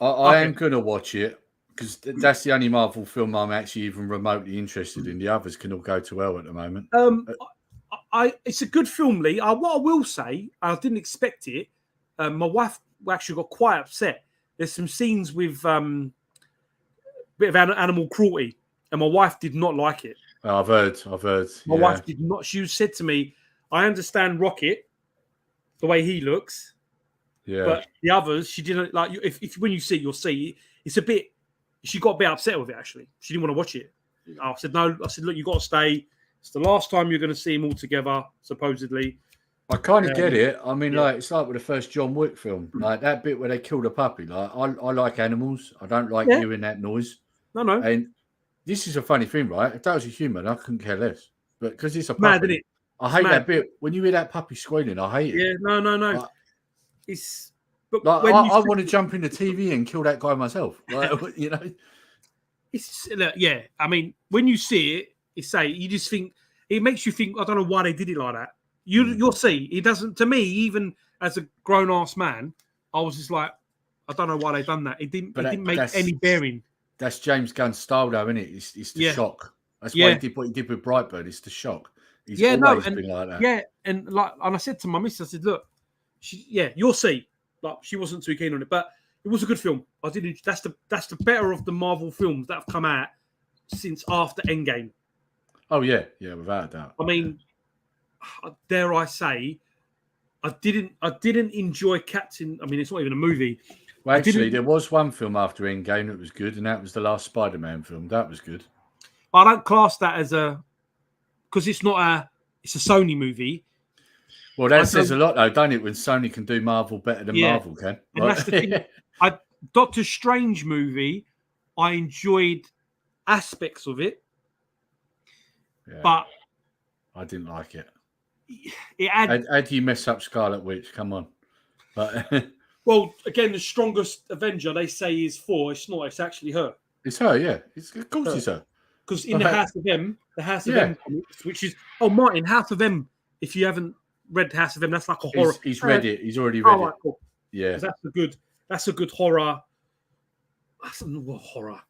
S4: I am going to watch it because that's the only Marvel film I'm actually even remotely interested in. The others can all go to hell at the moment.
S5: It's a good film, Lee. What I will say, I didn't expect it. My wife actually got quite upset. There's some scenes with a bit of animal cruelty, and my wife did not like it.
S4: I've heard.
S5: My wife did not. She said to me, "I understand Rocket, the way he looks, but the others, she didn't like. If when you see it, you'll see it's a bit." She got a bit upset with it. Actually, she didn't want to watch it. I said, "No." I said, "Look, you got to stay. It's the last time you're going to see them all together, supposedly."
S4: I kind of get it. I mean, like it's like with the first John Wick film, like that bit where they killed a puppy. Like I like animals. I don't like hearing that noise.
S5: No.
S4: And this is a funny thing, right? If that was a human, I couldn't care less. But because it's a puppy,
S5: isn't it?
S4: I hate that bit when you hear that puppy squealing. I hate it.
S5: Yeah, no.
S4: Like,
S5: It's but
S4: like,
S5: when
S4: I want to jump in the TV and kill that guy myself. Like, you know.
S5: It's yeah. I mean, when you see it, you just think it makes you think. I don't know why they did it like that. You'll see. It doesn't. To me, even as a grown ass man, I was just like, I don't know why they done that. It didn't make any bearing.
S4: That's James Gunn's style, though, isn't it? It's the shock. That's why he did what he did with Brightburn. It's the shock. He's always been like that.
S5: Yeah, and I said to my missus, I said, look, you'll see. Like, she wasn't too keen on it, but it was a good film. I didn't. That's the better of the Marvel films that have come out since after Endgame.
S4: Oh yeah, without a doubt.
S5: I mean, dare I say, I didn't enjoy Captain. I mean, it's not even a movie.
S4: Well, actually, there was one film after Endgame that was good, and that was the last Spider-Man film. That was good.
S5: I don't class that as because it's not it's a Sony movie.
S4: Well, that says a lot, though, don't it? When Sony can do Marvel better than Marvel can.
S5: And that's the thing. Doctor Strange movie, I enjoyed aspects of it, but
S4: I didn't like it. How do you mess up Scarlet Witch? Come on. But
S5: well, again, the strongest Avenger they say is Thor. It's not. It's actually her.
S4: It's her, yeah. Of course, it's her.
S5: Because in the House of M comics, which is Martin, House of M. If you haven't read House of M, that's like a horror.
S4: He's read it. He's already read it. Right,
S5: cool.
S4: Yeah,
S5: that's a good horror. That's another horror.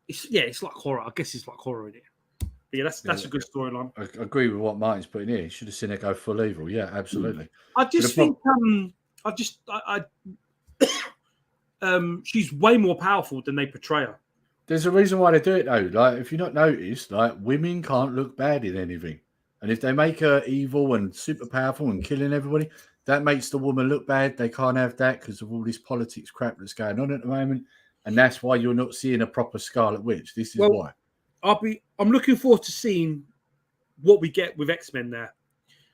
S5: It's like horror. I guess it's like horror in it. But yeah, that's a good storyline.
S4: I agree with what Martin's putting here. He should have seen it go full evil. Yeah, absolutely.
S5: I just think she's way more powerful than they portray her.
S4: There's a reason why they do it though. Like, if you not noticed, like, women can't look bad in anything, and if they make her evil and super powerful and killing everybody, that makes the woman look bad. They can't have that because of all this politics crap that's going on at the moment, and that's why you're not seeing a proper Scarlet Witch. This is why.
S5: I'm looking forward to seeing what we get with X-Men now,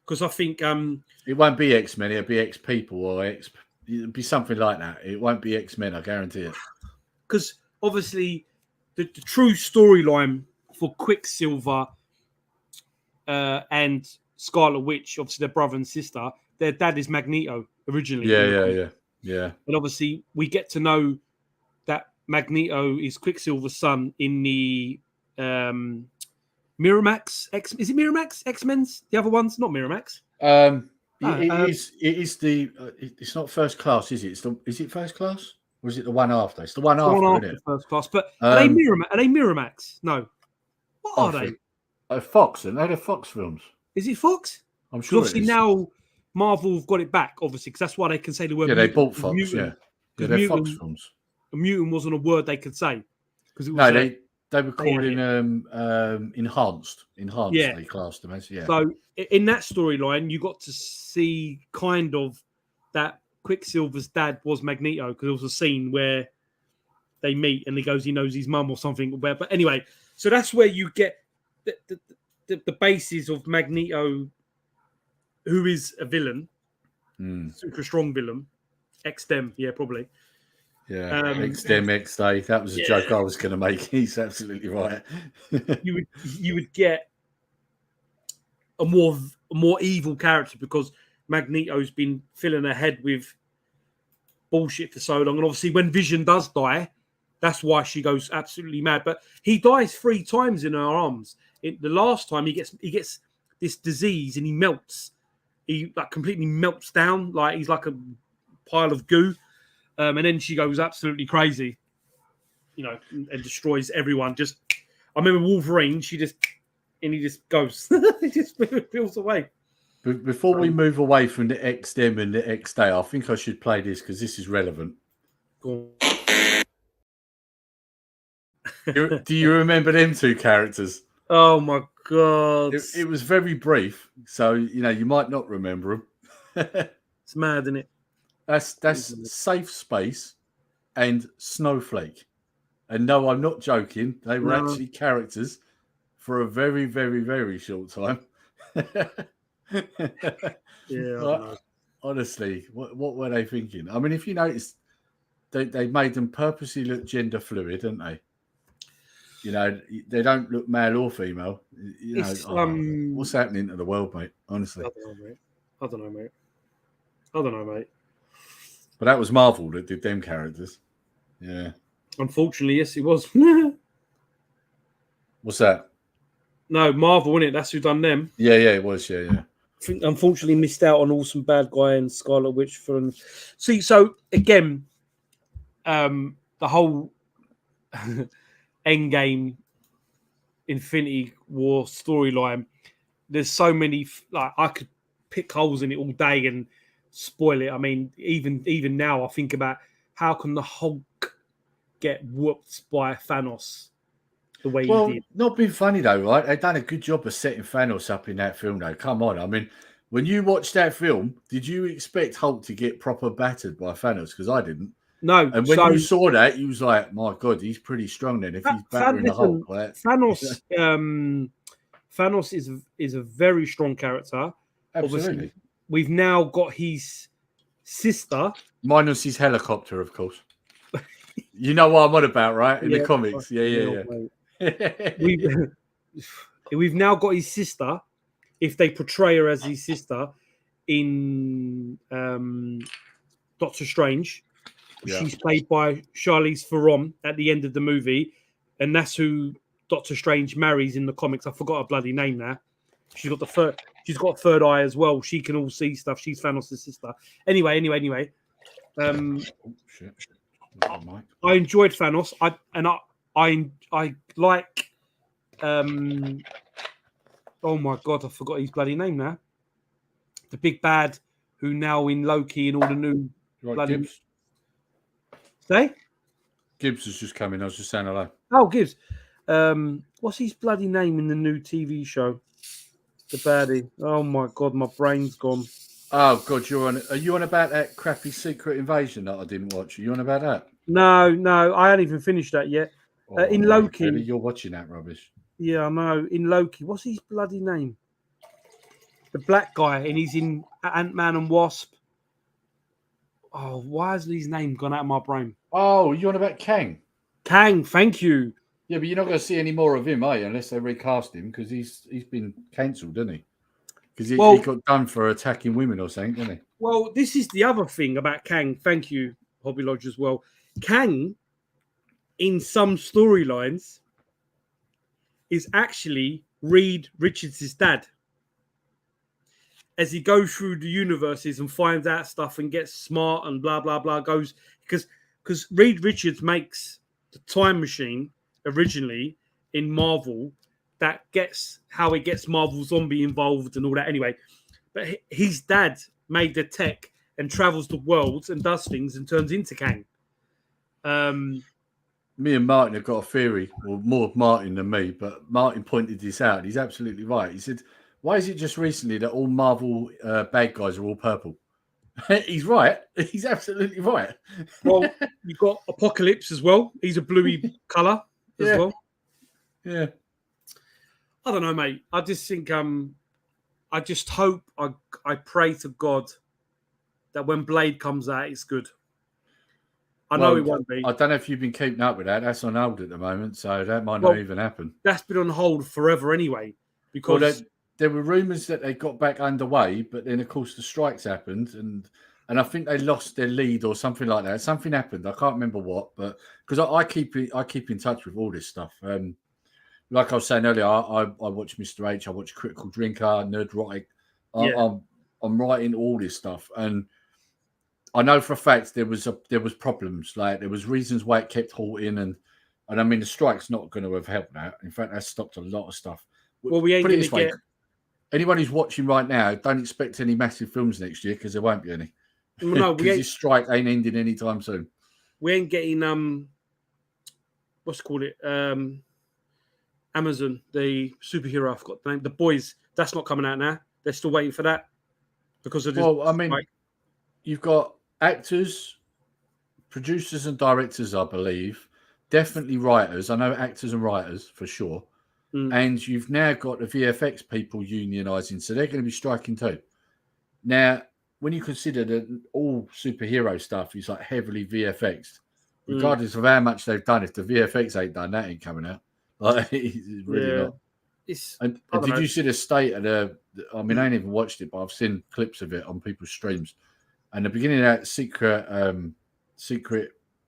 S5: because I think
S4: it won't be X-Men. It'll be X-People or it'll be something like that. It won't be X-Men. I guarantee it.
S5: Because obviously, the true storyline for Quicksilver and Scarlet Witch, obviously their brother and sister, their dad is Magneto originally.
S4: Yeah.
S5: And obviously, we get to know that Magneto is Quicksilver's son in the Miramax. Is it Miramax? X-Men's? The other ones? Not Miramax.
S4: It is the. It's not First Class, is it? Is it First Class? Or is it the one after? It's the one after, isn't it?
S5: First Class. But are they Miramax? No. What are they?
S4: Fox, and they're Fox films.
S5: Is it Fox?
S4: I'm sure.
S5: Obviously now Marvel have got it back, obviously, because that's why they can say the word.
S4: Yeah, they bought Fox. They're Fox films.
S5: A mutant wasn't a word they could say because
S4: they were called enhanced.
S5: Yeah.
S4: They classed them as
S5: So in that storyline, you got to see kind of that Quicksilver's dad was Magneto, because there was a scene where they meet and he knows his mum or something. But anyway, so that's where you get the basis of Magneto, who is a villain, super strong villain, X-Dem, probably.
S4: Yeah, X-Dem, X-Day. That was a joke I was going to make. He's absolutely right.
S5: you would get a more evil character, because Magneto's been filling her head with bullshit for so long, and obviously when Vision does die, that's why she goes absolutely mad. But he dies 3 times in her arms. The last time he gets this disease and he melts. He like completely melts down, like he's like a pile of goo. And then she goes absolutely crazy, and destroys everyone. I remember Wolverine. He just goes, he just peels away.
S4: But before we move away from the X-Dem and the X-Day, I think I should play this because this is relevant.
S5: Go
S4: Do you remember them 2 characters?
S5: Oh my god!
S4: It was very brief, so you might not remember them.
S5: It's mad, isn't it?
S4: That's Safe Space and Snowflake. And no, I'm not joking. They were actually characters for a very, very, very short time. Honestly, what were they thinking? I mean, if you notice, they made them purposely look gender fluid, didn't they? They don't look male or female. What's happening to the world, mate? Honestly.
S5: I don't know, mate.
S4: But that was Marvel that did them characters. Yeah.
S5: Unfortunately, yes, it was.
S4: What's that?
S5: No, Marvel, wasn't it? That's who done them.
S4: Yeah, it was. Yeah.
S5: I think unfortunately missed out on Awesome Bad Guy and Scarlet Witch from. See, so again, the whole Endgame, Infinity War storyline. There's so many. Like I could pick holes in it all day and spoil it. I mean, even now, I think about how can the Hulk get whooped by Thanos the way he did.
S4: Not being funny though, right? They've done a good job of setting Thanos up in that film, though. Come on, I mean, when you watched that film, did you expect Hulk to get proper battered by Thanos? Because I didn't.
S5: No,
S4: and when you saw that, you was like, "My God, he's pretty strong." Then, if he's battering the Hulk, like
S5: Thanos, Thanos is a very strong character.
S4: Absolutely.
S5: Obviously, we've now got his sister,
S4: minus his helicopter, of course. You know what I'm on about, right? In the comics, yeah.
S5: We've now got his sister. If they portray her as his sister in Doctor Strange, she's played by Charlize Theron at the end of the movie, and that's who Doctor Strange marries in the comics. I forgot her bloody name now. She's got a third eye as well. She can all see stuff. She's Thanos' sister. Anyway. I enjoyed Thanos. I like. Oh my God, I forgot his bloody name now. The big bad who now in Loki and all the new bloody.
S4: Gibbs.
S5: Say?
S4: Gibbs has just come in. I was just saying hello.
S5: Oh, Gibbs. What's his bloody name in the new TV show? The baddie. Oh my God, my brain's gone.
S4: Oh God, are you on about that crappy Secret Invasion that I didn't watch? Are you on about that?
S5: No, I haven't even finished that yet. In Loki,
S4: really? You're watching that rubbish.
S5: Yeah, I know. In Loki, what's his bloody name? The black guy, and he's in Ant-Man and Wasp. Oh, why has his name gone out of my brain?
S4: Oh, you're on about Kang.
S5: Kang, thank you.
S4: Yeah, but you're not going to see any more of him, are you? Unless they recast him, because he's been cancelled, didn't he? Because he got done for attacking women or something, didn't he?
S5: Well, this is the other thing about Kang. Thank you, Hobby Lodge, as well. Kang, in some storylines, is actually Reed Richards' dad. As he goes through the universes and finds out stuff and gets smart and blah, blah, blah, because Reed Richards makes the time machine originally in Marvel that gets how it gets Marvel Zombie involved and all that anyway. But his dad made the tech and travels the world and does things and turns into Kang.
S4: Me and Martin have got a theory, or more Martin than me, but Martin pointed this out. He's absolutely right. He said, why is it just recently that all Marvel bad guys are all purple? He's right. He's absolutely right.
S5: Well, you've got Apocalypse as well. He's a bluey colour as well.
S4: Yeah.
S5: I don't know, mate. I just think I just hope I pray to God that when Blade comes out, it's good. I know it won't be.
S4: I don't know if you've been keeping up with that. That's on hold at the moment, so that might not even happen.
S5: That's been on hold forever anyway. Because
S4: there were rumours that they got back underway, but then of course the strikes happened, and I think they lost their lead or something like that. Something happened. I can't remember what, but because I keep in touch with all this stuff. Like I was saying earlier, I watch Mr. H, I watch Critical Drinker, Nerdrotic. I'm writing all this stuff, and I know for a fact there was problems. Like there was reasons why it kept halting, and I mean the strike's not going to have helped that. In fact, that's stopped a lot of stuff.
S5: Well, we ain't going to get.
S4: Anyone who's watching right now, don't expect any massive films next year because there won't be any.
S5: Well, no,
S4: this strike ain't ending anytime soon.
S5: We ain't getting what's it called it? Amazon, the superhero. I forgot the name. The Boys. That's not coming out now. They're still waiting for that because of this.
S4: Well, I mean, you've got actors, producers, and directors. I believe definitely writers. I know actors and writers for sure. And you've now got the VFX people unionising, so they're going to be striking too. Now, when you consider that all superhero stuff is like heavily VFX, regardless of how much they've done, if the VFX ain't done, that ain't coming out. Like, it's really not. And did you see the state of the? I mean, I ain't even watched it, but I've seen clips of it on people's streams. And the beginning of that Secret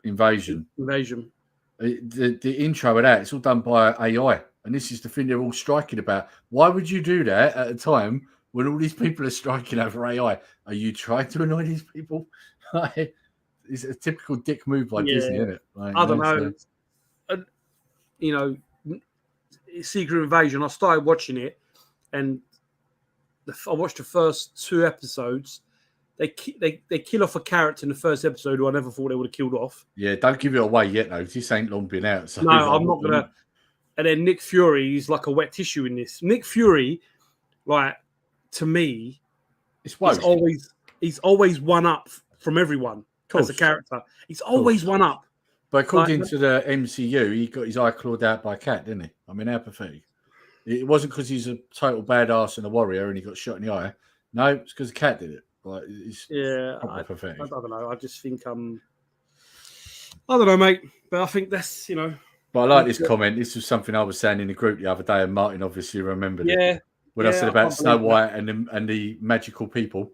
S4: Invasion. The intro of that, it's all done by AI. And this is the thing they're all striking about. Why would you do that at a time when all these people are striking over AI? Are you trying to annoy these people? It's a typical dick move by Disney, isn't it? Like,
S5: I don't know. So... You know, Secret Invasion, I started watching it, and I watched the first 2 episodes. They kill off a character in the first episode who I never thought they would have killed off.
S4: Yeah, don't give it away yet, though. This ain't long been out. So
S5: no, I'm not going to. And then Nick Fury is like a wet tissue in this. Nick Fury, like, to me, he's always one up from everyone as a character. He's always one up.
S4: But according to the MCU, he got his eye clawed out by a cat, didn't he? I mean, how pathetic. It wasn't because he's a total badass and a warrior and he got shot in the eye. No, it's because the cat did it. Like, it's pathetic.
S5: I don't know. I just think I don't know, mate. But I think that's, you know.
S4: But I like this comment. This was something I was saying in the group the other day, and Martin obviously remembered it. When I said about Snow White and the magical people.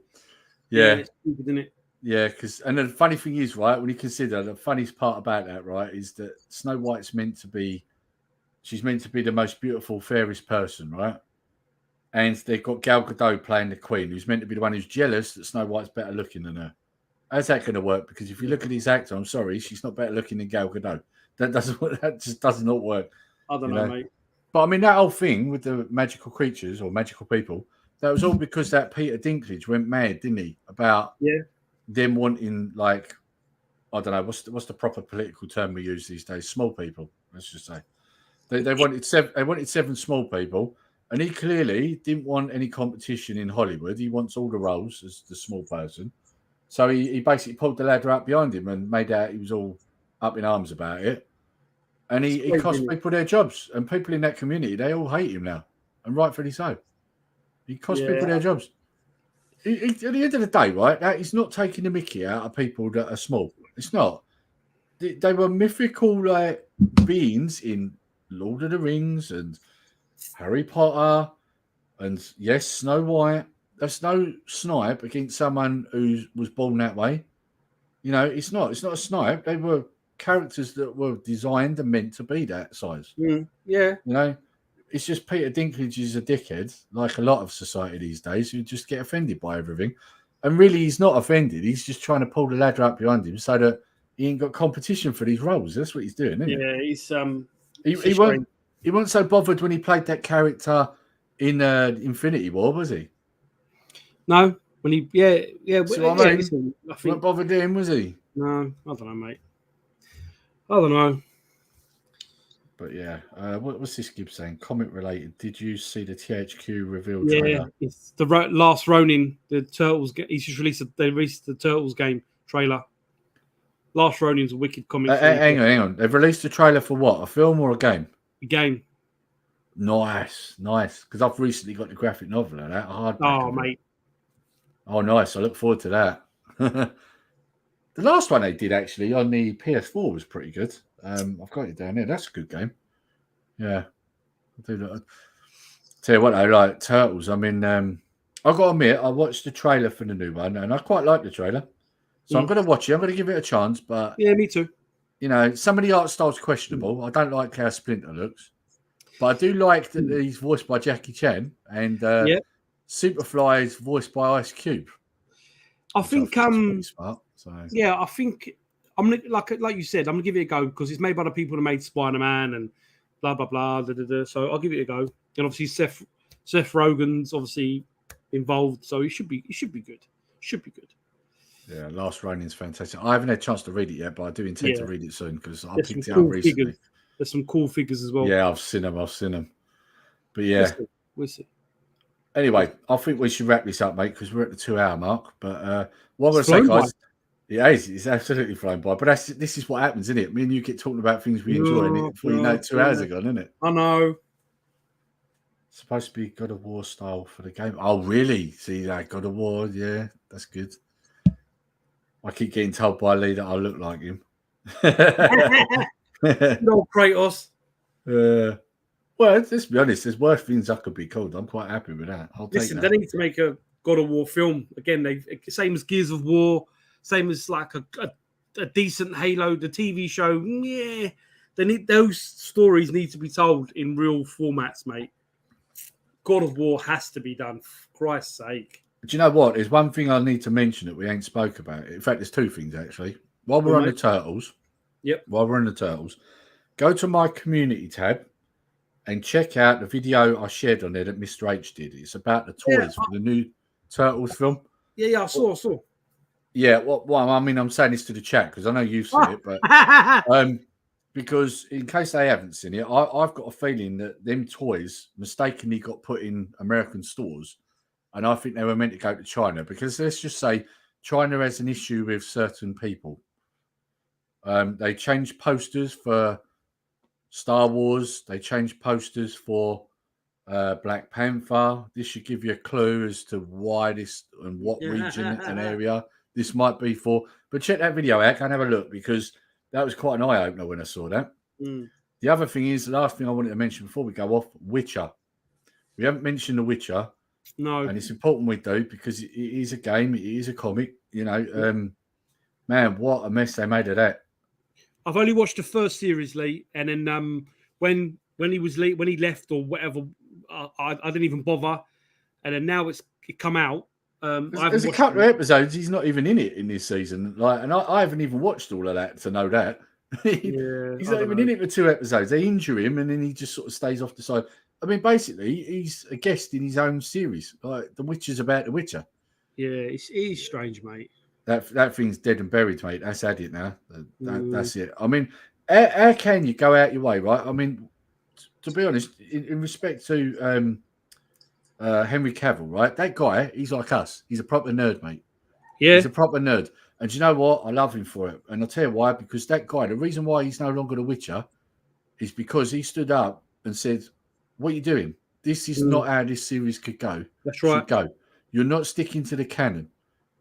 S4: Yeah.
S5: It's stupid, isn't it?
S4: Yeah, and the funny thing is, right, when you consider the funniest part about that, right, is that Snow White's she's meant to be the most beautiful, fairest person, right? And they've got Gal Gadot playing the Queen, who's meant to be the one who's jealous that Snow White's better looking than her. How's that going to work? Because if you look at this actor, I'm sorry, she's not better looking than Gal Gadot. That just does not work.
S5: I don't know, mate.
S4: But I mean, that whole thing with the magical creatures or magical people, that was all because that Peter Dinklage went mad, didn't he? About them wanting, like, I don't know, what's the proper political term we use these days? Small people, let's just say. They wanted 7 small people, and he clearly didn't want any competition in Hollywood. He wants all the roles as the small person. So he basically pulled the ladder up behind him and made out he was all up in arms about it. And he cost people their jobs. And people in that community, they all hate him now. And rightfully so. He cost people their jobs. At the end of the day, right, that is not taking the mickey out of people that are small. It's not. They were mythical, like, beings in Lord of the Rings and Harry Potter and, yes, Snow White. That's no snipe against someone who was born that way. You know, it's not a snipe. They were characters that were designed and meant to be that size.
S5: Yeah.
S4: You know, it's just Peter Dinklage is a dickhead, like a lot of society these days, who just get offended by everything. And really, he's not offended. He's just trying to pull the ladder up behind him so that he ain't got competition for these roles. That's what he's doing, isn't
S5: he's
S4: he wasn't so bothered when he played that character in Infinity War, was he?
S5: No, when he
S4: So I think not bothered him, was he?
S5: No, I don't know, mate. I don't know.
S4: But yeah, what's this Gibbs saying? Comment related. Did you see the THQ reveal trailer?
S5: Yeah, it's the last Ronin. The Turtles. He's just released. They released the Turtles game trailer. Last Ronin's a wicked comic.
S4: Hang on. They've released a trailer for what? A film or a game?
S5: A game.
S4: Nice. Because I've recently got the graphic novel of that.
S5: Oh, mate.
S4: Oh, nice. I look forward to that. The last one they did actually on the PS4 was pretty good. I've got it down here. That's a good game. Yeah. I'll do that. Tell you what, I like Turtles. I mean, I've got to admit, I watched the trailer for the new one and I quite like the trailer. So I'm going to watch it. I'm going to give it a chance. But
S5: yeah, me too.
S4: You know, some of the art style's questionable. I don't like how Splinter looks. But I do like that he's voiced by Jackie Chan and Superfly is voiced by Ice Cube.
S5: I think
S4: smart, so.
S5: Yeah, I think I'm gonna, like you said, I'm gonna give it a go because it's made by the people who made Spider-Man and blah blah blah. So I'll give it a go. And obviously Seth Rogen's obviously involved, so it should be good. Should be good.
S4: Yeah, Last Ronin's fantastic. I haven't had a chance to read it yet, but I do intend to read it soon because I picked it up recently.
S5: Figures. There's some cool figures as well.
S4: Yeah, I've seen them. But yeah,
S5: we'll see.
S4: Anyway, I think we should wrap this up, mate, because we're at the 2-hour mark. But what I'm going to say, guys, it's absolutely flown by. But this is what happens, isn't it? Me and you get talking about things we enjoy, and before you know it, 2 hours are gone, isn't it?
S5: I know.
S4: It's supposed to be God of War style for the game. Oh, really? See that God of War? Yeah, that's good. I keep getting told by Lee that I look like him.
S5: No, Kratos.
S4: Well, let's be honest. There's worse things I could be called. I'm quite happy with that.
S5: Listen, they need to make a God of War film again. Same as Gears of War, same as like a decent Halo, the TV show. Yeah, those stories need to be told in real formats, mate. God of War has to be done. For Christ's sake.
S4: Do you know what? There's one thing I need to mention that we ain't spoke about. In fact, there's two things actually. While we're on the Turtles, go to my community tab and check out the video I shared on there that Mr. H did. It's about the toys for the new Turtles film.
S5: Yeah, I saw.
S4: Yeah, well, I mean, I'm saying this to the chat because I know you've seen it, but because in case they haven't seen it, I've got a feeling that them toys mistakenly got put in American stores, and I think they were meant to go to China because let's just say China has an issue with certain people. They changed posters for Star Wars. They changed posters for Black Panther. This should give you a clue as to why this and what region and area this might be for. But check that video out. Go and have a look because that was quite an eye-opener when I saw that. The other thing is, the last thing I wanted to mention before we go off, Witcher. We haven't mentioned The Witcher.
S5: No.
S4: And it's important we do because it is a game. It is a comic. You know, man, what a mess they made of that.
S5: I've only watched the first series, Lee, and then when he left or whatever, I didn't even bother. And then now it come out.
S4: There's a couple of episodes he's not even in it in this season. And I haven't even watched all of that to know that. He's not even in it for 2 episodes. They injure him and then he just sort of stays off the side. I mean, basically, he's a guest in his own series. Like The Witcher's about The Witcher.
S5: Yeah, it is strange, mate.
S4: That thing's dead and buried, mate. That's had it now. That's it. I mean, how can you go out your way, right? I mean, to be honest, in respect to Henry Cavill, right? That guy, he's like us. He's a proper nerd, mate.
S5: Yeah.
S4: He's a proper nerd. And do you know what? I love him for it. And I'll tell you why. Because that guy, the reason why he's no longer The Witcher is because he stood up and said, what are you doing? This is not how this series could go.
S5: That's right.
S4: Should go. You're not sticking to the canon.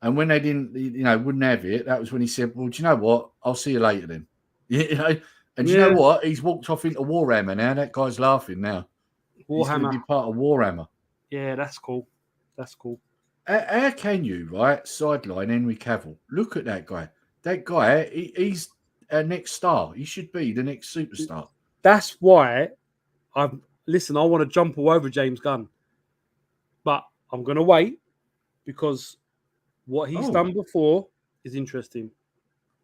S4: And when they didn't, wouldn't have it, that was when he said, well, do you know what? I'll see you later then. You know? And do you know what? He's walked off into Warhammer now. That guy's laughing now. He's going to be part of Warhammer.
S5: Yeah, that's cool. That's cool.
S4: How can you, right, sideline Henry Cavill? Look at that guy. That guy, he's our next star. He should be the next superstar.
S5: That's why I want to jump all over James Gunn. But I'm going to wait because what he's done before is interesting.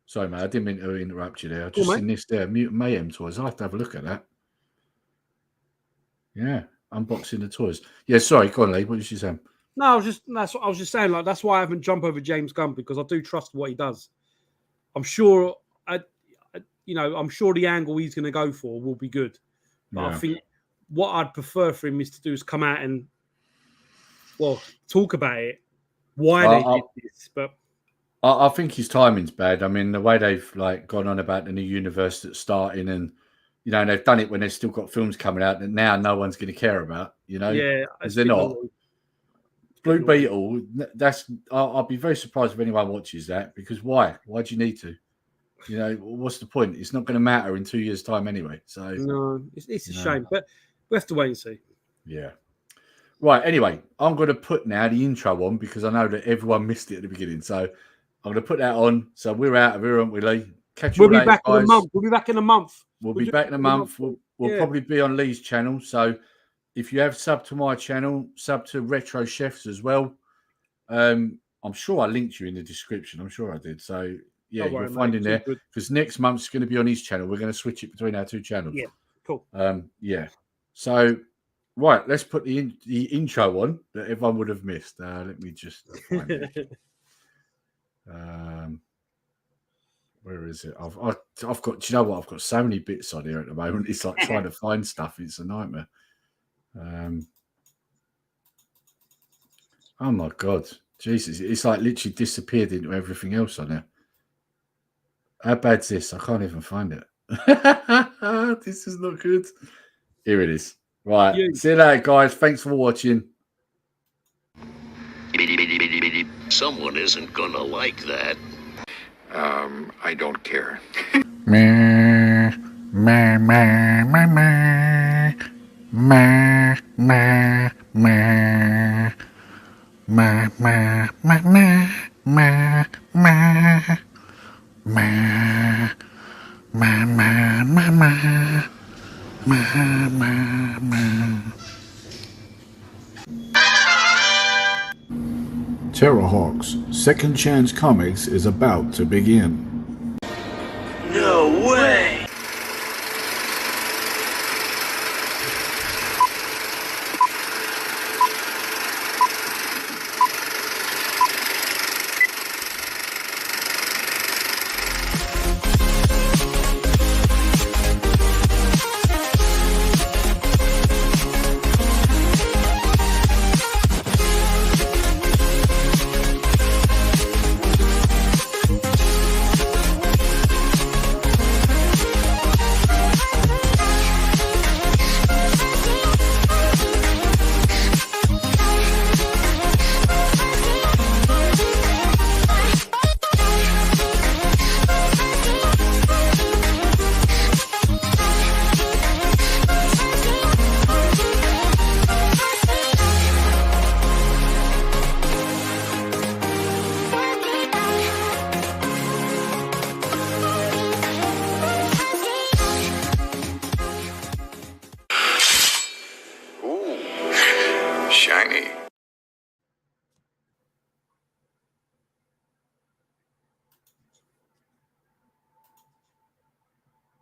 S4: Sorry, mate. I didn't mean to interrupt you there. I just seen this there. Mutant Mayhem toys. I'll have to have a look at that. Yeah. Unboxing the toys. Yeah, sorry. Go on, Lee. What was you saying?
S5: No, I was just saying, like, that's why I haven't jumped over James Gunn because I do trust what he does. I'm sure I'm sure the angle he's going to go for will be good. But I think what I'd prefer for him is to do is come out and, talk about it. Why they did this, but
S4: I think his timing's bad. I mean, the way they've gone on about the new universe that's starting, and they've done it when they've still got films coming out that now no one's going to care about. Because they're not. Blue Beetle. I'll be very surprised if anyone watches that because why? Why do you need to? What's the point? It's not going to matter in 2 years' time anyway. So
S5: no, it's a shame, but we have to wait and see.
S4: Yeah. Right, anyway, I'm going to put now the intro on because I know that everyone missed it at the beginning. So I'm going to put that on. So we're out of here, aren't we, Lee?
S5: We'll be back in a month. We'll be back in a month.
S4: We'll be back in a month. We'll probably be on Lee's channel. So if you have subbed to my channel, sub to Retro Chefs as well. I'm sure I linked you in the description. I'm sure I did. So, yeah, you'll find in there. Because next month's going to be on his channel. We're going to switch it between our 2 channels.
S5: Yeah, cool.
S4: Yeah. So... right, let's put the intro on that everyone would have missed. Let me just find it. Where is it? I've got. Do you know what? I've got so many bits on here at the moment. It's like trying to find stuff. It's a nightmare. Oh my god, Jesus! It's like literally disappeared into everything else on there. How bad's this? I can't even find it. This is not good. Here it is. Right. See you later, guys. Thanks for watching.
S1: Someone isn't gonna like that.
S2: I don't care.
S3: Terrorhawks Second Chance Comics is about to begin.